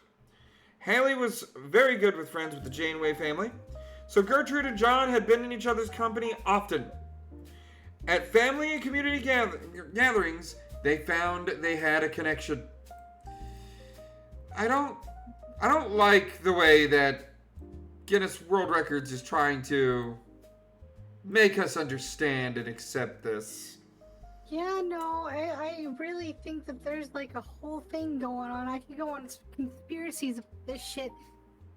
Haley was very good with friends with the Janeway family, so Gertrude and John had been in each other's company often. At family and community gatherings, they found they had a connection. I don't like the way that Guinness World Records is trying to make us understand and accept this. Yeah, no, I really think that there's like a whole thing going on. I could go on conspiracies of this shit.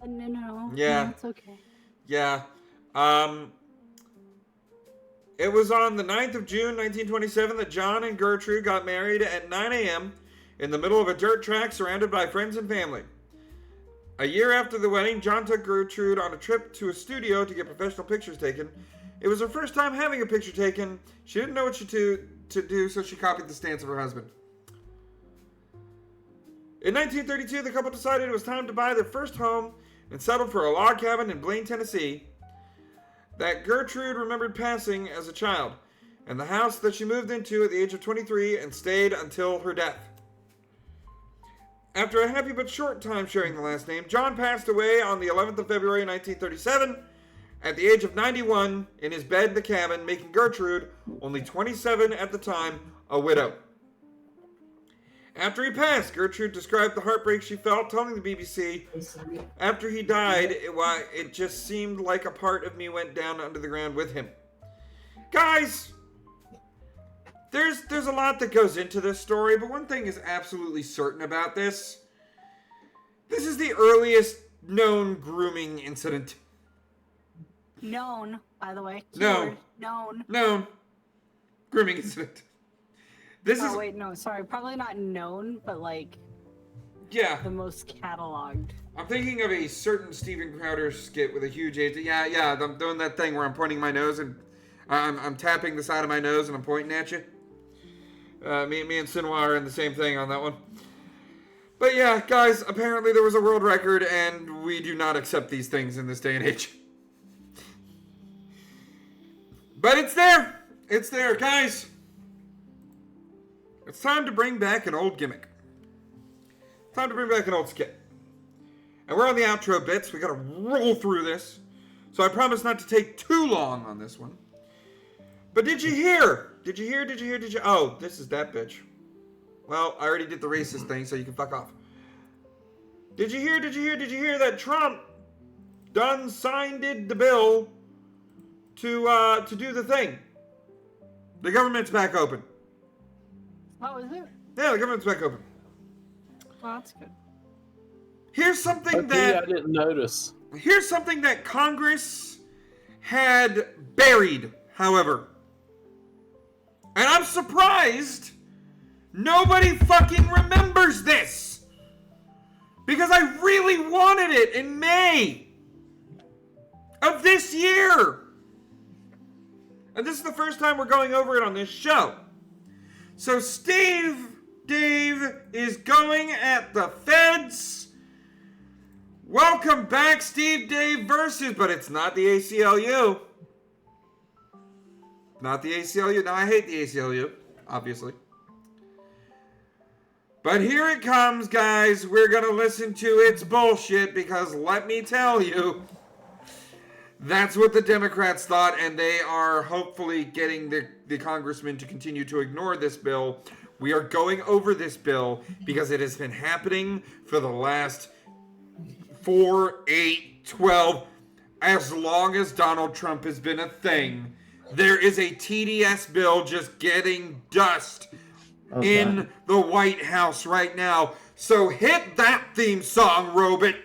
No. Yeah. No, it's okay. Yeah. It was on the 9th of June, 1927 that John and Gertrude got married at 9 a.m. in the middle of a dirt track surrounded by friends and family. A year after the wedding, John took Gertrude on a trip to a studio to get professional pictures taken. It was her first time having a picture taken. She didn't know what to do, so she copied the stance of her husband. In 1932, the couple decided it was time to buy their first home and settled for a log cabin in Blaine, Tennessee, that Gertrude remembered passing as a child, and the house that she moved into at the age of 23 and stayed until her death. After a happy but short time sharing the last name, John passed away on the 11th of February 1937 at the age of 91 in his bed in the cabin, making Gertrude, only 27 at the time, a widow. After he passed, Gertrude described the heartbreak she felt, telling the BBC, after he died, it just seemed like a part of me went down under the ground with him. Guys, there's a lot that goes into this story, but one thing is absolutely certain about this. This is the earliest known grooming incident. Known, by the way. No. Known. Known. Grooming incident. Wait, no, sorry. Probably not known, but like... Yeah. The most cataloged. I'm thinking of a certain Steven Crowder skit with a huge... Yeah, I'm doing that thing where I'm pointing my nose and... I'm tapping the side of my nose and I'm pointing at you. Me and Sinwa are in the same thing on that one. But yeah, guys, apparently there was a world record and we do not accept these things in this day and age. But it's there! It's there, guys! It's time to bring back an old gimmick. Time to bring back an old skit. And we're on the outro bits. We gotta roll through this. So I promise not to take too long on this one. But did you hear? Oh, this is that bitch. Well, I already did the racist thing, so you can fuck off. Did you hear that Trump done signed the bill to do the thing? The government's back open. Oh, is it? Yeah, the government's back open. Well, that's good. Here's something I didn't notice. Here's something that Congress had buried, however. And I'm surprised nobody fucking remembers this. Because I really wanted it in May of this year. And this is the first time we're going over it on this show. So Dave is going at the feds. Welcome back, Steve Dave versus, but it's not the ACLU. Not the ACLU. Now, I hate the ACLU, obviously. But here it comes, guys. We're going to listen to its bullshit because let me tell you, that's what the Democrats thought, and they are hopefully getting the congressman to continue to ignore this bill. We are going over this bill because it has been happening for the last 4, 8, 12, as long as Donald Trump has been a thing. There is a TDS bill just getting dust in the White House right now. So hit that theme song, Robit.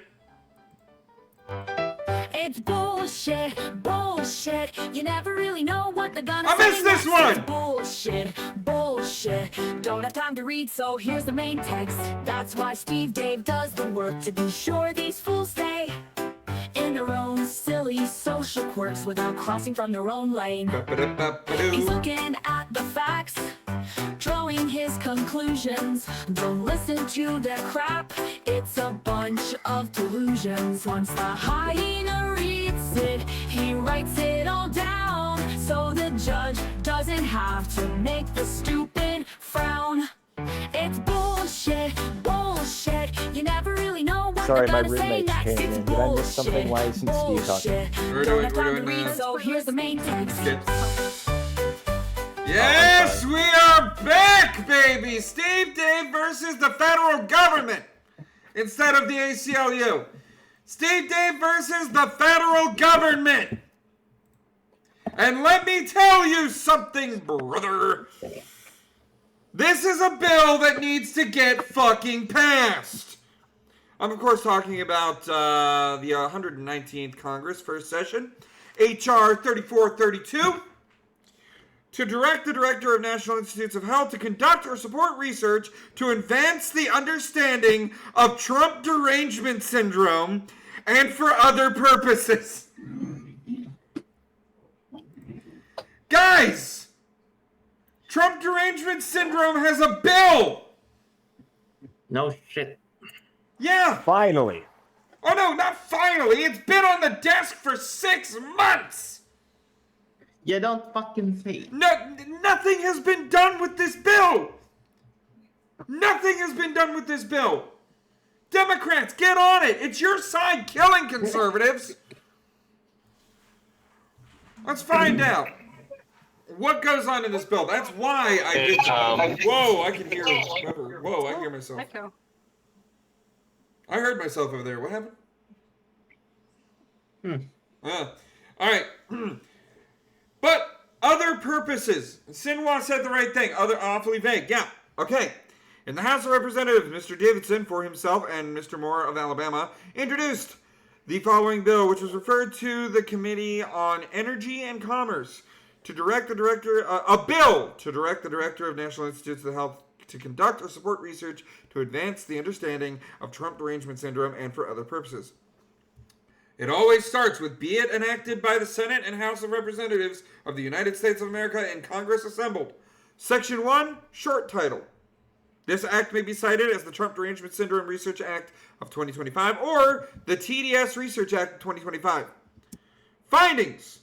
It's bullshit, bullshit. You never really know what they're gonna say. I missed this one! It's bullshit, bullshit. Don't have time to read, so here's the main text. That's why Steve Dave does the work to be sure these fools stay in their own silly social quirks without crossing from their own lane. He's looking at the facts, drawing his conclusions. Don't listen to their crap, it's a bunch of delusions. Once the hyena reads it, he writes it all down, so the judge doesn't have to make the stupid frown. It's bullshit, bullshit. You never really know what Sorry, they're my gonna say roommate's next. came It's in. Did I miss something? Why isn't Steve talking? Don't have time to read, so here's the main text. Yes, we are back, baby! Steve Dave versus the federal government instead of the ACLU. Steve Dave versus the federal government. And let me tell you something, brother. This is a bill that needs to get fucking passed. I'm, of course, talking about the 119th Congress, first session, H.R. 3432, to direct the Director of National Institutes of Health to conduct or support research to advance the understanding of Trump derangement syndrome and for other purposes. Guys! Trump derangement syndrome has a bill! No shit. Yeah! Finally. Oh no, not finally! It's been on the desk for 6 months! You don't fucking say. No, nothing has been done with this bill! Nothing has been done with this bill! Democrats, get on it! It's your side killing conservatives! Let's find out what goes on in this bill. That's why I did. Whoa, I can hear. Whoa, I can hear myself. Echo. I heard myself over there. What happened? All right. But other purposes. Sinwha said the right thing. Other awfully vague. Yeah. Okay. In the House of Representatives, Mr. Davidson for himself and Mr. Moore of Alabama introduced the following bill, which was referred to the Committee on Energy and Commerce to direct the director, a bill to direct the director of National Institutes of Health to conduct or support research to advance the understanding of Trump derangement syndrome and for other purposes. It always starts with, be it enacted by the Senate and House of Representatives of the United States of America and Congress assembled. Section 1, short title. This act may be cited as the Trump Derangement Syndrome Research Act of 2025 or the TDS Research Act of 2025. Findings.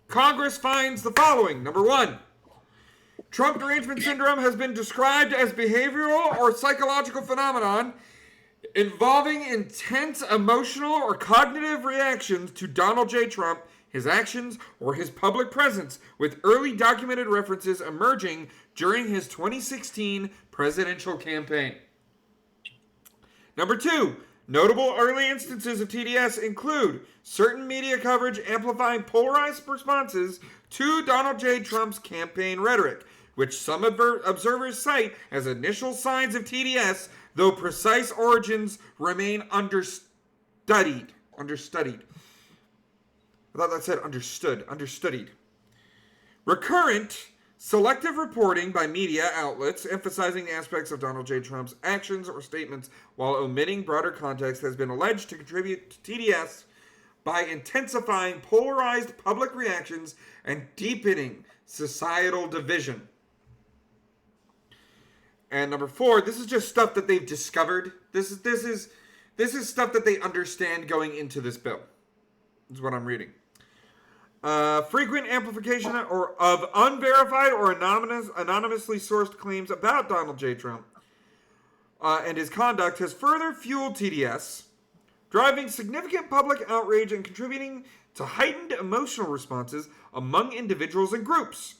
Congress finds the following. Number 1. Trump Derangement Syndrome has been described as behavioral or psychological phenomenon involving intense emotional or cognitive reactions to Donald J. Trump, his actions, or his public presence, with early documented references emerging during his 2016 presidential campaign. Number 2, notable early instances of TDS include certain media coverage amplifying polarized responses to Donald J. Trump's campaign rhetoric, which some observers cite as initial signs of TDS, though precise origins remain understudied. I thought that said understudied. Recurrent, selective reporting by media outlets emphasizing aspects of Donald J. Trump's actions or statements while omitting broader context has been alleged to contribute to TDS by intensifying polarized public reactions and deepening societal division. And number 4, this is just stuff that they've discovered. This is stuff that they understand going into this bill. This is what I'm reading. Frequent amplification of unverified or anonymously sourced claims about Donald J. Trump and his conduct has further fueled TDS, driving significant public outrage and contributing to heightened emotional responses among individuals and groups.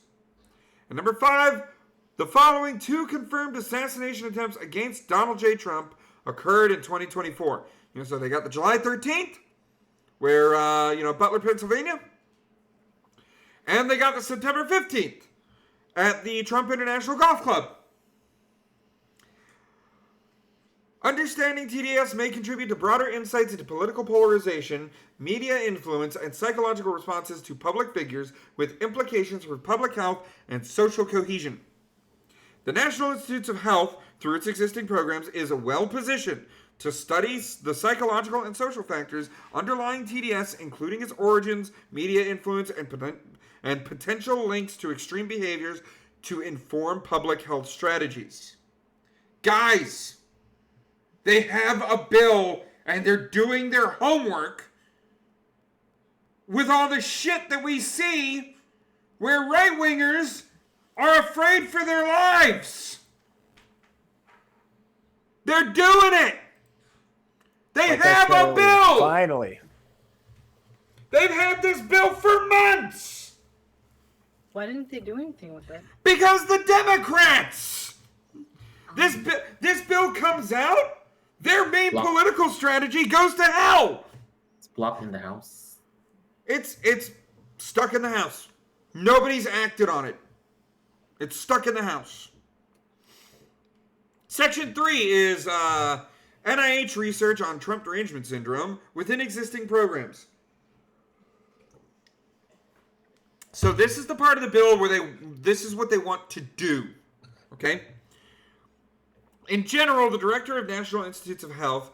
And number 5, the following 2 confirmed assassination attempts against Donald J. Trump occurred in 2024. So they got the July 13th, where, Butler, Pennsylvania. And they got the September 15th at the Trump International Golf Club. Understanding TDS may contribute to broader insights into political polarization, media influence, and psychological responses to public figures with implications for public health and social cohesion. The National Institutes of Health, through its existing programs, is well positioned to study the psychological and social factors underlying TDS, including its origins, media influence, and potential links to extreme behaviors to inform public health strategies. Guys, they have a bill and they're doing their homework with all the shit that we see where right-wingers are afraid for their lives. They're doing it. They have a bill. Finally. They've had this bill for months. Why didn't they do anything with it? Because the Democrats. This bill comes out, their main political strategy goes to hell. It's blocked in the House. It's stuck in the House. Nobody's acted on it. It's stuck in the House. Section 3 is NIH research on Trump derangement syndrome within existing programs. So this is the part of the bill where this is what they want to do. Okay? In general, the Director of National Institutes of Health,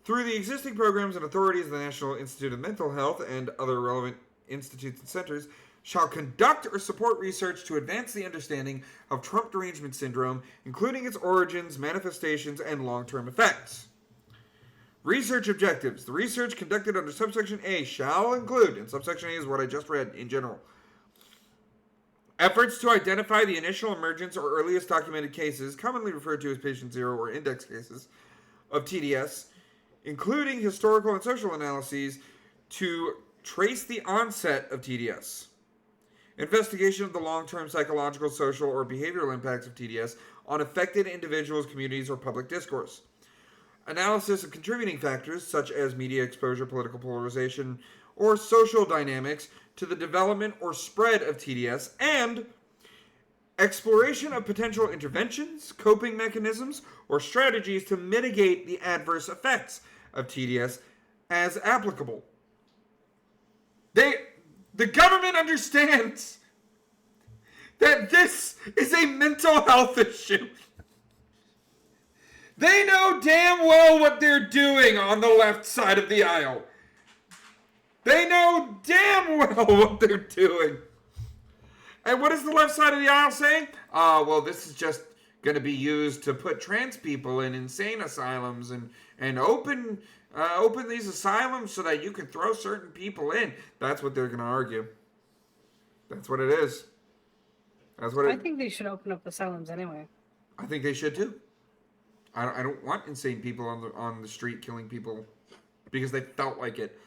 through the existing programs and authorities of the National Institute of Mental Health and other relevant institutes and centers, shall conduct or support research to advance the understanding of Trump derangement syndrome, including its origins, manifestations, and long-term effects. Research objectives. The research conducted under subsection A shall include, and subsection A is what I just read in general, efforts to identify the initial emergence or earliest documented cases, commonly referred to as patient zero or index cases, of TDS, including historical and social analyses to trace the onset of TDS. Investigation of the long-term psychological, social, or behavioral impacts of TDS on affected individuals, communities, or public discourse. Analysis of contributing factors such as media exposure, political polarization, or social dynamics to the development or spread of TDS, and exploration of potential interventions, coping mechanisms, or strategies to mitigate the adverse effects of TDS as applicable. The government understands that this is a mental health issue. They know damn well what they're doing on the left side of the aisle. They know damn well what they're doing. And what is the left side of the aisle saying? Well, this is just going to be used to put trans people in insane asylums and open these asylums so that you can throw certain people in. That's what they're going to argue. That's what it is. That's what I think they should open up asylums anyway. I think they should too. I don't want insane people on the street killing people because they felt like it.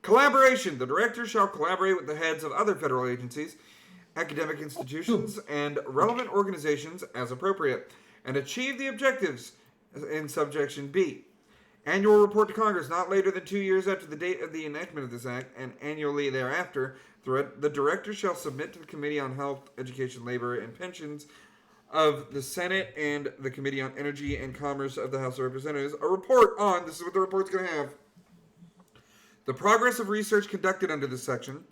Collaboration. The director shall collaborate with the heads of other federal agencies, academic institutions, and relevant organizations as appropriate, and achieve the objectives in subsection B. Annual report to Congress not later than 2 years after the date of the enactment of this act, and annually thereafter. The director shall submit to the Committee on Health, Education, Labor, and Pensions of the Senate and the Committee on Energy and Commerce of the House of Representatives a report on, this is what the report's going to have, the progress of research conducted under this section,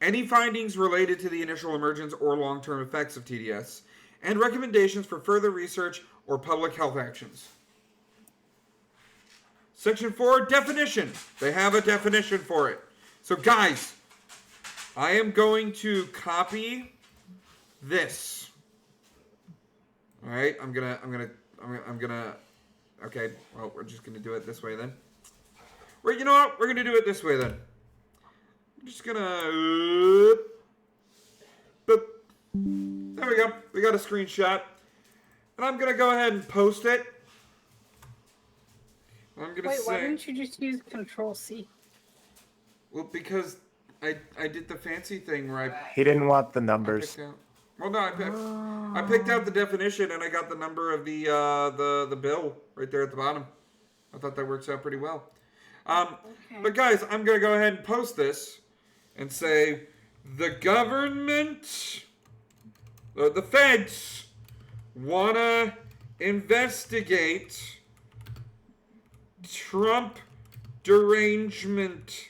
any findings related to the initial emergence or long-term effects of TDS, and recommendations for further research or public health actions. Section 4, definition. They have a definition for it. So guys, I am going to copy this. All right, I'm gonna. Okay, well, we're just gonna do it this way then. Well, you know what? We're gonna do it this way then. I'm just gonna. Boop. There we go. We got a screenshot, and I'm gonna go ahead and post it. I'm gonna Wait, say. why didn't you just use Control-C? Well, because I did the fancy thing where He didn't want the numbers. Well, no, I picked out the definition and I got the number of the bill right there at the bottom. I thought that works out pretty well. But guys, I'm gonna go ahead and post this and say the government, the feds, wanna investigate Trump derangement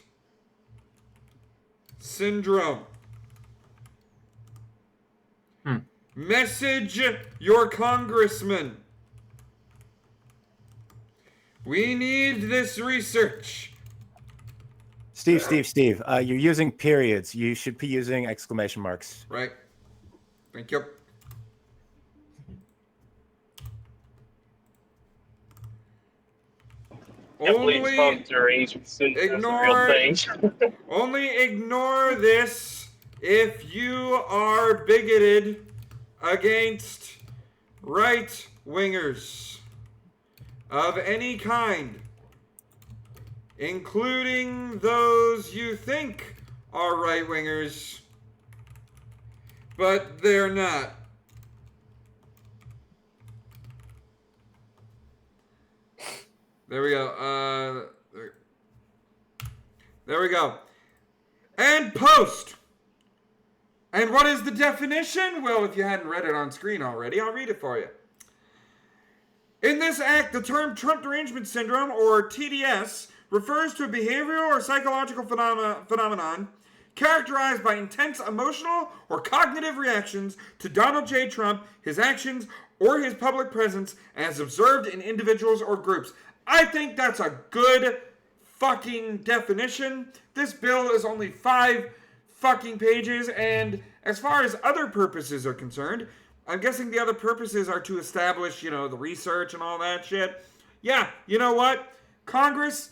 syndrome. Message your congressman. We need this research. Steve, you're using periods. You should be using exclamation marks. Right. Thank you. Only ignore this if you are bigoted against right-wingers of any kind, including those you think are right-wingers, but they're not. There we go. There we go. And post. And what is the definition? Well, if you hadn't read it on screen already, I'll read it for you. In this act, the term Trump derangement syndrome, or TDS, refers to a behavioral or psychological phenomenon characterized by intense emotional or cognitive reactions to Donald J. Trump, his actions, or his public presence as observed in individuals or groups. I think that's a good fucking definition. This bill is only 5 fucking pages, and as far as other purposes are concerned, I'm guessing the other purposes are to establish, the research and all that shit. yeah, you know what? Congress,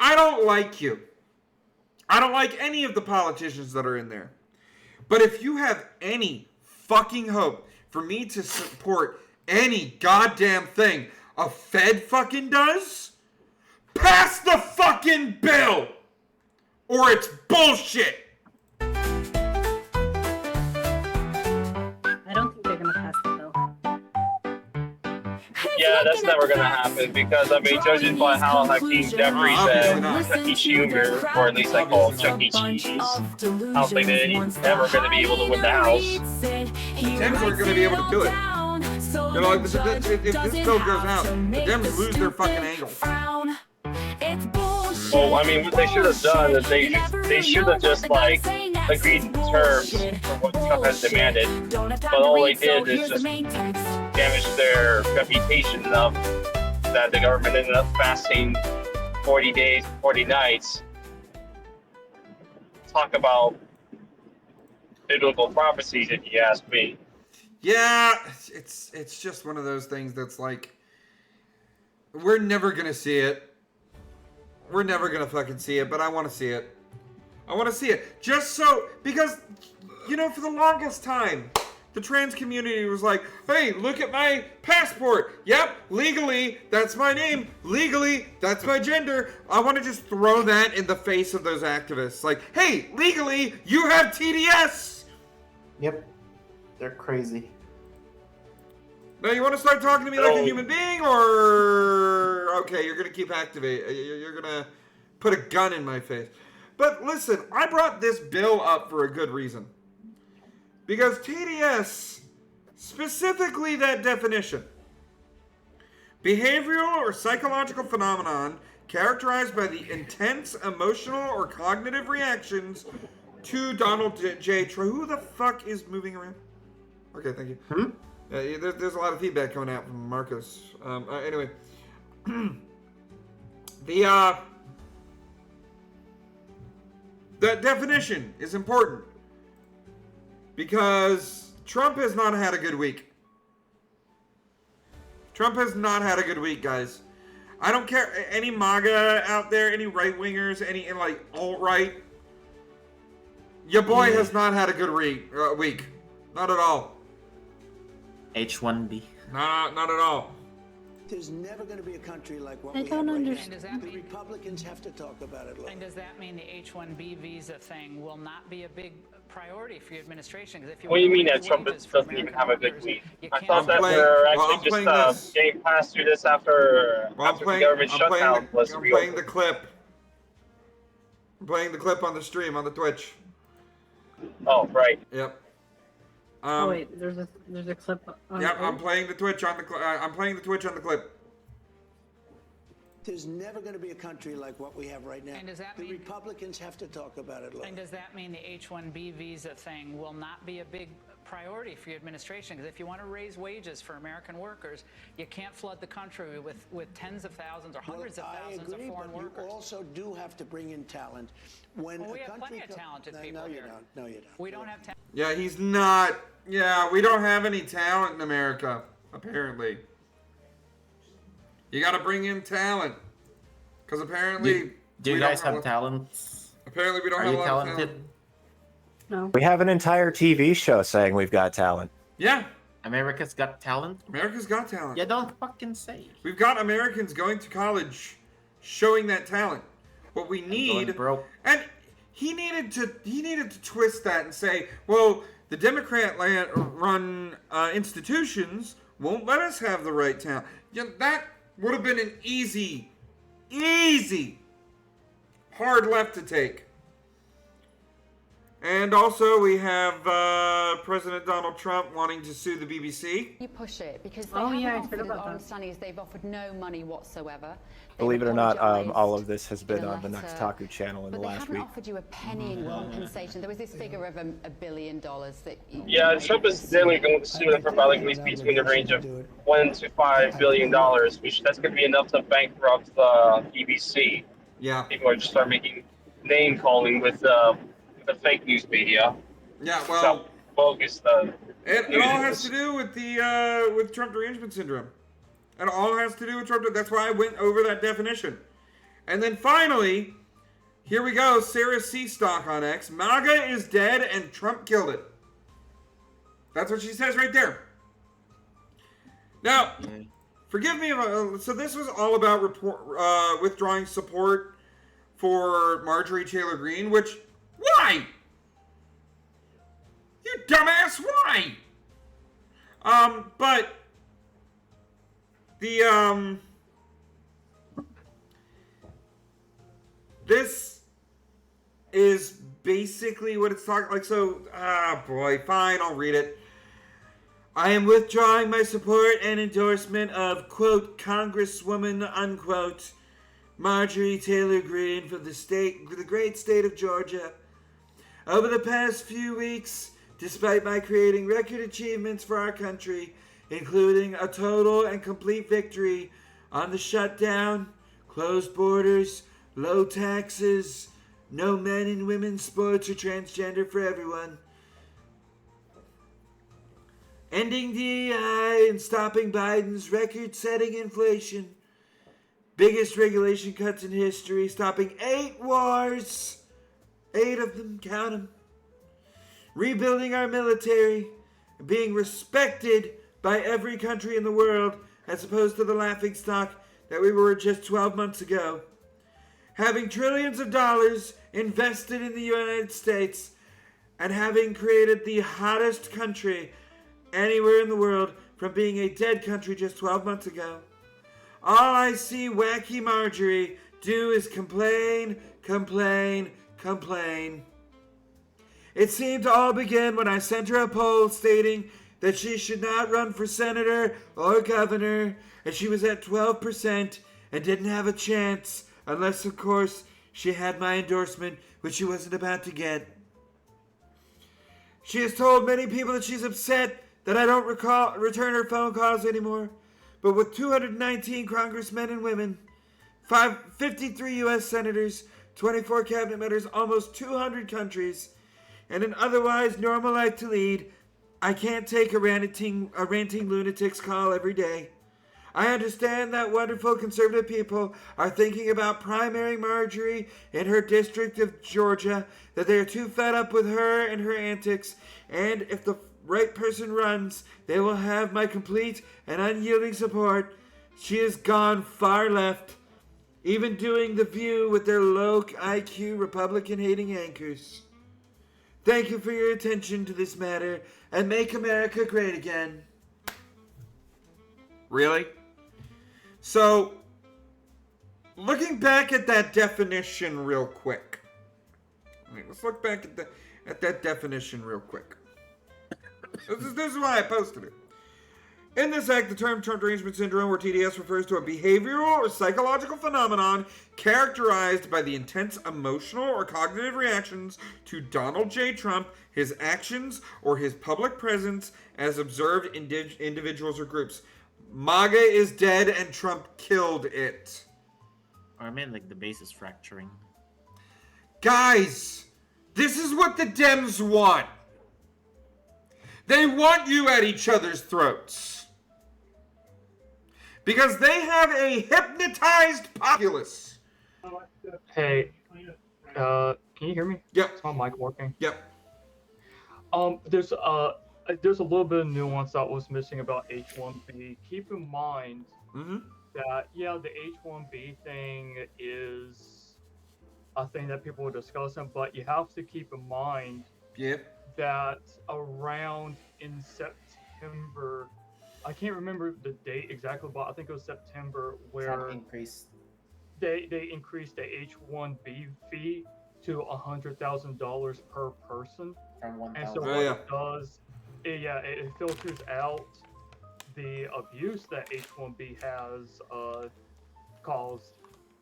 I don't like you. I don't like any of the politicians that are in there. But if you have any fucking hope for me to support any goddamn thing a Fed fucking does, pass the fucking bill! Or it's bullshit! I don't think they're gonna pass the bill. Yeah, that's never gonna happen because I mean, judging by how Hakeem Jeffries and Chuck E. Schumer, or at least I call him Chuck E. Cheese, I don't think that he's ever gonna be able to win the House. Dems aren't gonna be able to do it. You know, if this bill goes out, the Dems lose their fucking angle. Well, I mean, what they should have done is they should have just like agreed to terms for what Trump has demanded, but all they did is just damage their reputation enough that the government ended up fasting 40 days, 40 nights. Talk about biblical prophecies, if you ask me. Yeah, it's just one of those things that's like, we're never gonna see it. We're never gonna fucking see it, but I want to see it. I want to see it. Just so, because, you know, for the longest time, the trans community was like, hey, look at my passport. Yep, legally, that's my name. Legally, that's my gender. I want to just throw that in the face of those activists. Like, hey, legally, you have TDS. Yep. They're crazy. Now, you want to start talking to me like a human being, or... Okay, you're going to keep activating. You're going to put a gun in my face. But listen, I brought this bill up for a good reason. Because TDS, specifically that definition, behavioral or psychological phenomenon characterized by the intense emotional or cognitive reactions to Donald J. Trump. Who the fuck is moving around? Okay, thank you. There's a lot of feedback coming out from Marcos. Anyway, that definition is important because Trump has not had a good week. Trump has not had a good week, guys. I don't care any MAGA out there, any right wingers, any like alt-right. Your boy has not had a good week. Not at all. H1B. Not at all. There's never going to be a country like what I we don't have right now. understand. The Republicans have to talk about it. And does that mean the H-1B visa thing will not be a big priority for your administration? Because if you What do you mean that Trump doesn't even have a good week? I thought that we're actually just getting past through this after the government shutdown was I'm real. playing the clip. I'm playing the clip on the stream, on the Twitch. Oh, right. Yep. Oh wait, there's a clip. Yep, I'm playing the Twitch on the I'm playing the Twitch on the clip. There's never going to be a country like what we have right now. And does that the mean- Republicans have to talk about it. And does that mean the H-1B visa thing will not be a big priority for your administration? Because if you want to raise wages for American workers, you can't flood the country with tens of thousands or hundreds of thousands of foreign but workers. You also do have to bring in talent. When Well, we a have country plenty of talented people no, you here. don't. No, you don't. We don't have talent. Yeah, he's not. Yeah, we don't have any talent in America, apparently. You got to bring in talent. Because apparently... Do you guys have talents? Apparently we don't have a lot of talent. No. We have an entire TV show saying we've got talent. Yeah. America's Got Talent? America's Got Talent. Yeah, don't fucking say. We've got Americans going to college showing that talent. What we need... And he needed to twist that and say, well, the Democrat-run institutions won't let us have the right talent. Yeah, that would have been an easy hard left to take. And also we have President Donald Trump wanting to sue the BBC. You push it because they Oh, haven't yeah, I offered, heard about our that. understanding is they've offered no money whatsoever. Believe it or not, apologised all of this has been in a on the letter, Naxtaku channel in the But they last haven't week. offered you a penny in compensation. There was this figure of $1 billion that you, Yeah, Trump is generally going to sue them for about at least between the range of $1 to $5 billion, which that's going to be enough to bankrupt the BBC. Yeah. People are just start making name calling with the fake news media. Yeah, well, bogus. It all has to do with the with Trump derangement syndrome. It all has to do with Trump. That's why I went over that definition. And then finally, here we go. Sarah C. Stock on X. MAGA is dead and Trump killed it. That's what she says right there. Now, forgive me. So this was all about withdrawing support for Marjorie Taylor Greene, which, why? You dumbass, why? But the, this is basically what it's talking like. So, boy, fine, I'll read it. I am withdrawing my support and endorsement of, quote, Congresswoman, unquote, Marjorie Taylor Greene for the great state of Georgia. Over the past few weeks, despite my creating record achievements for our country, including a total and complete victory on the shutdown, closed borders, low taxes, no men and women's sports or transgender for everyone, ending DEI and stopping Biden's record-setting inflation, biggest regulation cuts in history, stopping 8 wars, 8 of them, count them, rebuilding our military, being respected by every country in the world as opposed to the laughingstock that we were just 12 months ago, having trillions of dollars invested in the United States, and having created the hottest country anywhere in the world from being a dead country just 12 months ago. All I see wacky Marjorie do is complain, complain, complain. It seemed to all begin when I sent her a poll stating that she should not run for senator or governor, and she was at 12% and didn't have a chance unless, of course, she had my endorsement, which she wasn't about to get. She has told many people that she's upset that I don't return her phone calls anymore. But with 219 congressmen and women, 53 U.S. senators, 24 cabinet members, almost 200 countries, and an otherwise normal life to lead, I can't take a ranting lunatic's call every day. I understand that wonderful conservative people are thinking about primary Marjorie in her district of Georgia, that they are too fed up with her and her antics, and if the right person runs, they will have my complete and unyielding support. She has gone far left, even doing The View with their low IQ Republican-hating anchors. Thank you for your attention to this matter, and make America great again. Really? So, looking back at that definition real quick. Let's look back at that definition real quick. This is why I posted it. In this act, the term Trump derangement syndrome, or TDS, refers to a behavioral or psychological phenomenon characterized by the intense emotional or cognitive reactions to Donald J. Trump, his actions, or his public presence as observed in individuals or groups. MAGA is dead and Trump killed it. Or I mean, like, the base is fracturing. Guys, this is what the Dems want. They want you at each other's throats. Because they have a hypnotized populace. Hey, can you hear me? Yep. Is my mic working? Yep. There's a little bit of nuance that was missing about H-1B. Keep in mind that, yeah, the H-1B thing is a thing that people are discussing, but you have to keep in mind that around in September, I can't remember the date exactly, but I think it was September, where they increased the H-1B fee to $100,000 per person. From 1,000. And so what it does, it filters out the abuse that H-1B has caused.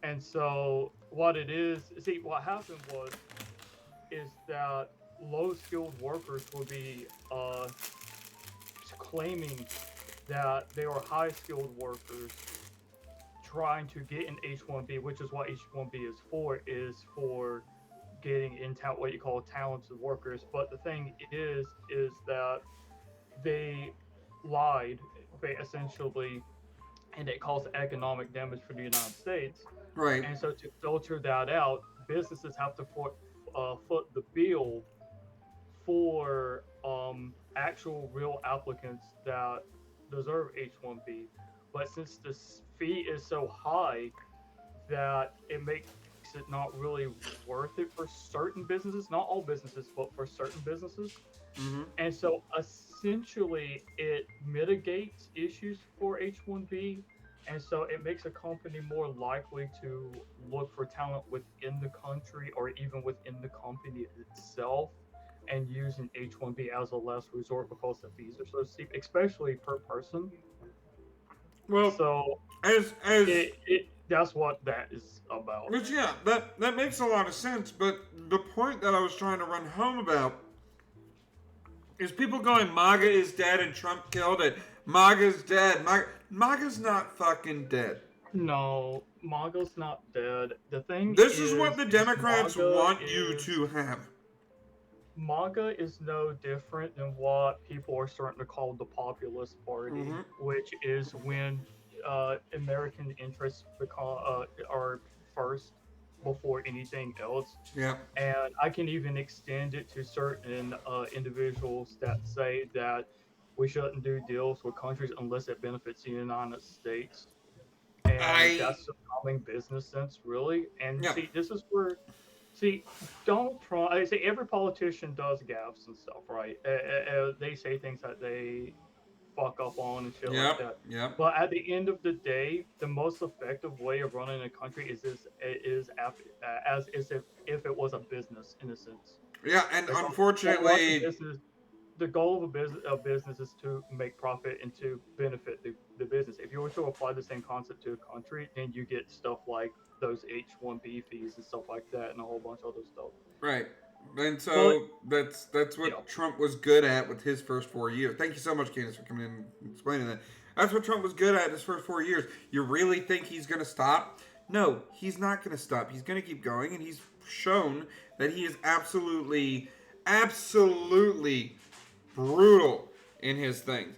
And so what it is, see, what happened is that low-skilled workers will be claiming that they are high-skilled workers trying to get an H-1B, which is what H-1B is for getting in what you call talented workers. But the thing is that they lied, essentially, and it caused economic damage for the United States. Right. And so to filter that out, businesses have to foot the bill for actual real applicants that deserve H-1B. But since the fee is so high that it makes it not really worth it for certain businesses, not all businesses, but for certain businesses. And so essentially it mitigates issues for H-1B, and so it makes a company more likely to look for talent within the country or even within the company itself and use an H-1B as a last resort because the fees are so steep, especially per person. Well, so that's what that is about. But yeah, that makes a lot of sense. But the point that I was trying to run home about is people going, MAGA is dead and Trump killed it. MAGA's dead. MAGA's not fucking dead. No, MAGA's not dead. The thing This is what the Democrats MAGA want you to have. MAGA is no different than what people are starting to call the populist party, which is when American interests are first before anything else. Yeah. And I can even extend it to certain individuals that say that we shouldn't do deals with countries unless it benefits the United States. And that's a common business sense, really. And see, this is where, Donald Trump, I say every politician does gaffes and stuff, right? They say things that they fuck up on and shit like that. Yep. But at the end of the day, the most effective way of running a country is as if it was a business in a sense. Yeah, and unfortunately, the goal of a business is to make profit and to benefit the business. If you were to apply the same concept to a country, then you get stuff like those H-1B fees and stuff like that, and a whole bunch of other stuff. Right. And so that's what Trump was good at with his first 4 years. Thank you so much, Candace, for coming in and explaining that. That's what Trump was good at his first 4 years. You really think he's going to stop? No, he's not going to stop. He's going to keep going, and he's shown that he is absolutely brutal in his things.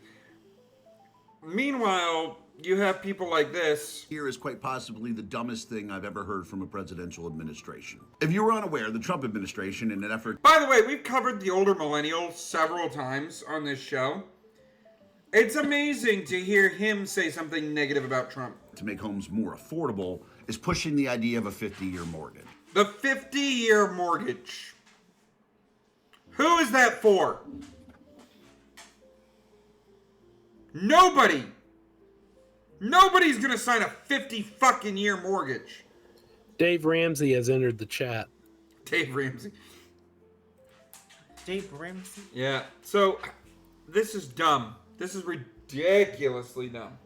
Meanwhile, you have people like this. Here is quite possibly the dumbest thing I've ever heard from a presidential administration. If you were unaware, the Trump administration, in an effort... By the way, we've covered the older millennials several times on this show. It's amazing to hear him say something negative about Trump. To make homes more affordable is pushing the idea of a 50-year mortgage. The 50-year mortgage. Who is that for? Nobody. Nobody's gonna sign a 50 fucking year mortgage. Dave Ramsey has entered the chat. Dave Ramsey. Dave Ramsey? Yeah. So, this is dumb. This is ridiculously dumb.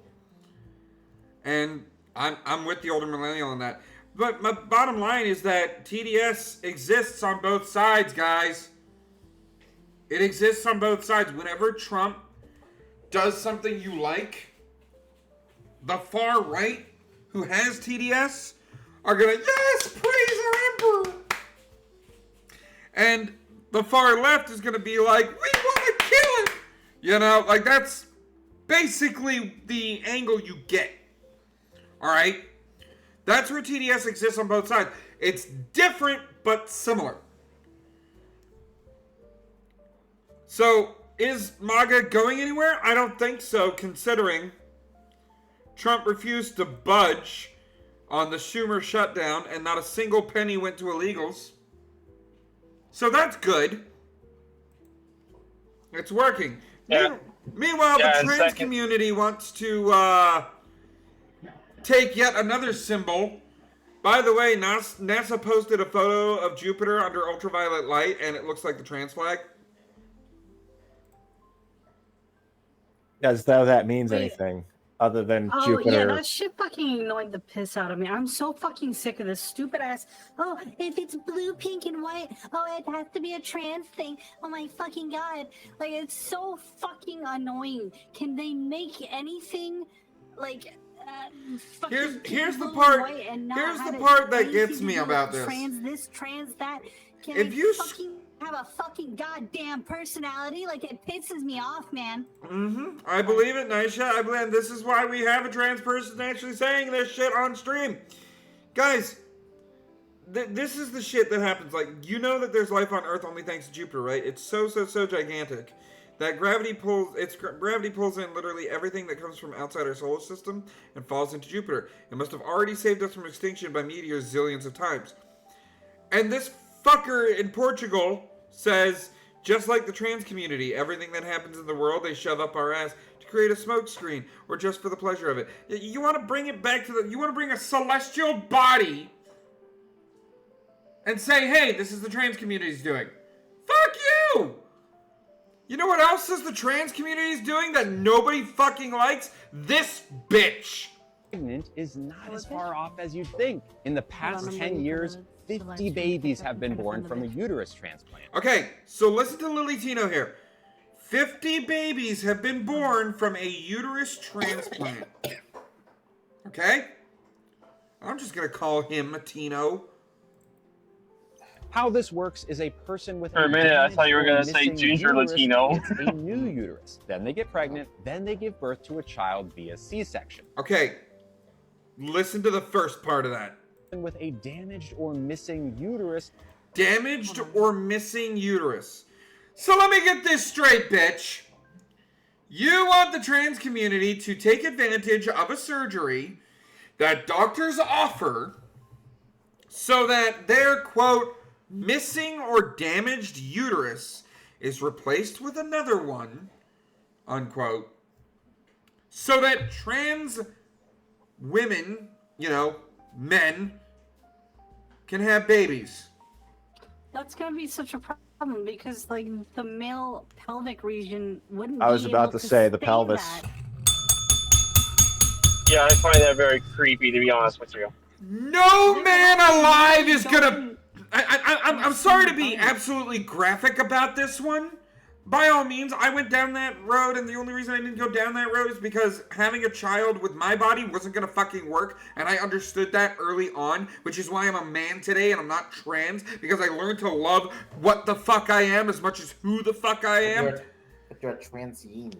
And I'm with the older millennial on that. But my bottom line is that TDS exists on both sides, guys. It exists on both sides. Whenever Trump does something you like, the far right, who has TDS, are gonna, yes, praise our emperor. And the far left is gonna be like, we wanna kill him. You know, like that's basically the angle you get. Alright? That's where TDS exists on both sides. It's different, but similar. So, is MAGA going anywhere? I don't think so, considering Trump refused to budge on the Schumer shutdown, and not a single penny went to illegals. So that's good. It's working. Yeah. Meanwhile, the trans community wants to take yet another symbol. By the way, NASA posted a photo of Jupiter under ultraviolet light, and it looks like the trans flag. As though that means anything other than Jupiter. Yeah, that shit fucking annoyed the piss out of me. I'm so fucking sick of this stupid ass, oh, if it's blue, pink, and white, oh, it has to be a trans thing. Oh my fucking god. Like, it's so fucking annoying. Can they make anything, like, here's the part. Here's the part that gets me about this. Trans this, trans that. Can If you have a fucking goddamn personality. Like, it pisses me off, man. I believe it, Nisha. I believe this is why we have a trans person actually saying this shit on stream. Guys, this is the shit that happens. Like, you know that there's life on Earth only thanks to Jupiter, right? It's so gigantic that gravity pulls in literally everything that comes from outside our solar system and falls into Jupiter. It must have already saved us from extinction by meteors zillions of times. And this fucker in Portugal says, just like the trans community, everything that happens in the world they shove up our ass to create a smokescreen or just for the pleasure of it. You want to bring it back to you want to bring a celestial body and say, hey, this is the trans community's doing. Fuck you! You know what else is the trans community's doing that nobody fucking likes? This bitch! Pregnant is not as far off as you'd think. In the past 10 years, 50 babies have been born from a uterus transplant. Okay, so listen to Lily Tino here. 50 babies have been born from a uterus transplant. Okay? I'm just gonna call him Tino. How this works is a person with For a minute, I thought you were gonna say ginger uterus Latino. gets a new uterus. Then they get pregnant. Then they give birth to a child via C-section. Okay, listen to the first part of that. With a damaged or missing uterus. Damaged or missing uterus. So let me get this straight, bitch. You want the trans community to take advantage of a surgery that doctors offer so that their, quote, missing or damaged uterus is replaced with another one, unquote, so that trans women, men, can have babies. That's gonna be such a problem because, like, the male pelvic region wouldn't. I was be about able to say the pelvis. that. Yeah, I find that very creepy, to be honest with you. No man alive is gonna. I'm sorry to be absolutely graphic about this one. By all means, I went down that road, and the only reason I didn't go down that road is because having a child with my body wasn't gonna fucking work, and I understood that early on, which is why I'm a man today and I'm not trans, because I learned to love what the fuck I am as much as who the fuck I am. But you're a transgene.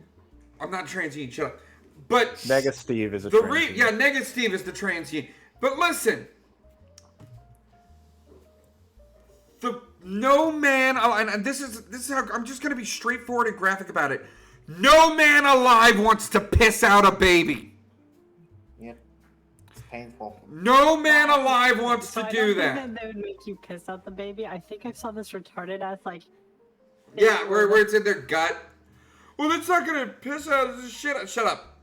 I'm not transgene, shut up. But Nega Steve is a transgene. yeah, Nega Steve is the transgene. But listen, no man, and this is how I'm just gonna be straightforward and graphic about it. No man alive wants to piss out a baby. Yep, it's painful. No man alive wants So to I do don't think that. They would make you piss out the baby. I think I saw this retarded ass like. Yeah, where it's in their gut. Well, that's not gonna piss out this shit. Shut up.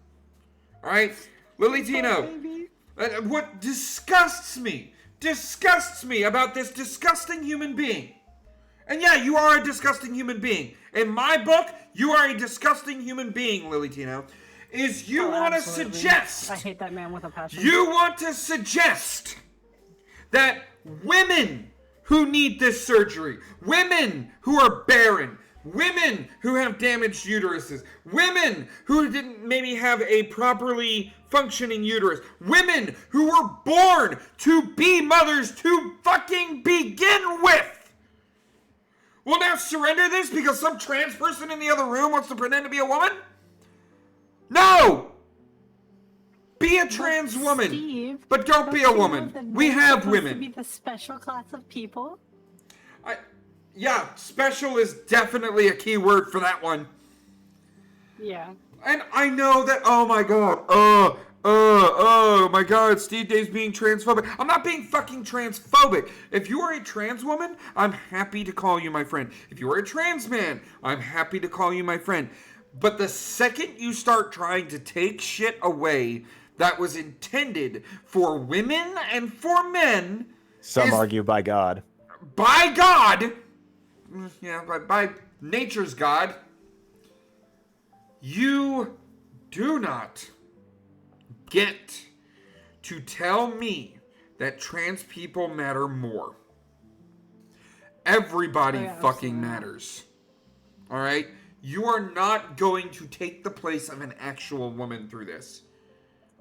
All right, Lily Tino. What disgusts me about this disgusting human being. And yeah, you are a disgusting human being. In my book, you are a disgusting human being, Lily Tino. Is you want to suggest. I hate that man with a passion. You want to suggest that women who need this surgery, women who are barren, women who have damaged uteruses, women who didn't maybe have a properly functioning uterus, women who were born to be mothers to fucking begin with, will now surrender this because some trans person in the other room wants to pretend to be a woman? No! Be a trans woman, Steve, but don't be a woman. We have supposed women. To be the special class of people. Yeah, special is definitely a key word for that one. Yeah. And I know that, oh my god, oh my god, Steve Dave's being transphobic. I'm not being fucking transphobic. If you are a trans woman, I'm happy to call you my friend. If you are a trans man, I'm happy to call you my friend. But the second you start trying to take shit away that was intended for women and for men... Some argue by God. By God... Yeah, by nature's God, you do not get to tell me that trans people matter more. Everybody fucking matters. All right? You are not going to take the place of an actual woman through this.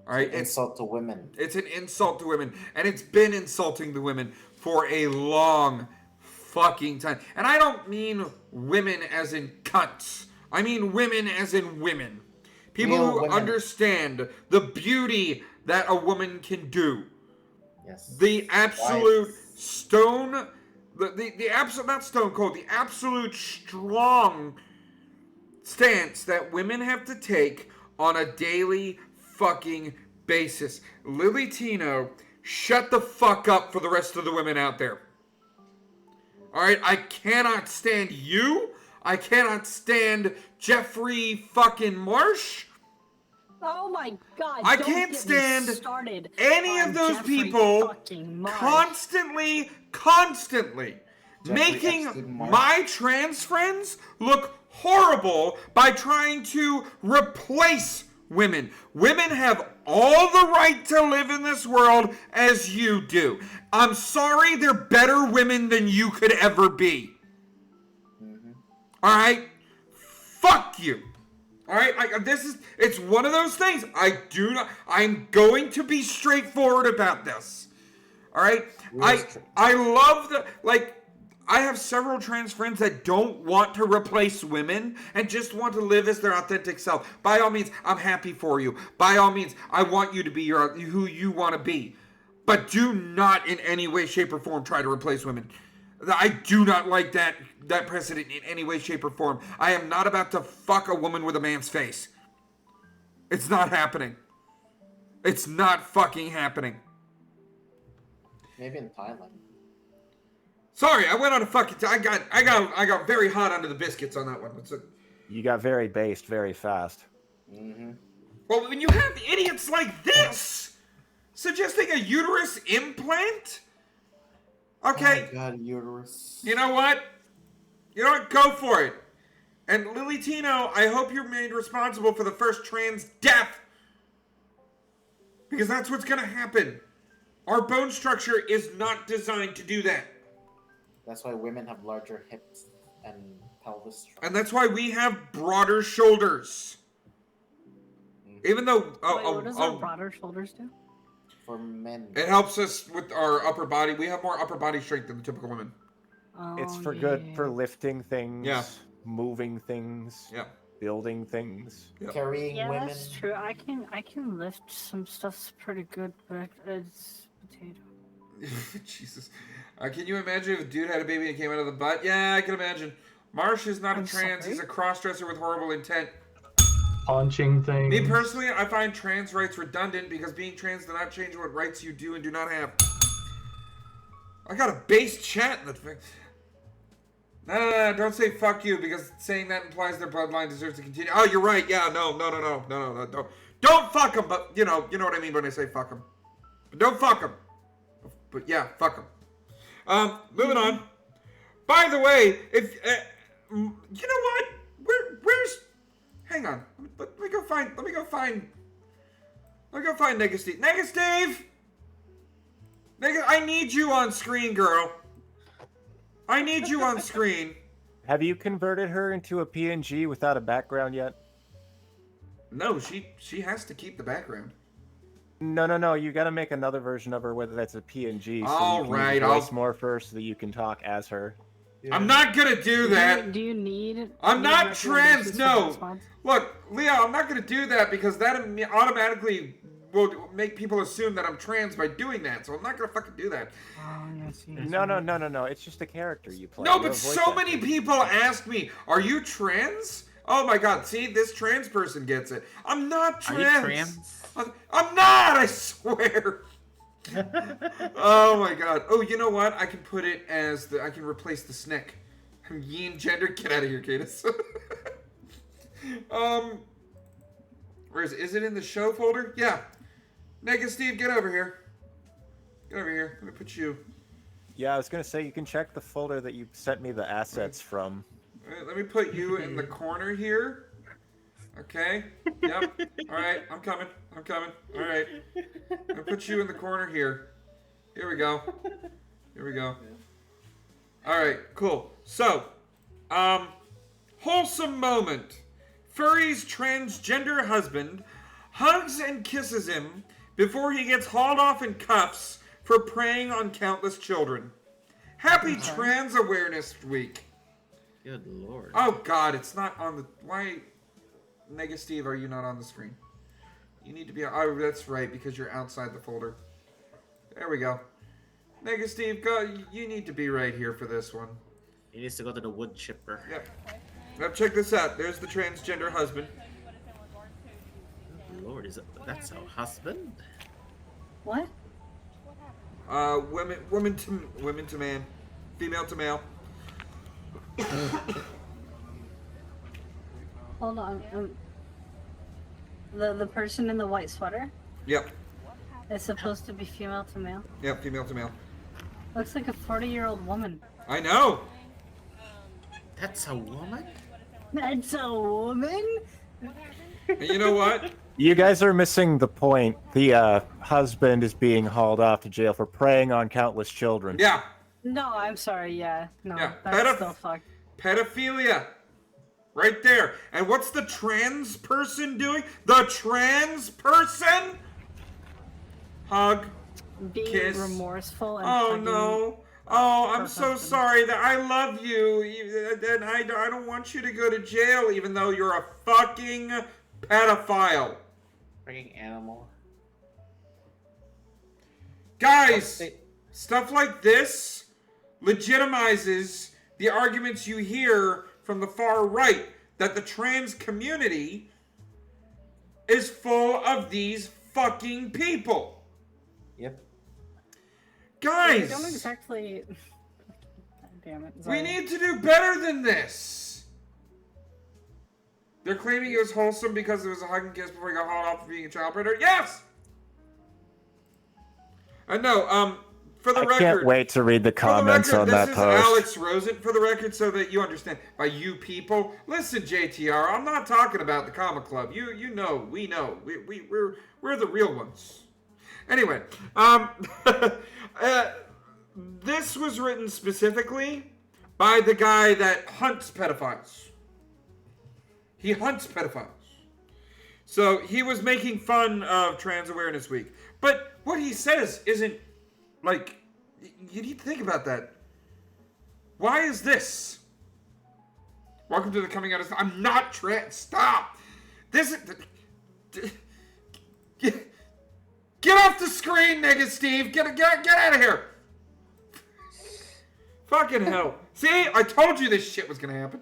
All right? Insult to women. It's an insult to women, and it's been insulting to women for a long fucking time. And I don't mean women as in cunts. I mean women as in women. People Real who women. understand the beauty that a woman can do. Yes. The absolute stone, the absolute, not stone cold, the absolute strong stance that women have to take on a daily fucking basis. Lily Tino, shut the fuck up for the rest of the women out there. Alright, I cannot stand you. I cannot stand Jeffrey fucking Marsh. Oh my god. I don't can't get me stand started any on of those Jeffrey people fucking Marsh. constantly Jeffrey making Epstein Marsh. my trans friends look horrible by trying to replace women. Women have all the right to live in this world as you do. I'm sorry, they're better women than you could ever be. Alright? Fuck you. Alright? It's one of those things. I'm going to be straightforward about this. Alright? I love I have several trans friends that don't want to replace women and just want to live as their authentic self. By all means, I'm happy for you. By all means, I want you to be who you want to be. But do not in any way, shape, or form try to replace women. I do not like that precedent in any way, shape, or form. I am not about to fuck a woman with a man's face. It's not happening. It's not fucking happening. Maybe in Thailand. Sorry, I went on a fucking. I got very hot under the biscuits on that one. You got very based very fast. Well, when you have idiots like this suggesting a uterus implant, okay. Oh my god, uterus. You know what? Go for it. And Lily Tino, I hope you're made responsible for the first trans death, because that's what's gonna happen. Our bone structure is not designed to do that. That's why women have larger hips and pelvis structure. And that's why we have broader shoulders. Even though what does our broader shoulders do? For men. It helps us with our upper body. We have more upper body strength than the typical women. It's for good for lifting things, moving things, building things. Carrying women. That's true. I can lift some stuff pretty good, but it's potato. Jesus. Can you imagine if a dude had a baby and it came out of the butt? Yeah, I can imagine. Marsh is not a trans. He's a cross-dresser with horrible intent. Punching things. Me personally, I find trans rights redundant because being trans does not change what rights you do and do not have. I got a base chat in the thing. No, don't say fuck you, because saying that implies their bloodline deserves to continue. Oh, you're right. Yeah, no, don't fuck them. But you know what I mean when I say fuck them. But don't fuck them. But yeah, fuck them. Moving on. By the way, if you know what, where's? Hang on. Let me go find Nigga Steve. Nigga Steve. Nigga, I need you on screen, girl. I need you on screen. Have you converted her into a PNG without a background yet? No, she has to keep the background. No. You got to make another version of her, whether that's a PNG. So All you can right, voice more first, so that you can talk as her. I'm not gonna do that. Do you need? I'm not trans. No. Look, Leo, I'm not gonna do that because that automatically will make people assume that I'm trans by doing that. So I'm not gonna fucking do that. No. It's just a character you play. No, You but avoid so that. many people ask me, "Are you trans?" Oh my god, see, this trans person gets it. I'm not trans. Are you trans? I'm not, I swear. Oh my god. Oh, you know what? I can put it as I can replace the snick. I'm yin gender. Get out of here, Cadus. Where is it in the show folder? Yeah. Nigga Steve, get over here. Get over here. Let me put you. Yeah, I was gonna say you can check the folder that you sent me the assets from. Alright, let me put you in the corner here. Okay. Yep. Alright, I'm coming. Alright. I'm gonna put you in the corner here. Here we go. Alright, cool. So, wholesome moment. Furry's transgender husband hugs and kisses him before he gets hauled off in cuffs for preying on countless children. Happy Trans Awareness Week. Good lord. Oh God, it's not on the. Why, Nega Steve, are you not on the screen? You need to be. Oh, that's right, because you're outside the folder. There we go. Nega Steve, go. You need to be right here for this one. He needs to go to the wood chipper. Yep. Now check this out. There's the transgender husband. Good lord, that's a husband? What? Women to man, female to male. Hold on. The person in the white sweater Yep. is supposed to be female to male. Yep. Female to male. Looks like a 40-year-old woman. I know. That's a woman? That's a woman? And you know what? You guys are missing the point. The husband is being hauled off to jail for preying on countless children. Yeah. No, I'm sorry. Yeah, no, Yeah. that's still fucked. Pedophilia. Right there. And what's the trans person doing? The trans person? Hug. Being kiss. remorseful and Oh hugging no. Oh, I'm her so husband. sorry that I love you. And I don't want you to go to jail even though you're a fucking pedophile. Freaking animal. Guys, stuff like this legitimizes the arguments you hear from the far right that the trans community is full of these fucking people. Yep. Guys, I don't exactly. God damn it. we Sorry. need to do better than this. They're claiming it was wholesome because it was a hug and kiss before he got hauled off for being a child predator. Yes! I know, for the record... I can't wait to read the comments on that This is post. Alex Rosen, for the record, so that you understand. By you people, listen, JTR, I'm not talking about the comic club. You know, we know. We're the real ones. Anyway, this was written specifically by the guy that hunts pedophiles. He hunts pedophiles. So he was making fun of Trans Awareness Week. But what he says isn't, like, you need to think about that. Why is this? Welcome to the coming out of... I'm not trans... Stop! This is... Get off the screen, nigga, Steve! Get out of here! Fucking hell. See? I told you this shit was gonna happen.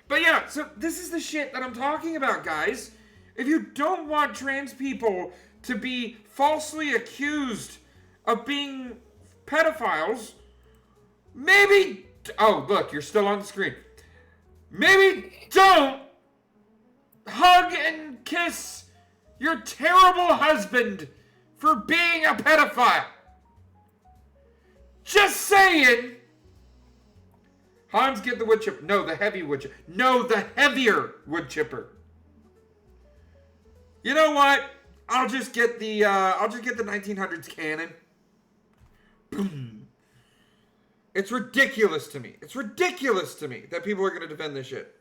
But yeah, so this is the shit that I'm talking about, guys. If you don't want trans people to be falsely accused of being pedophiles, maybe... Oh, look, you're still on the screen. Maybe don't hug and kiss your terrible husband for being a pedophile. Just saying. Hans, get the wood chipper. No, the heavy wood chipper. No, the heavier wood chipper. You know what? I'll just get the 1900s cannon. Boom. It's ridiculous to me. It's ridiculous to me that people are going to defend this shit.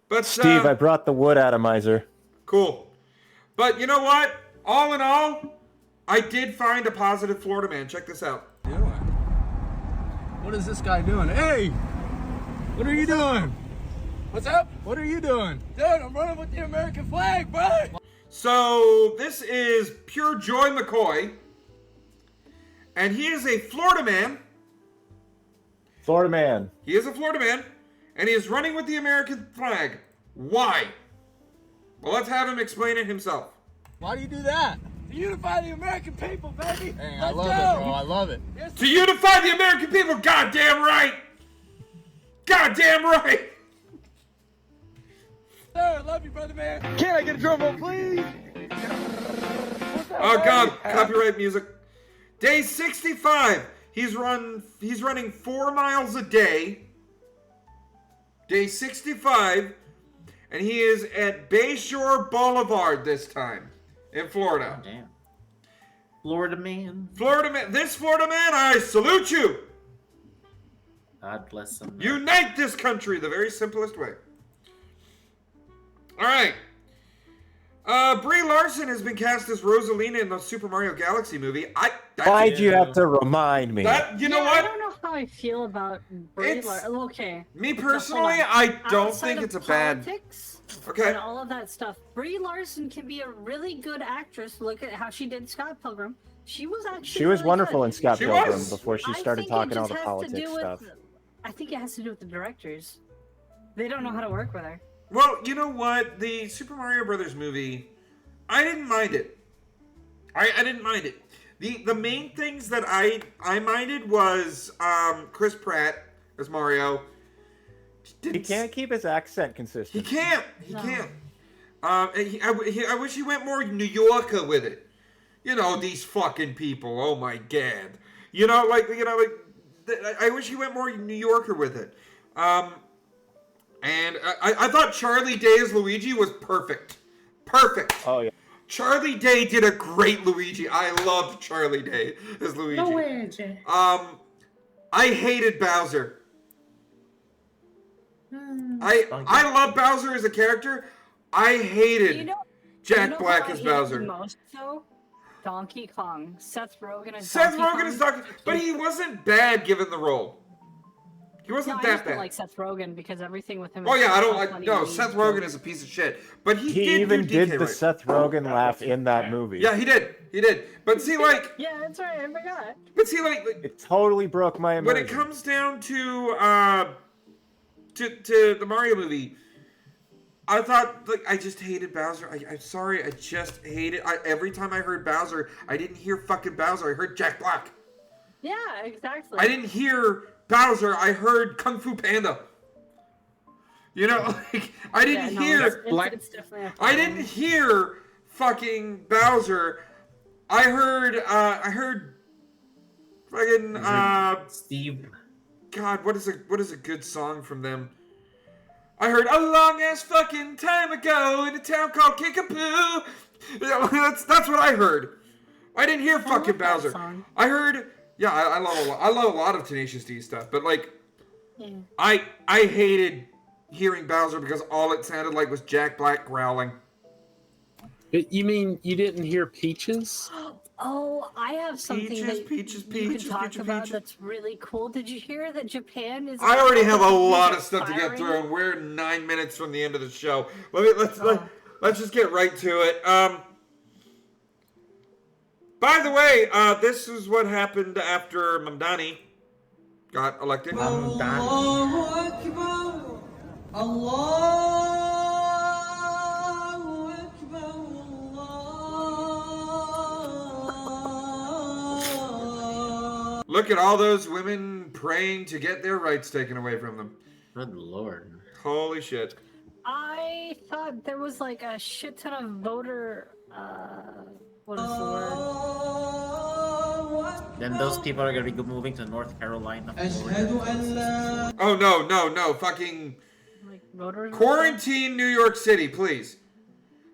But Steve, I brought the wood atomizer. Cool. But you know what? All in all, I did find a positive Florida man. Check this out. What is this guy doing? Hey! What are you doing? What's up? What are you doing? Dude, I'm running with the American flag, brother! So, this is Pure Joy McCoy. And he is a Florida man. Florida man. He is a Florida man. And he is running with the American flag. Why? Well, let's have him explain it himself. Why do you do that? To unify the American people, baby! Hey, I love it, bro. I love it. To unify the American people, goddamn right! Goddamn right! Sir, I love you, brother man. Can I get a drum roll, please? Oh God, copyright music. Day 65. He's running 4 miles a day. Day 65. And he is at Bayshore Boulevard this time. In Florida. Oh, damn. Florida man. Florida man. This Florida man, I salute you. God bless him. Unite this country the very simplest way. All right. Brie Larson has been cast as Rosalina in the Super Mario Galaxy movie. Why'd you have to remind me? You know I what? don't know how I feel about Brie Larson. Okay. Me so personally, hold on. I don't Outside think of it's a bad. politics Okay. And all of that stuff. Brie Larson can be a really good actress. Look at how she did Scott Pilgrim. She was actually. She was really wonderful good. in Scott She Pilgrim was. before she I started think talking it all just the has to politics do with- stuff. I think it has to do with the directors. They don't know how to work with her. Well, you know what? The Super Mario Brothers movie, I didn't mind it. I didn't mind it. The main things that I minded was Chris Pratt as Mario. He can't keep his accent consistent. He can't. He can't. I wish he went more New Yorker with it. You know, these fucking people. Oh my god. I wish he went more New Yorker with it. And I thought Charlie Day as Luigi was perfect. Perfect. Oh yeah. Charlie Day did a great Luigi. I loved Charlie Day as Luigi. Luigi. I hated Bowser. I love Bowser as a character. I hated Jack Black as Bowser. Most so, Donkey Kong. Seth Rogen as Seth Donkey Rogen Kong. is Donkey, but he wasn't bad given the role. He wasn't I that just don't bad. like Seth Rogen because everything with him. Oh is yeah, I don't so like. funny No, and Seth he's Rogen so- is a piece of shit. But he He did even do did DK the right. Seth Rogen laugh in that movie. Yeah, he did. He did. But see, like, Yeah, that's right. I forgot. but see, like It totally broke my when immersion. it comes down to the Mario movie, I thought I just hated Bowser. I'm sorry, I just hated. Every time I heard Bowser, I didn't hear fucking Bowser. I heard Jack Black. Yeah, exactly. I didn't hear Bowser. I heard Kung Fu Panda. You know, I didn't hear. It's definitely. I didn't hear fucking Bowser. I heard fucking Steve. God, what is a good song from them? I heard a long ass fucking time ago in a town called Kickapoo. That's what I heard. I didn't hear fucking Bowser. I heard I love a lot of Tenacious D stuff, but like I hated hearing Bowser because all it sounded like was Jack Black growling. You mean you didn't hear Peaches? Oh, I have something that Peaches, you can talk about that's really cool. Did you hear that Japan is? I already have a lot of stuff to get through, and we're 9 minutes from the end of the show. Let's just get right to it. By the way, this is what happened after Mamdani got elected. Look at all those women praying to get their rights taken away from them. Good lord. Holy shit. I thought there was like a shit ton of voter. What is the word? Then those people are gonna be moving to North Carolina. Oh no! Fucking Like voters. quarantine New York City, please.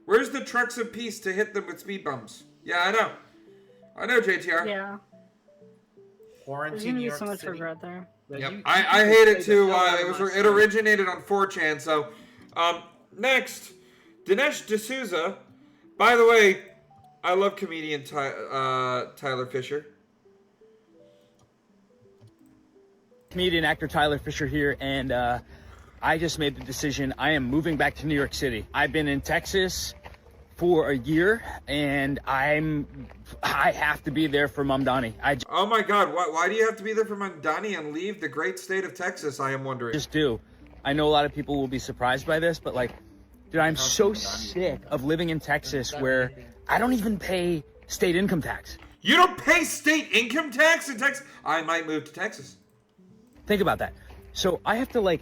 Where's the trucks of peace to hit them with speed bumps? Yeah, I know, JTR. Yeah. There's Quarantine gonna New be York so much City. regret there. Yep. I hate it too. It originated on 4chan. So, next, Dinesh D'Souza. By the way, I love comedian Tyler Fisher. Comedian actor Tyler Fisher here, and I just made the decision. I am moving back to New York City. I've been in Texas for a year, and I have to be there for Mamdani. Oh my God! Why do you have to be there for Mamdani and leave the great state of Texas? I am wondering. Just do. I know a lot of people will be surprised by this, but like, dude, I'm so sick of living in Texas where I don't even pay state income tax. You don't pay state income tax in Texas? I might move to Texas. Think about that. So I have to like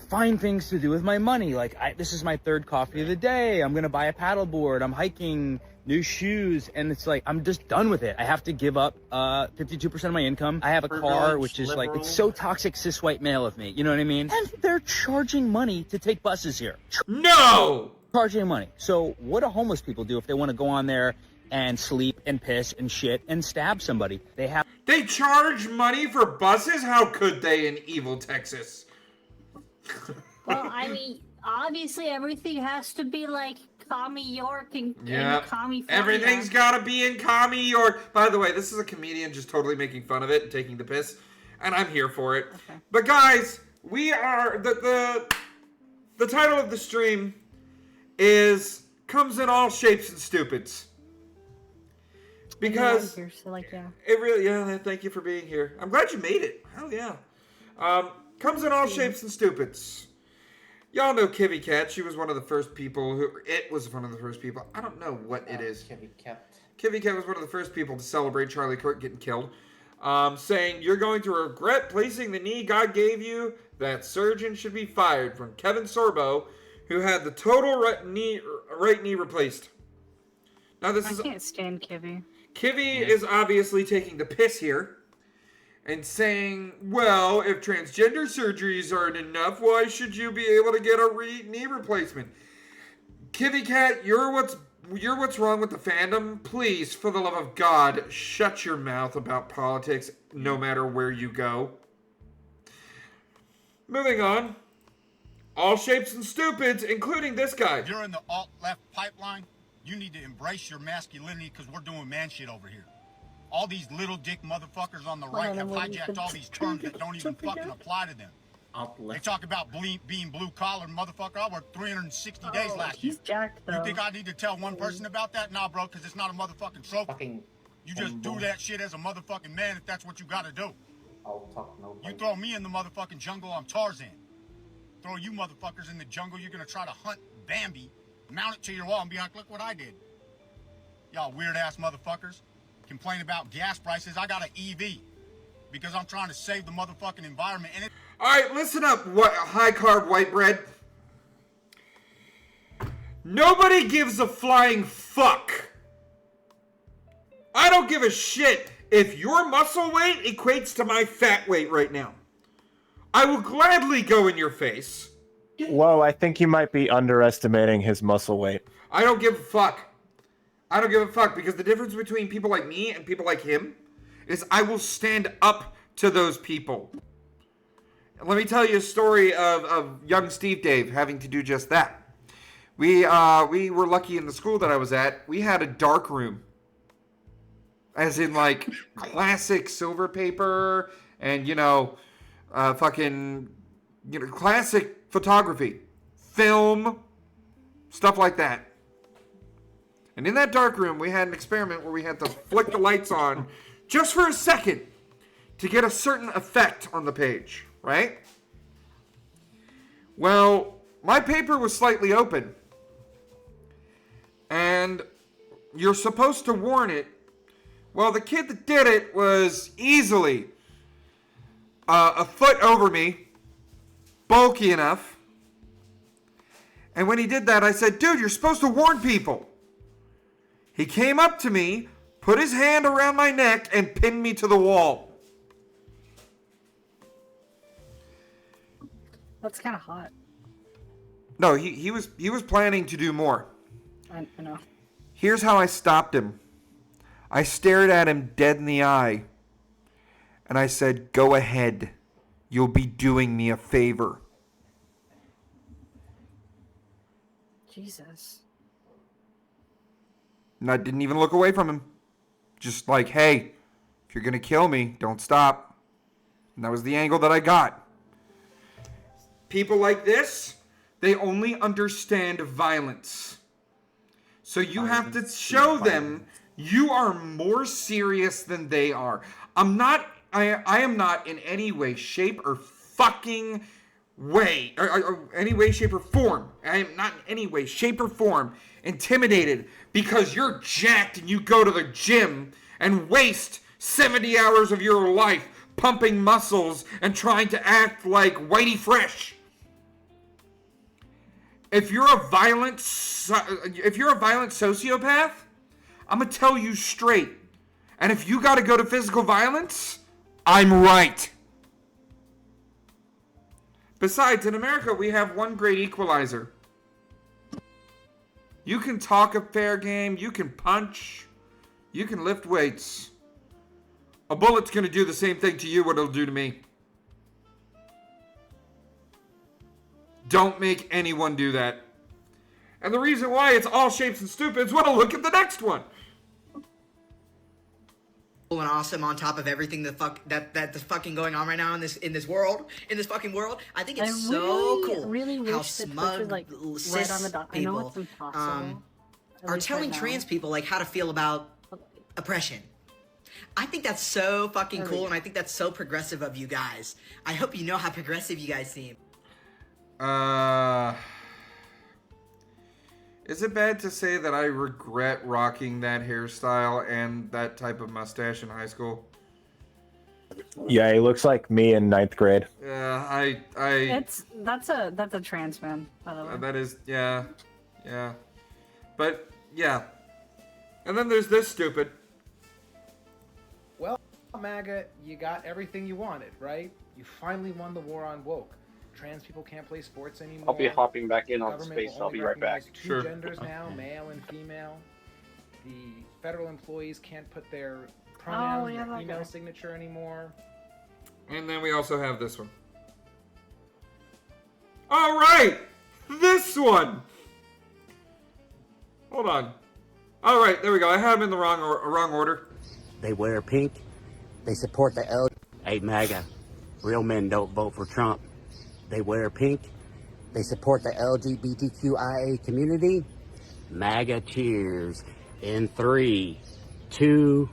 find things to do with my money. Like this is my third coffee of the day. I'm gonna buy a paddleboard. I'm hiking, new shoes, and it's like I'm just done with it. I have to give up 52% of my income. I have a car, which is like it's so toxic cis white male of me. You know what I mean? And they're charging money to take buses here. No! Charging money. So what do homeless people do if they want to go on there and sleep and piss and shit and stab somebody? They charge money for buses? How could they in evil Texas? Well, I mean, obviously everything has to be like Commie York and Yeah. Commie Florida. Everything's gotta be in Commie York. By the way, this is a comedian just totally making fun of it and taking the piss, and I'm here for it. Okay. But guys, we are the title of the stream is comes in all shapes and stupids. Because here, so like, yeah. it really, thank you for being here. I'm glad you made it. Hell yeah. Comes in all shapes and stupids. Y'all know Kivy Cat. She was one of the first people it was one of the first people. I don't know what it is. Kivy Cat. Kivy Cat was one of the first people to celebrate Charlie Kirk getting killed. Saying, you're going to regret placing the knee God gave you. That surgeon should be fired, from Kevin Sorbo, who had the total right knee replaced. Now I can't stand Kivy. Kivy is obviously taking the piss here and saying, well, if transgender surgeries aren't enough, why should you be able to get a knee replacement? Kivy Cat, you're what's wrong with the fandom. Please, for the love of God, shut your mouth about politics no matter where you go. Moving on. All shapes and stupids, including this guy. If you're in the alt-left pipeline, you need to embrace your masculinity because we're doing man shit over here. All these little dick motherfuckers on the right have hijacked all these terms that don't even fucking apply to them. They talk about being blue collar, motherfucker. I worked 360 days last year. He's jacked, though. You think I need to tell one person about that? Nah, bro, because it's not a motherfucking trophy. You just do that shit as a motherfucking man if that's what you gotta do. I'll talk no. You throw me in the motherfucking jungle, I'm Tarzan. Throw you motherfuckers in the jungle, you're gonna try to hunt Bambi, mount it to your wall and be like, look what I did. Y'all weird ass motherfuckers complain about gas prices. I got an EV because I'm trying to save the motherfucking environment. And Alright, listen up, high carb white bread. Nobody gives a flying fuck. I don't give a shit if your muscle weight equates to my fat weight right now. I will gladly go in your face. Whoa, I think you might be underestimating his muscle weight. I don't give a fuck. I don't give a fuck, because the difference between people like me and people like him is I will stand up to those people. Let me tell you a story of young Steve Dave having to do just that. We were lucky in the school that I was at. We had a dark room. As in, like, classic silver paper and, classic photography. Film. Stuff like that. And in that dark room, we had an experiment where we had to flick the lights on just for a second to get a certain effect on the page, right? Well, my paper was slightly open. And you're supposed to warn it. Well, the kid that did it was easily a foot over me, bulky enough. And when he did that, I said, dude, you're supposed to warn people. He came up to me, put his hand around my neck, and pinned me to the wall. That's kind of hot. No, he was planning to do more. I know. Here's how I stopped him. I stared at him dead in the eye, and I said, go ahead. You'll be doing me a favor. Jesus. And I didn't even look away from him. Just like, hey, if you're going to kill me, don't stop. And that was the angle that I got. People like this, they only understand violence. So you have to show them you are more serious than they are. I am not in any way, shape, or fucking way, or any way, shape, or form. I am not in any way, shape, or form intimidated because you're jacked and you go to the gym and waste 70 hours of your life pumping muscles and trying to act like Whitey Fresh. If you're a violent sociopath, I'm gonna tell you straight. And if you gotta go to physical violence, I'm right. Besides, in America, we have one great equalizer. You can talk a fair game, you can punch, you can lift weights. A bullet's gonna do the same thing to you what it'll do to me. Don't make anyone do that. And the reason why it's all shapes and stupids, well, look at the next one. And awesome on top of everything that's fucking going on right now in this fucking world. I think it's so cool really how wish that smug Twitch would, like, cis right on the dot. I know people it's impossible. At are least telling right now. trans people like how to feel about oppression. I think that's so fucking cool, and I think that's so progressive of you guys. I hope you know how progressive you guys seem. Is it bad to say that I regret rocking that hairstyle and that type of mustache in high school? Yeah, he looks like me in 9th grade. Yeah, That's a trans man, by the way. that is, yeah. But, yeah. And then there's this stupid. Well, MAGA, you got everything you wanted, right? You finally won the war on woke. Trans people can't play sports anymore. I'll be hopping back in on Government space. will I'll only be right back. recognize two genders now, male and female. The federal employees can't put their pronouns in their email signature anymore. And then we also have this one. All right, this one. Hold on. All right, there we go. I had them in the wrong order. They wear pink. They support the L. Hey, MAGA. Real men don't vote for Trump. They wear pink. They support the LGBTQIA community. MAGA cheers in 3, 2,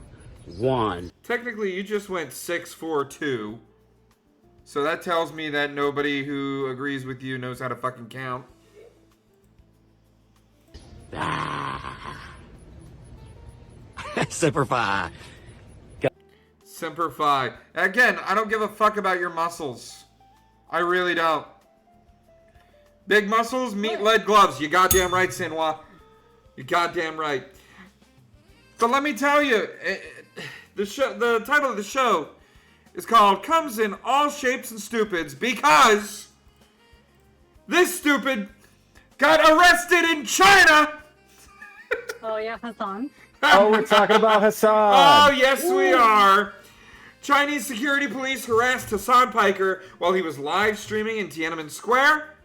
1. Technically, you just went 6-4-2. So that tells me that nobody who agrees with you knows how to fucking count. Semper Fi. Semper Fi. Again, I don't give a fuck about your muscles. I really don't. Big muscles, meat lead gloves. You goddamn right, Sinwa. You goddamn right. So let me tell you, the title of the show is called Comes in All Shapes and Stupids because this stupid got arrested in China. Oh yeah, Hassan. Oh, we're talking about Hassan. Oh, yes, we are. Chinese security police harassed Hassan Piker while he was live streaming in Tiananmen Square.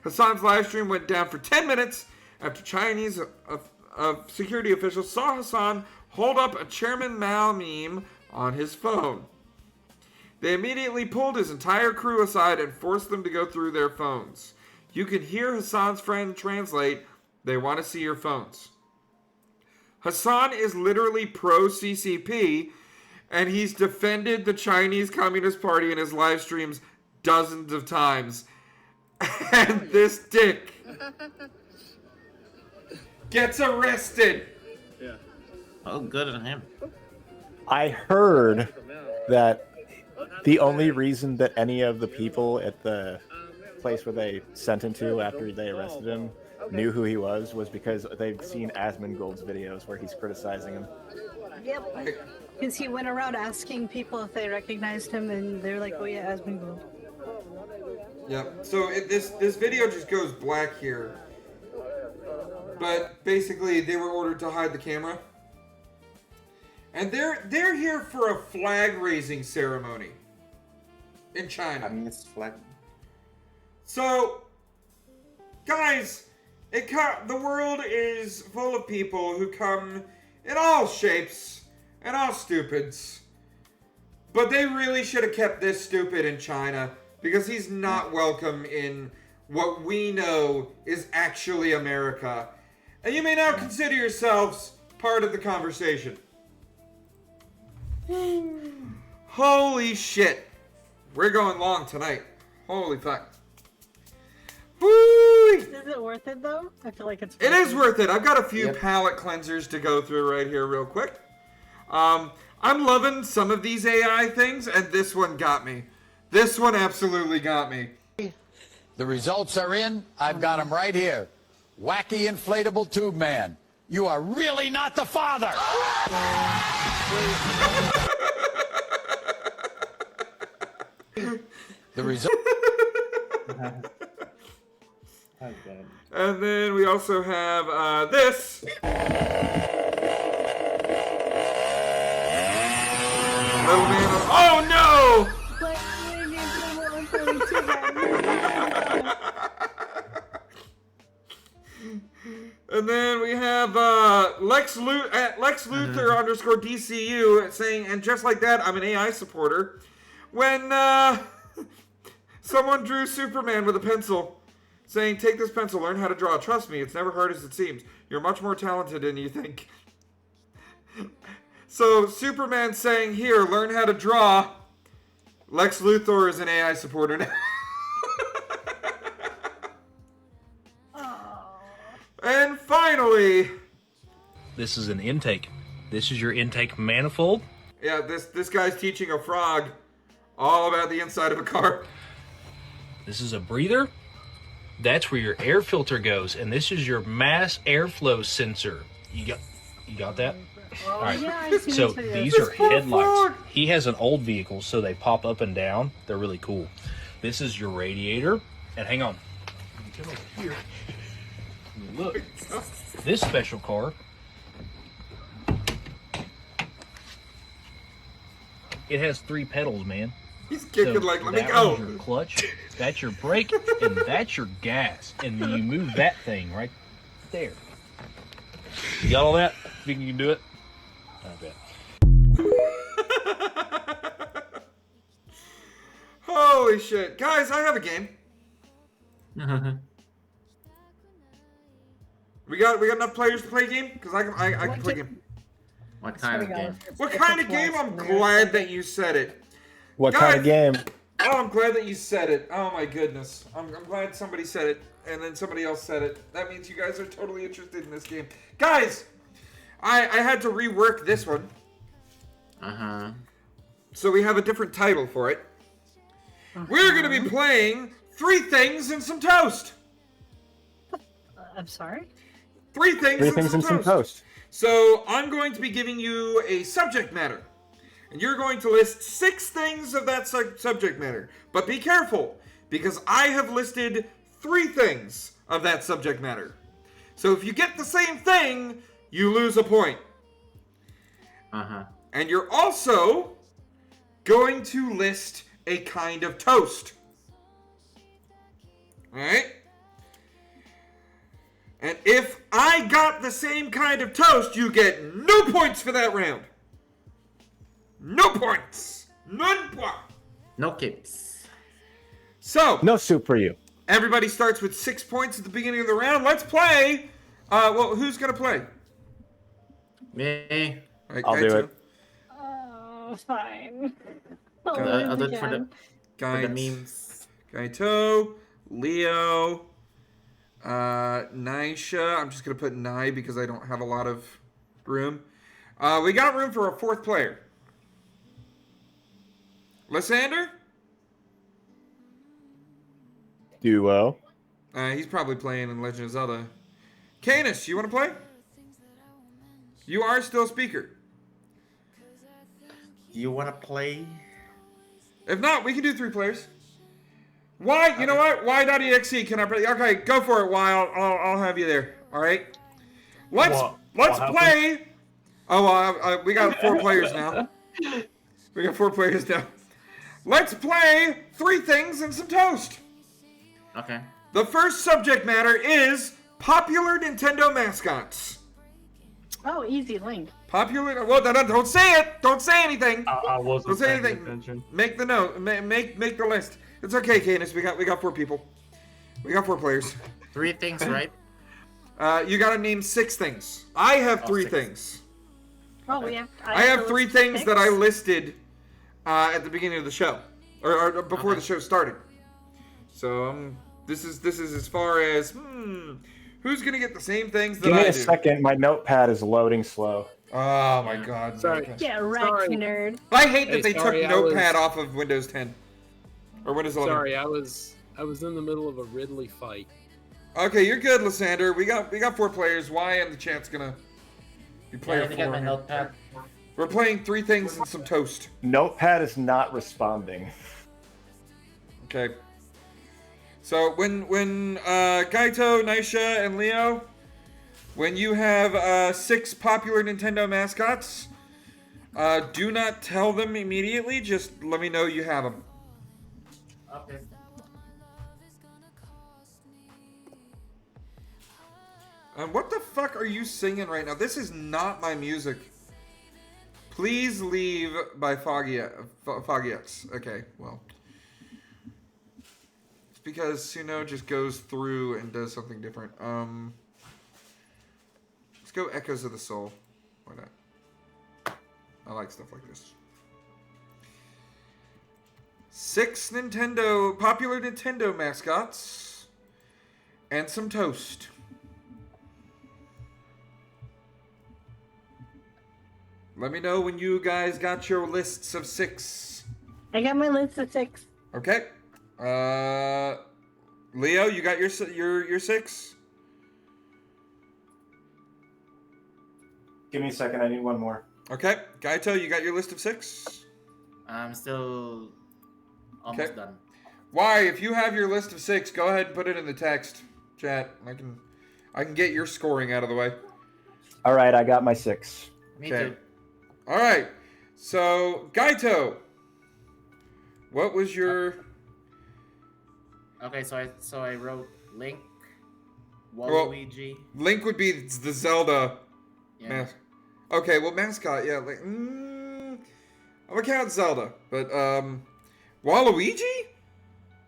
Hassan's live stream went down for 10 minutes after Chinese security officials saw Hassan hold up a Chairman Mao meme on his phone. They immediately pulled his entire crew aside and forced them to go through their phones. You can hear Hassan's friend translate, "They want to see your phones." Hassan is literally pro-CCP, and he's defended the Chinese Communist Party in his live streams dozens of times. And this dick gets arrested. Yeah. Oh, good on him. I heard that the only reason that any of the people at the place where they sent him to after they arrested him knew who he was because they've seen Asmongold's videos where he's criticizing him. Yep. Because he went around asking people if they recognized him, and they're like, "Oh yeah, Asmongold." Yep. So this video just goes black here. But basically, they were ordered to hide the camera, and they're here for a flag raising ceremony in China. I mean, it's flag. So, guys, the world is full of people who come in all shapes and all stupids. But they really should have kept this stupid in China because he's not welcome in what we know is actually America. And you may now consider yourselves part of the conversation. Holy shit. We're going long tonight. Holy fuck. Woo! Is it worth it though? I feel like it's worth It is worth it. I've got a few palate cleansers to go through right here real quick. I'm loving some of these AI things, and this one got me. This one absolutely got me. The results are in. I've got them right here. Wacky inflatable tube man. You are really not the father. The result. And then we also have this. Little man of, oh no! And then we have Lex Luthor underscore DCU saying, and just like that, I'm an AI supporter. When someone drew Superman with a pencil, saying, take this pencil, learn how to draw. Trust me, it's never hard as it seems. You're much more talented than you think. So Superman saying, here, learn how to draw. Lex Luthor is an AI supporter now. And finally, this is an intake. This is your intake manifold. Yeah, this guy's teaching a frog all about the inside of a car. This is a breather. That's where your air filter goes, and this is your mass airflow sensor. You got that? All right. Yeah, I see So what it these is. are headlights. He has an old vehicle, so they pop up and down. They're really cool. This is your radiator, and hang on. Come over here. Look, this special car, it has 3 pedals, man. He's kicking So like, let me that go. one's your clutch, that's your brake, and that's your gas. And then you move that thing right there. You got all that? Think you can do it? I bet. Holy shit. Guys, I have a game. We got enough players to play a game? Because I can play a game. What kind of game? What kind of game? I'm glad that you said it. What kind of game? Oh, I'm glad that you said it. Oh my goodness. I'm glad somebody said it, and then somebody else said it. That means you guys are totally interested in this game. Guys, I had to rework this one. So we have a different title for it. We're going to be playing 3 Things and Some Toast. I'm sorry? 3 Things, Three things and some toast. So I'm going to be giving you a subject matter. And you're going to list 6 things of that subject matter. But be careful, because I have listed 3 things of that subject matter. So if you get the same thing, you lose a point. And you're also going to list a kind of toast. Alright? And if I got the same kind of toast, you get no points for that round. No points. None point. No kips. So. No soup for you. Everybody starts with 6 points at the beginning of the round. Let's play. Well, who's going to play? Me. Right, I'll do it. Oh, fine. I'll do it for the memes. Gaito, Leo, Nisha. I'm just going to put Nai because I don't have a lot of room. We got room for a 4th player. Lysander? Duo. He's probably playing in Legend of Zelda. Canis, you want to play? You are still speaker. You want to play? If not, we can do 3 players. Why? You know what? Y.exe, can I play? Okay, go for it, Y. I'll have you there. All right. Let's play. Oh, we got 4 players now. We got 4 players now. Let's play 3 Things and Some Toast. Okay. The first subject matter is popular Nintendo mascots. Oh, easy, Link. Popular. Well, don't say it. Don't say anything. I wasn't Don't say paying anything. attention. Make the note. Make the list. It's okay, Canis. We got 4 people. We got 4 players. 3 things, right? You gotta name 6 things. I have 3 things. Oh, we have. I have 3 things that I listed at the beginning of the show, or before the show started. So this is as far as who's gonna get the same things that Give me I a do. second. My notepad is loading slow. Oh my god. Sorry. Get wrecked, nerd. I hate that they sorry, took I was- Notepad off of Windows 10 or Windows 11. Sorry, I was in the middle of a Ridley fight. Okay, you're good, Lysander. We got 4 players. Why and the chat's gonna be player I got my 4. notepad. We're playing 3 Things and Some Toast. Notepad is not responding. Okay. So when Gaito, Nisha, and Leo, when you have 6 popular Nintendo mascots, do not tell them immediately. Just let me know you have them. Okay. And what the fuck are you singing right now? This is not my music. Please leave by Foggy X. Okay, well. It's because Suno just goes through and does something different. Let's go Echoes of the Soul. Why not? I like stuff like this. 6 popular Nintendo mascots. And some toast. Let me know when you guys got your lists of 6. I got my list of 6. Okay. Leo, you got your 6? Give me a second. I need one more. Okay. Gaito, you got your list of 6? I'm still almost done. Why? If you have your list of 6, go ahead and put it in the text chat. I can get your scoring out of the way. All right, I got my 6. Me too. All right. So, Gaito, what was your... Okay, so I wrote Link, Waluigi. Well, Link would be the Zelda. Yeah. Okay, well, mascot, yeah. Like, I'm gonna count Zelda, but Waluigi?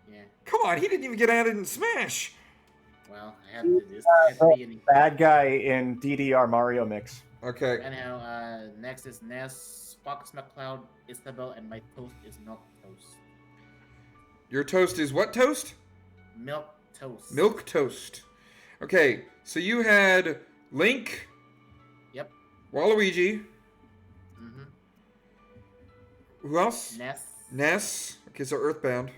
Yeah. Come on, he didn't even get added in Smash. Well, I had to be in. Bad guy in DDR Mario Mix. Okay. Anyhow, next is Ness, Fox McCloud, Isabel, and my toast is milk toast. Your toast is what toast? Milk toast. Milk toast. Okay, so you had Link. Yep. Waluigi. Mm-hmm. Who else? Ness. Okay, so Earthbound.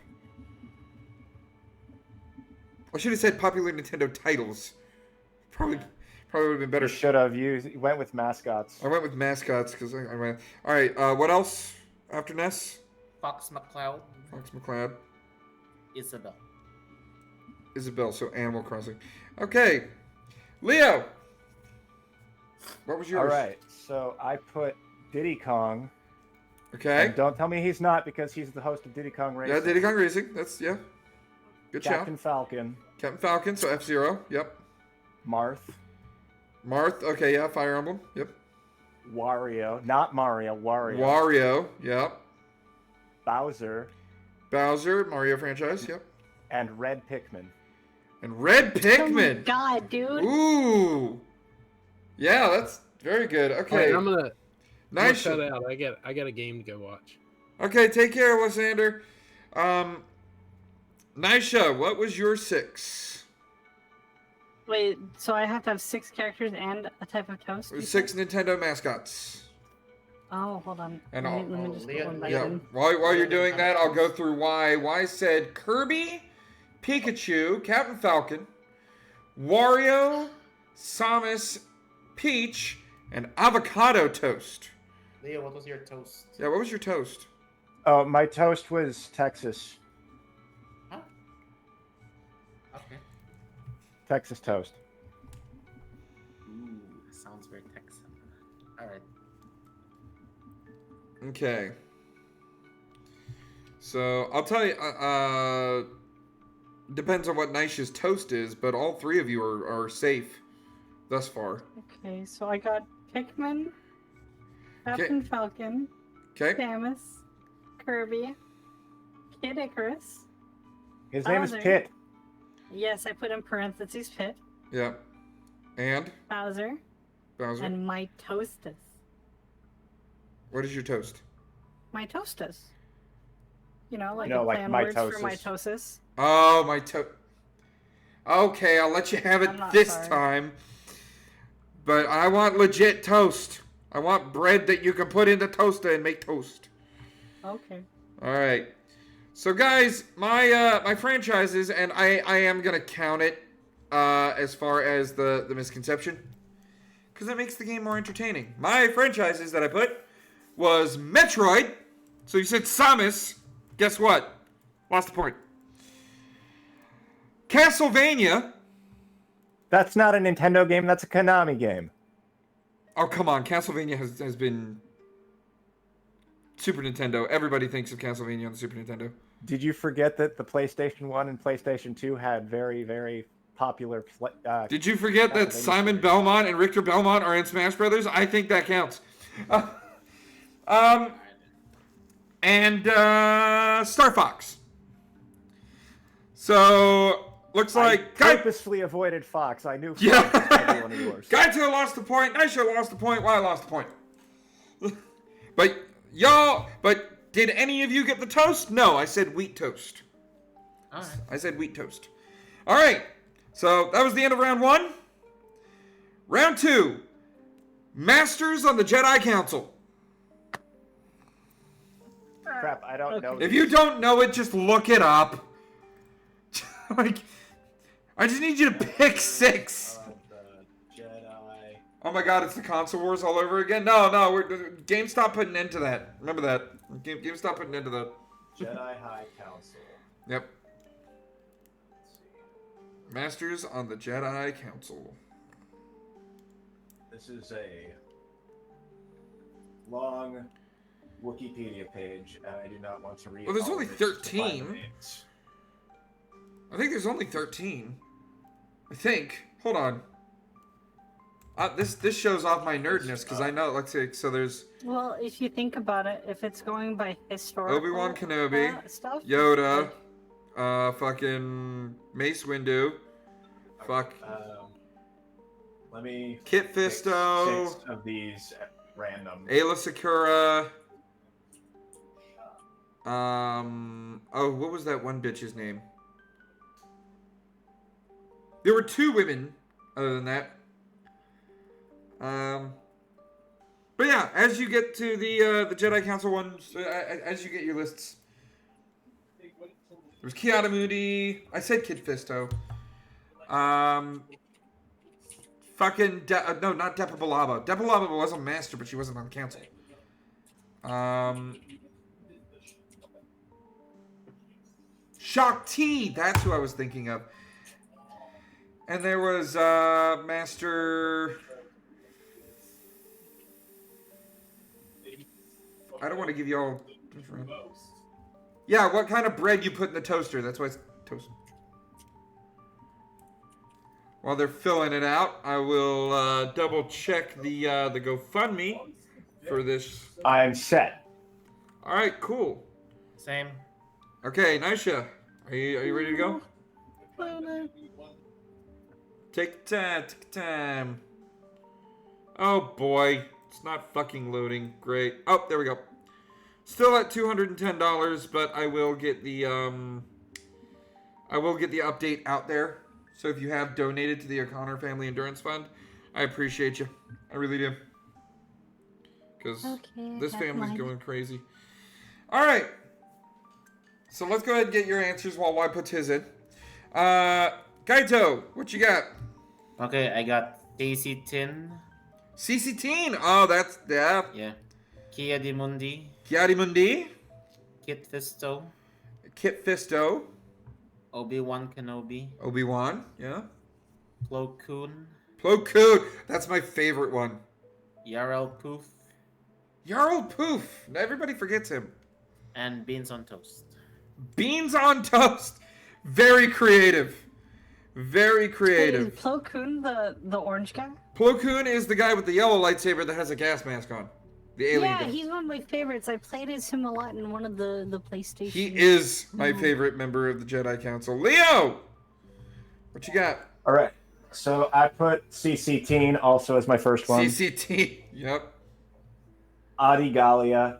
I should have said popular Nintendo titles. Probably would have been better. You should have. You went with mascots. I went with mascots because I went. All right, what else after Ness? Fox McCloud. Fox McCloud. Isabel, so Animal Crossing. Okay. Leo. What was yours? All right, so I put Diddy Kong. Okay. And don't tell me he's not because he's the host of Diddy Kong Racing. Yeah, Diddy Kong Racing. That's, yeah. Good shout. Captain Falcon. Captain Falcon, so F-Zero. Yep. Marth, okay, yeah, Fire Emblem. Yep. Wario, not Mario, Wario. Wario, yep. Bowser, Mario franchise, yep. And Red Pikmin. Oh my God, dude. Ooh. Yeah, that's very good. Okay. Right, I'm gonna nice. Cut out. I got a game to go watch. Okay, take care, Lysander. Nisha, what was your 6? Wait, so I have to have 6 characters and a type of toast? 6 Nintendo mascots. Oh, hold on. And let me just go one by one. While you're doing that, I'll go through why. Why said Kirby, Pikachu, Captain Falcon, Wario, Samus, Peach, and Avocado Toast. Leo, what was your toast? Yeah, what was your toast? Oh, my toast was Texas. Huh? Okay. Texas toast. Ooh, sounds very Texan. All right. Okay. So I'll tell you. Depends on what Nisha's toast is, but all 3 of you are safe thus far. Okay, so I got Pikmin, Captain Falcon, Samus, Kirby, Kid Icarus. His name is Bowser. Pit. Yes, I put in parentheses Pit. Yeah. And? Bowser. And my Toastus. What is your toast? My Toastus. You know, like No, a like plan words for mitosis. mitosis. Oh, Okay, I'll let you have it this time. But I want legit toast. I want bread that you can put in the toaster and make toast. Okay. All right. So, guys, my franchises, and I am going to count it as far as the misconception. Because that makes the game more entertaining. My franchises that I put was Metroid. So you said Samus. Guess what? Lost the point. Castlevania. That's not a Nintendo game, that's a Konami game. Oh, come on. Castlevania has been Super Nintendo. Everybody thinks of Castlevania on the Super Nintendo. Did you forget that the PlayStation 1 and PlayStation 2 had very, very popular. Did you forget that Simon Belmont and Richter Belmont are in Smash Brothers? I think that counts. And Star Fox. So looks like I purposefully avoided Fox. I knew Fox was gonna be one of yours. Gaito lost the point. Naisha lost the point. Why lost the point? But did any of you get the toast? No, I said wheat toast. All right. I said wheat toast. All right. So that was the end of round 1. Round 2. Masters on the Jedi Council. Crap, I don't know. If you don't know it, just look it up. Like, I just need you to pick 6. Jedi. Oh my god, it's the console wars all over again? No, GameStop put an end to that. Remember that. GameStop put an end to that. Jedi High Council. Yep. Masters on the Jedi Council. This is a long Wikipedia page, and I do not want to read. Well, there's all only of it to find 13. the names. I think there's only 13. I think. Hold on. This shows off my nerdness, because I know, let's see, so there's... Well, if you think about it, if it's going by historical Obi-Wan Kenobi, stuff, Yoda, fucking Mace Windu, Let me... Kit pick Fisto, 6 of these at random. Ayla Secura, oh, what was that one bitch's name? There were 2 women, other than that. But yeah, as you get to the Jedi Council ones, as you get your lists, there's Kiara Moody. I said Kid Fisto. Fucking no, not Depa Billaba. Depa Billaba was a master, but she wasn't on the council. Shakti, that's who I was thinking of. And there was Master. I don't want to give you all different. Yeah, what kind of bread you put in the toaster? That's why it's toast. While they're filling it out, I will double check the GoFundMe for this. I'm set. All right, cool. Same. Okay, Naisha, are you ready to go? Take time. Oh boy, it's not fucking loading. Great. Oh, there we go. Still at $210, but I will get the update out there. So if you have donated to the O'Connor Family Endurance Fund, I appreciate you. I really do. Because this family's going crazy. All right. So let's go ahead and get your answers while Y puts his in. Kaito, what you got? Okay, I got CC Tin. CC Teen. Oh, that's yeah. Yeah. Kia di Mundi. Kia di Mundi. Kit Fisto. Kit Fisto. Obi-Wan Kenobi. Obi-Wan, yeah. Plo Koon. Plo Koon. That's my favorite one. Yarl Poof. Yarl Poof. Everybody forgets him. And Beans on Toast. Beans on Toast. Very creative. Very creative. Is Plo Koon the orange guy? Plo Koon is the guy with the yellow lightsaber that has a gas mask on. The alien Yeah, guy. he's one of my favorites. I played as him a lot in one of the PlayStation. He is my favorite member of the Jedi Council. Leo! What you got? All right. So I put CC Teen also as my first one. CCT. Yep. Adigalia.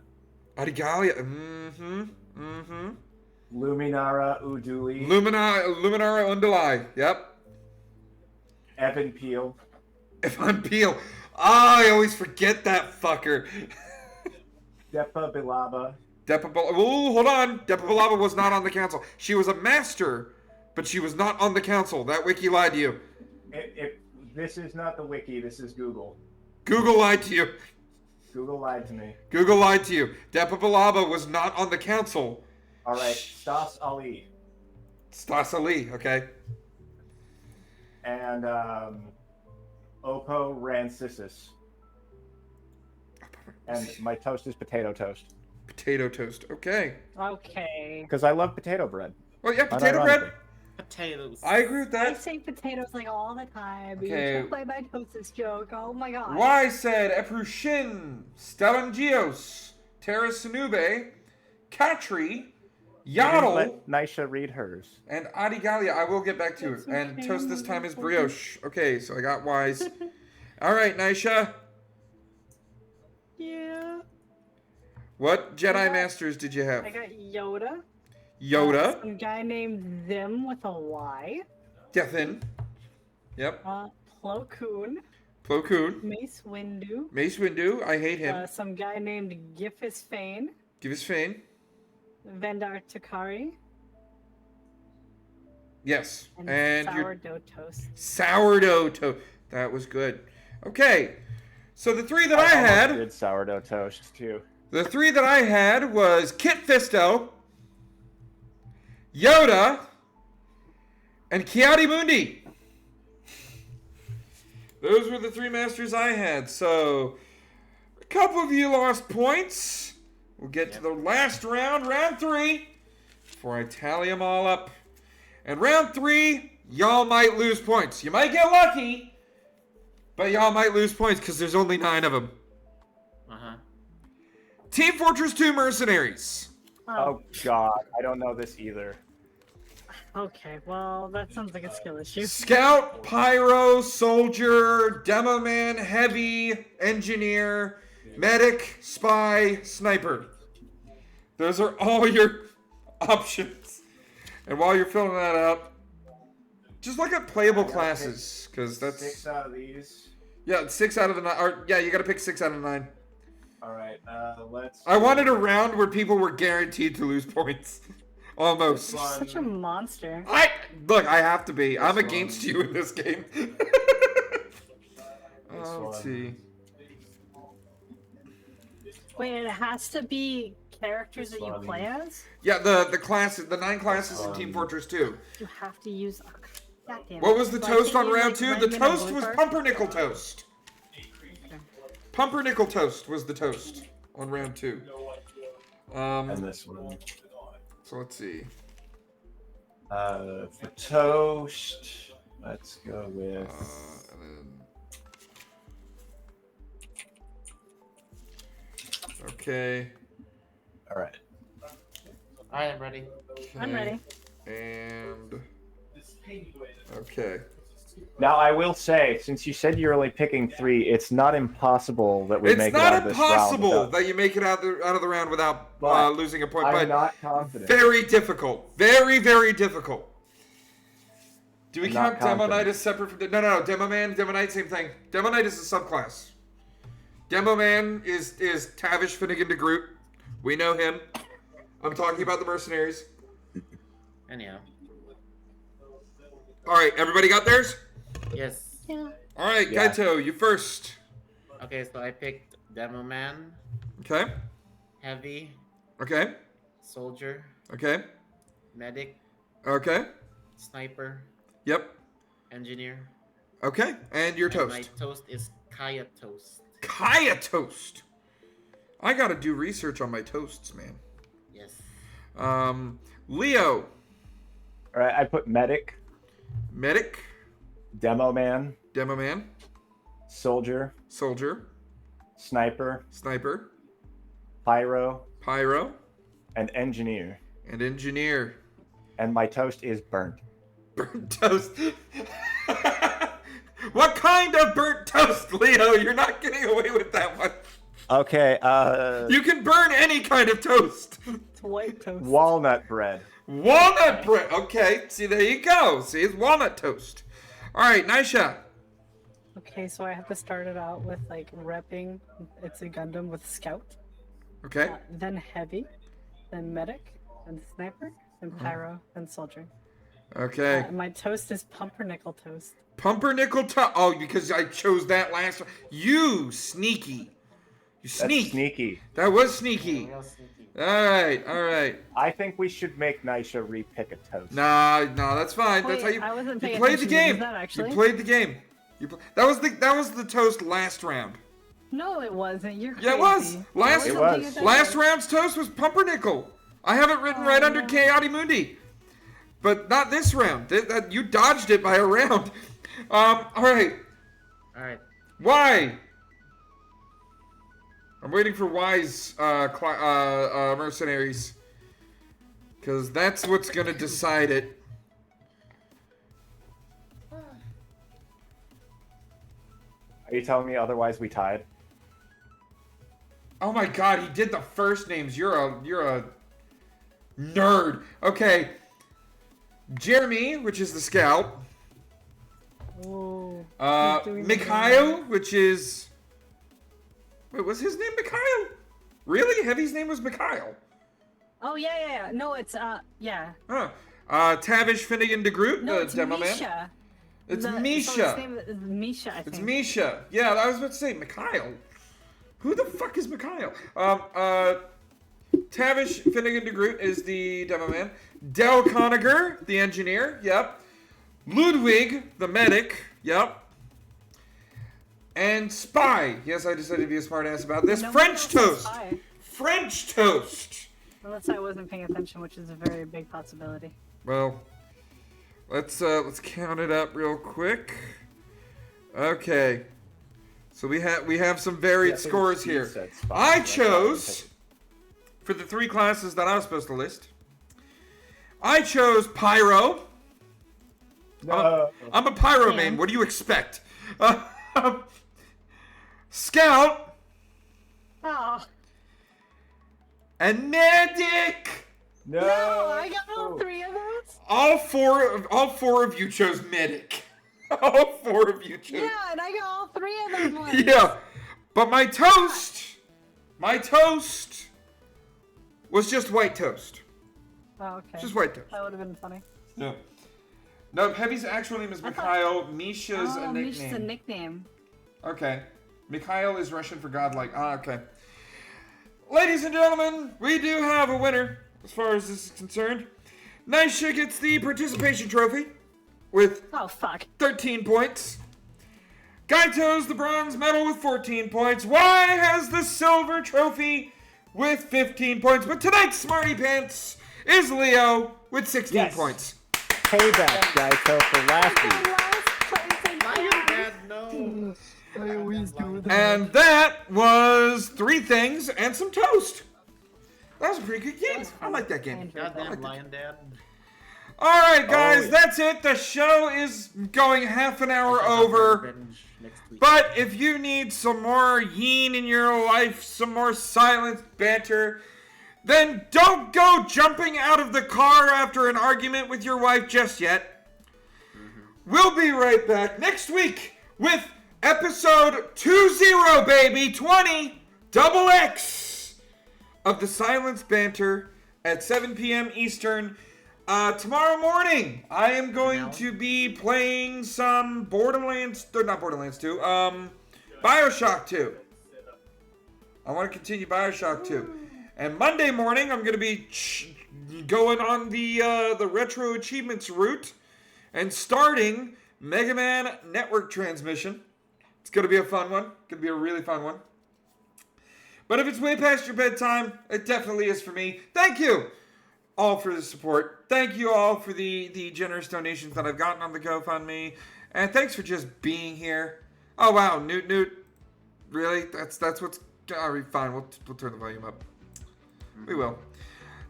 Adigalia. Mm-hmm. Luminara Uduli. Luminara Undulai. Yep. Evan Peel. Evan Peel. I always forget that fucker. Depa Billaba. Ooh, hold on. Depa Billaba was not on the council. She was a master, but she was not on the council. That wiki lied to you. This is not the wiki. This is Google. Google lied to you. Google lied to me. Google lied to you. Depa Billaba was not on the council. All right. Stas Ali. Stas Ali, okay. And Oppo Rancisis. And my toast is potato toast. Potato toast, okay. Okay. Because I love potato bread. Well, yeah, potato bread. potatoes. I agree with I that. say potatoes like all the time. Okay. You took my toast joke. Oh my god. Y said Eprushin, Stellangios, Terrasinube, Katri, Yaddle, Let Nisha read hers. and Adigalia. I will get back to it. And toast this time is brioche. Okay, so I got Y's. All right, Nisha. Yeah. What Jedi Masters did you have? I got Yoda. Yoda. Some guy named Them with a Y. Gethin. Yep. Plo Koon. Plo Koon. Mace Windu. Mace Windu. I hate him. Some guy named Gifis Fane. Give us Fane. Vendar Takari. Yes. And your sourdough toast. sourdough toast. That was good. Okay. So the three that I had. Good sourdough toast too. The three that I had was Kit Fisto, Yoda, and Kiadi Mundi. Those were the three masters I had. So a couple of you lost points. We'll get to the last round, round 3, before I tally them all up. And round 3, y'all might lose points. You might get lucky, but y'all might lose points because there's only 9 of them. Team Fortress 2 Mercenaries. Oh god, I don't know this either. Okay, well, that sounds like a skill issue. Scout, Pyro, Soldier, Demo Man, Heavy, Engineer, Medic, Spy, Sniper. Those are all your options. And while you're filling that out, just look at playable classes, because that's 6 out of these. Yeah, 6 out of the 9. Or yeah, you got to pick 6 out of 9. All right, let's. I wanted a round where people were guaranteed to lose points. Almost. You're such a monster. Look, I have to be. I'm against you in this game. Let's see. Wait, it has to be characters that you play as? Yeah, the classes, the 9 classes in Team Fortress 2. You have to use. Oh, God damn it. What was the So I toast can't on use, round like, 2? red, The mint, and toast blue was first? pumpernickel toast. Pumpernickel toast was the toast on round 2. And this one. So let's see. For toast, let's go with. Okay. All right. I am ready. I'm ready. And okay. Now I will say, since you said you're only picking 3, it's not impossible that we make it out of this round. It's not impossible that you make it out of the round without losing a point. I'm but not confident. Very difficult. Very, very difficult. Do we I'm count not Demo confident. Knight as separate from... No, Demo Man, Demo Knight, same thing. Demo Knight is a subclass. Demo Man is Tavish Finnegan de Groot. We know him. I'm talking about the mercenaries. Anyhow. All right, everybody got theirs? Yes. Yeah. All right, Yeah. Gaito, you first. Okay, so I picked Demo Man, Okay. Heavy, Okay. Soldier, Okay. Medic, Okay. Sniper, Yep. Engineer. Okay, and your And toast. my toast is Kaya Toast. Kaya toast. I gotta do research on my toasts, man. Yes. Leo. All right, I put medic, Medic. demo man, Demo Man. soldier, Soldier. sniper, Sniper. pyro, Pyro. and engineer. And Engineer. And my toast is burnt. Burnt toast. What kind of burnt toast, Leo? You're not getting away with that one. Okay, You can burn any kind of toast. It's white toast. walnut bread. Walnut bread. Okay, see, there you go. See, it's walnut toast. All right, Nisha. Okay, so I have to start it out with like repping. It's a Gundam with Scout. Okay. Then Heavy. Then Medic. Then Sniper. Then Pyro. Then Soldier. Okay. My toast is Pumpernickel toast. Pumpernickel toast. Oh, because I chose that last one. You sneaky. You sneak. Sneaky. That was sneaky. All right, all right. I think we should make Nisha repick a toast. No, that's fine. That's how Wait, you. I wasn't You paying played the attention to game. that, actually. You played the game. That was the toast last round. No, it wasn't. You're crazy. Yeah, it was. Last It was. last round's toast was pumpernickel. I have it written right under Chaotic Mundi. But not this round. You dodged it by a round. All right. All right. Why? I'm waiting for Y's mercenaries. Because that's what's going to decide it. Are you telling me otherwise we tied? Oh my god, he did the first names. You're a nerd. Okay. Jeremy, which is the scout. Oh. Mikhail, which is... Wait, was his name Mikhail? Really? Heavy's name was Mikhail. Oh, yeah. No, it's, yeah. Huh. Tavish Finnegan DeGroot, No, the it's demo Misha. man. It's So Misha. his name is Misha, I think. It's Misha. Yeah, I was about to say Mikhail. Who the fuck is Mikhail? Tavish Finnegan DeGroot is the demo man. Del Conager, the engineer. Yep. Ludwig, the medic. Yep. And Spy. Yes, I decided to be a smartass about this. French toast. French toast. Unless I wasn't paying attention, which is a very big possibility. Well, let's count it up real quick. Okay. So we have some varied scores here. I chose for the 3 classes that I was supposed to list. I chose Pyro. I'm a Pyro main. What do you expect? Scout. Oh. And Medic. No, I got all 3 of those. All four of you chose Medic. All 4 of you chose. Yeah, and I got all 3 of those ones. Yeah, but my toast was just white toast. Oh, okay. Just white toast. That would have been funny. No. No, Heavy's actual name is Mikhail. Misha's a nickname. Misha's a nickname. Okay. Mikhail is Russian for godlike. Ah, okay. Ladies and gentlemen, we do have a winner as far as this is concerned. Nisha gets the participation trophy with 13 points. Gaito's the bronze medal with 14 points. Y has the silver trophy with 15 points. But tonight's Smarty Pants is Leo with 16 points. Payback, Gaito, for last week. And that was 3 things and some toast. That was a pretty good game. I like that game. Goddamn lion dad. All right, guys, that's it. The show is going half an hour over. But if you need some more yin in your life, some more silenced banter, then don't go jumping out of the car after an argument with your wife just yet. We'll be right back next week with episode 20, baby, 20, double X of the Silenced Banter at 7 p.m. Eastern. Tomorrow morning, I am going to be playing some Borderlands 2, Bioshock 2. I want to continue Bioshock 2. And Monday morning, I'm going to be going on the Retro Achievements route and starting Mega Man Network Transmission. It's going to be a fun one. Going to be a really fun one. But if it's way past your bedtime, it definitely is for me. Thank you all for the support. Thank you all for the generous donations that I've gotten on the GoFundMe. And thanks for just being here. Oh, wow. Newt. Really? That's what's... All right, fine. We'll turn the volume up. We will.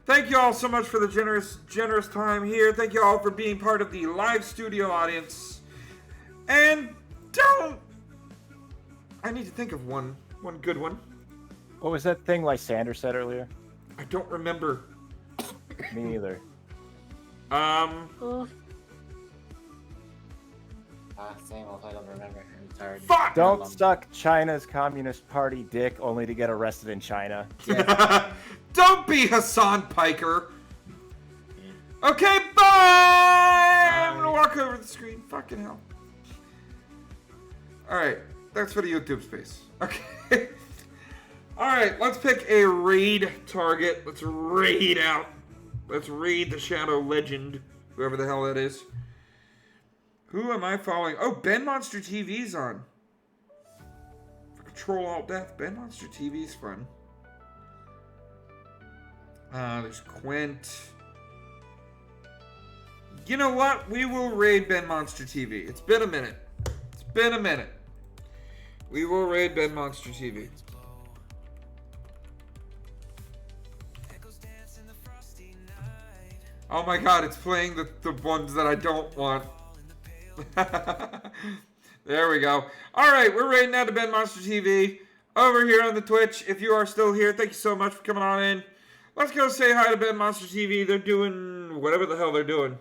Thank you all so much for the generous time here. Thank you all for being part of the live studio audience. And don't... I need to think of one good one. What was that thing Lysander said earlier? I don't remember. Me neither. Same old, I don't remember. I'm tired. Fuck! Don't suck China's Communist Party dick only to get arrested in China. Don't be Hassan Piker. Okay, bye! I'm gonna walk over the screen. Fucking hell. Alright, that's for the YouTube space. Okay. Alright, let's pick a raid target. Let's raid out. Let's raid the Shadow Legend, whoever the hell that is. Who am I following? Oh, Ben Monster TV's on. For Control Alt Death. Ben Monster TV's fun. There's Quint. You know what? We will raid Ben Monster TV. It's been a minute. It's been a minute. We will raid Ben Monster TV. Oh my god, it's playing the ones that I don't want. There we go. Alright, we're raiding out to Ben Monster TV. Over here on the Twitch. If you are still here, thank you so much for coming on in. Let's go say hi to Ben Monster TV. They're doing whatever the hell they're doing.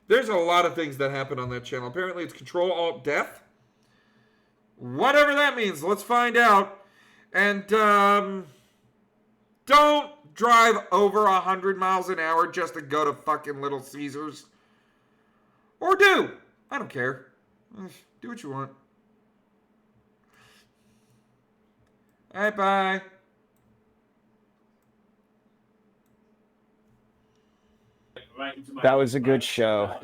There's a lot of things that happen on that channel. Apparently it's Control-Alt-Death. Whatever that means. Let's find out. And, don't drive over 100 miles an hour just to go to fucking Little Caesars. Or do. I don't care. Do what you want. Alright, bye. That was a good show.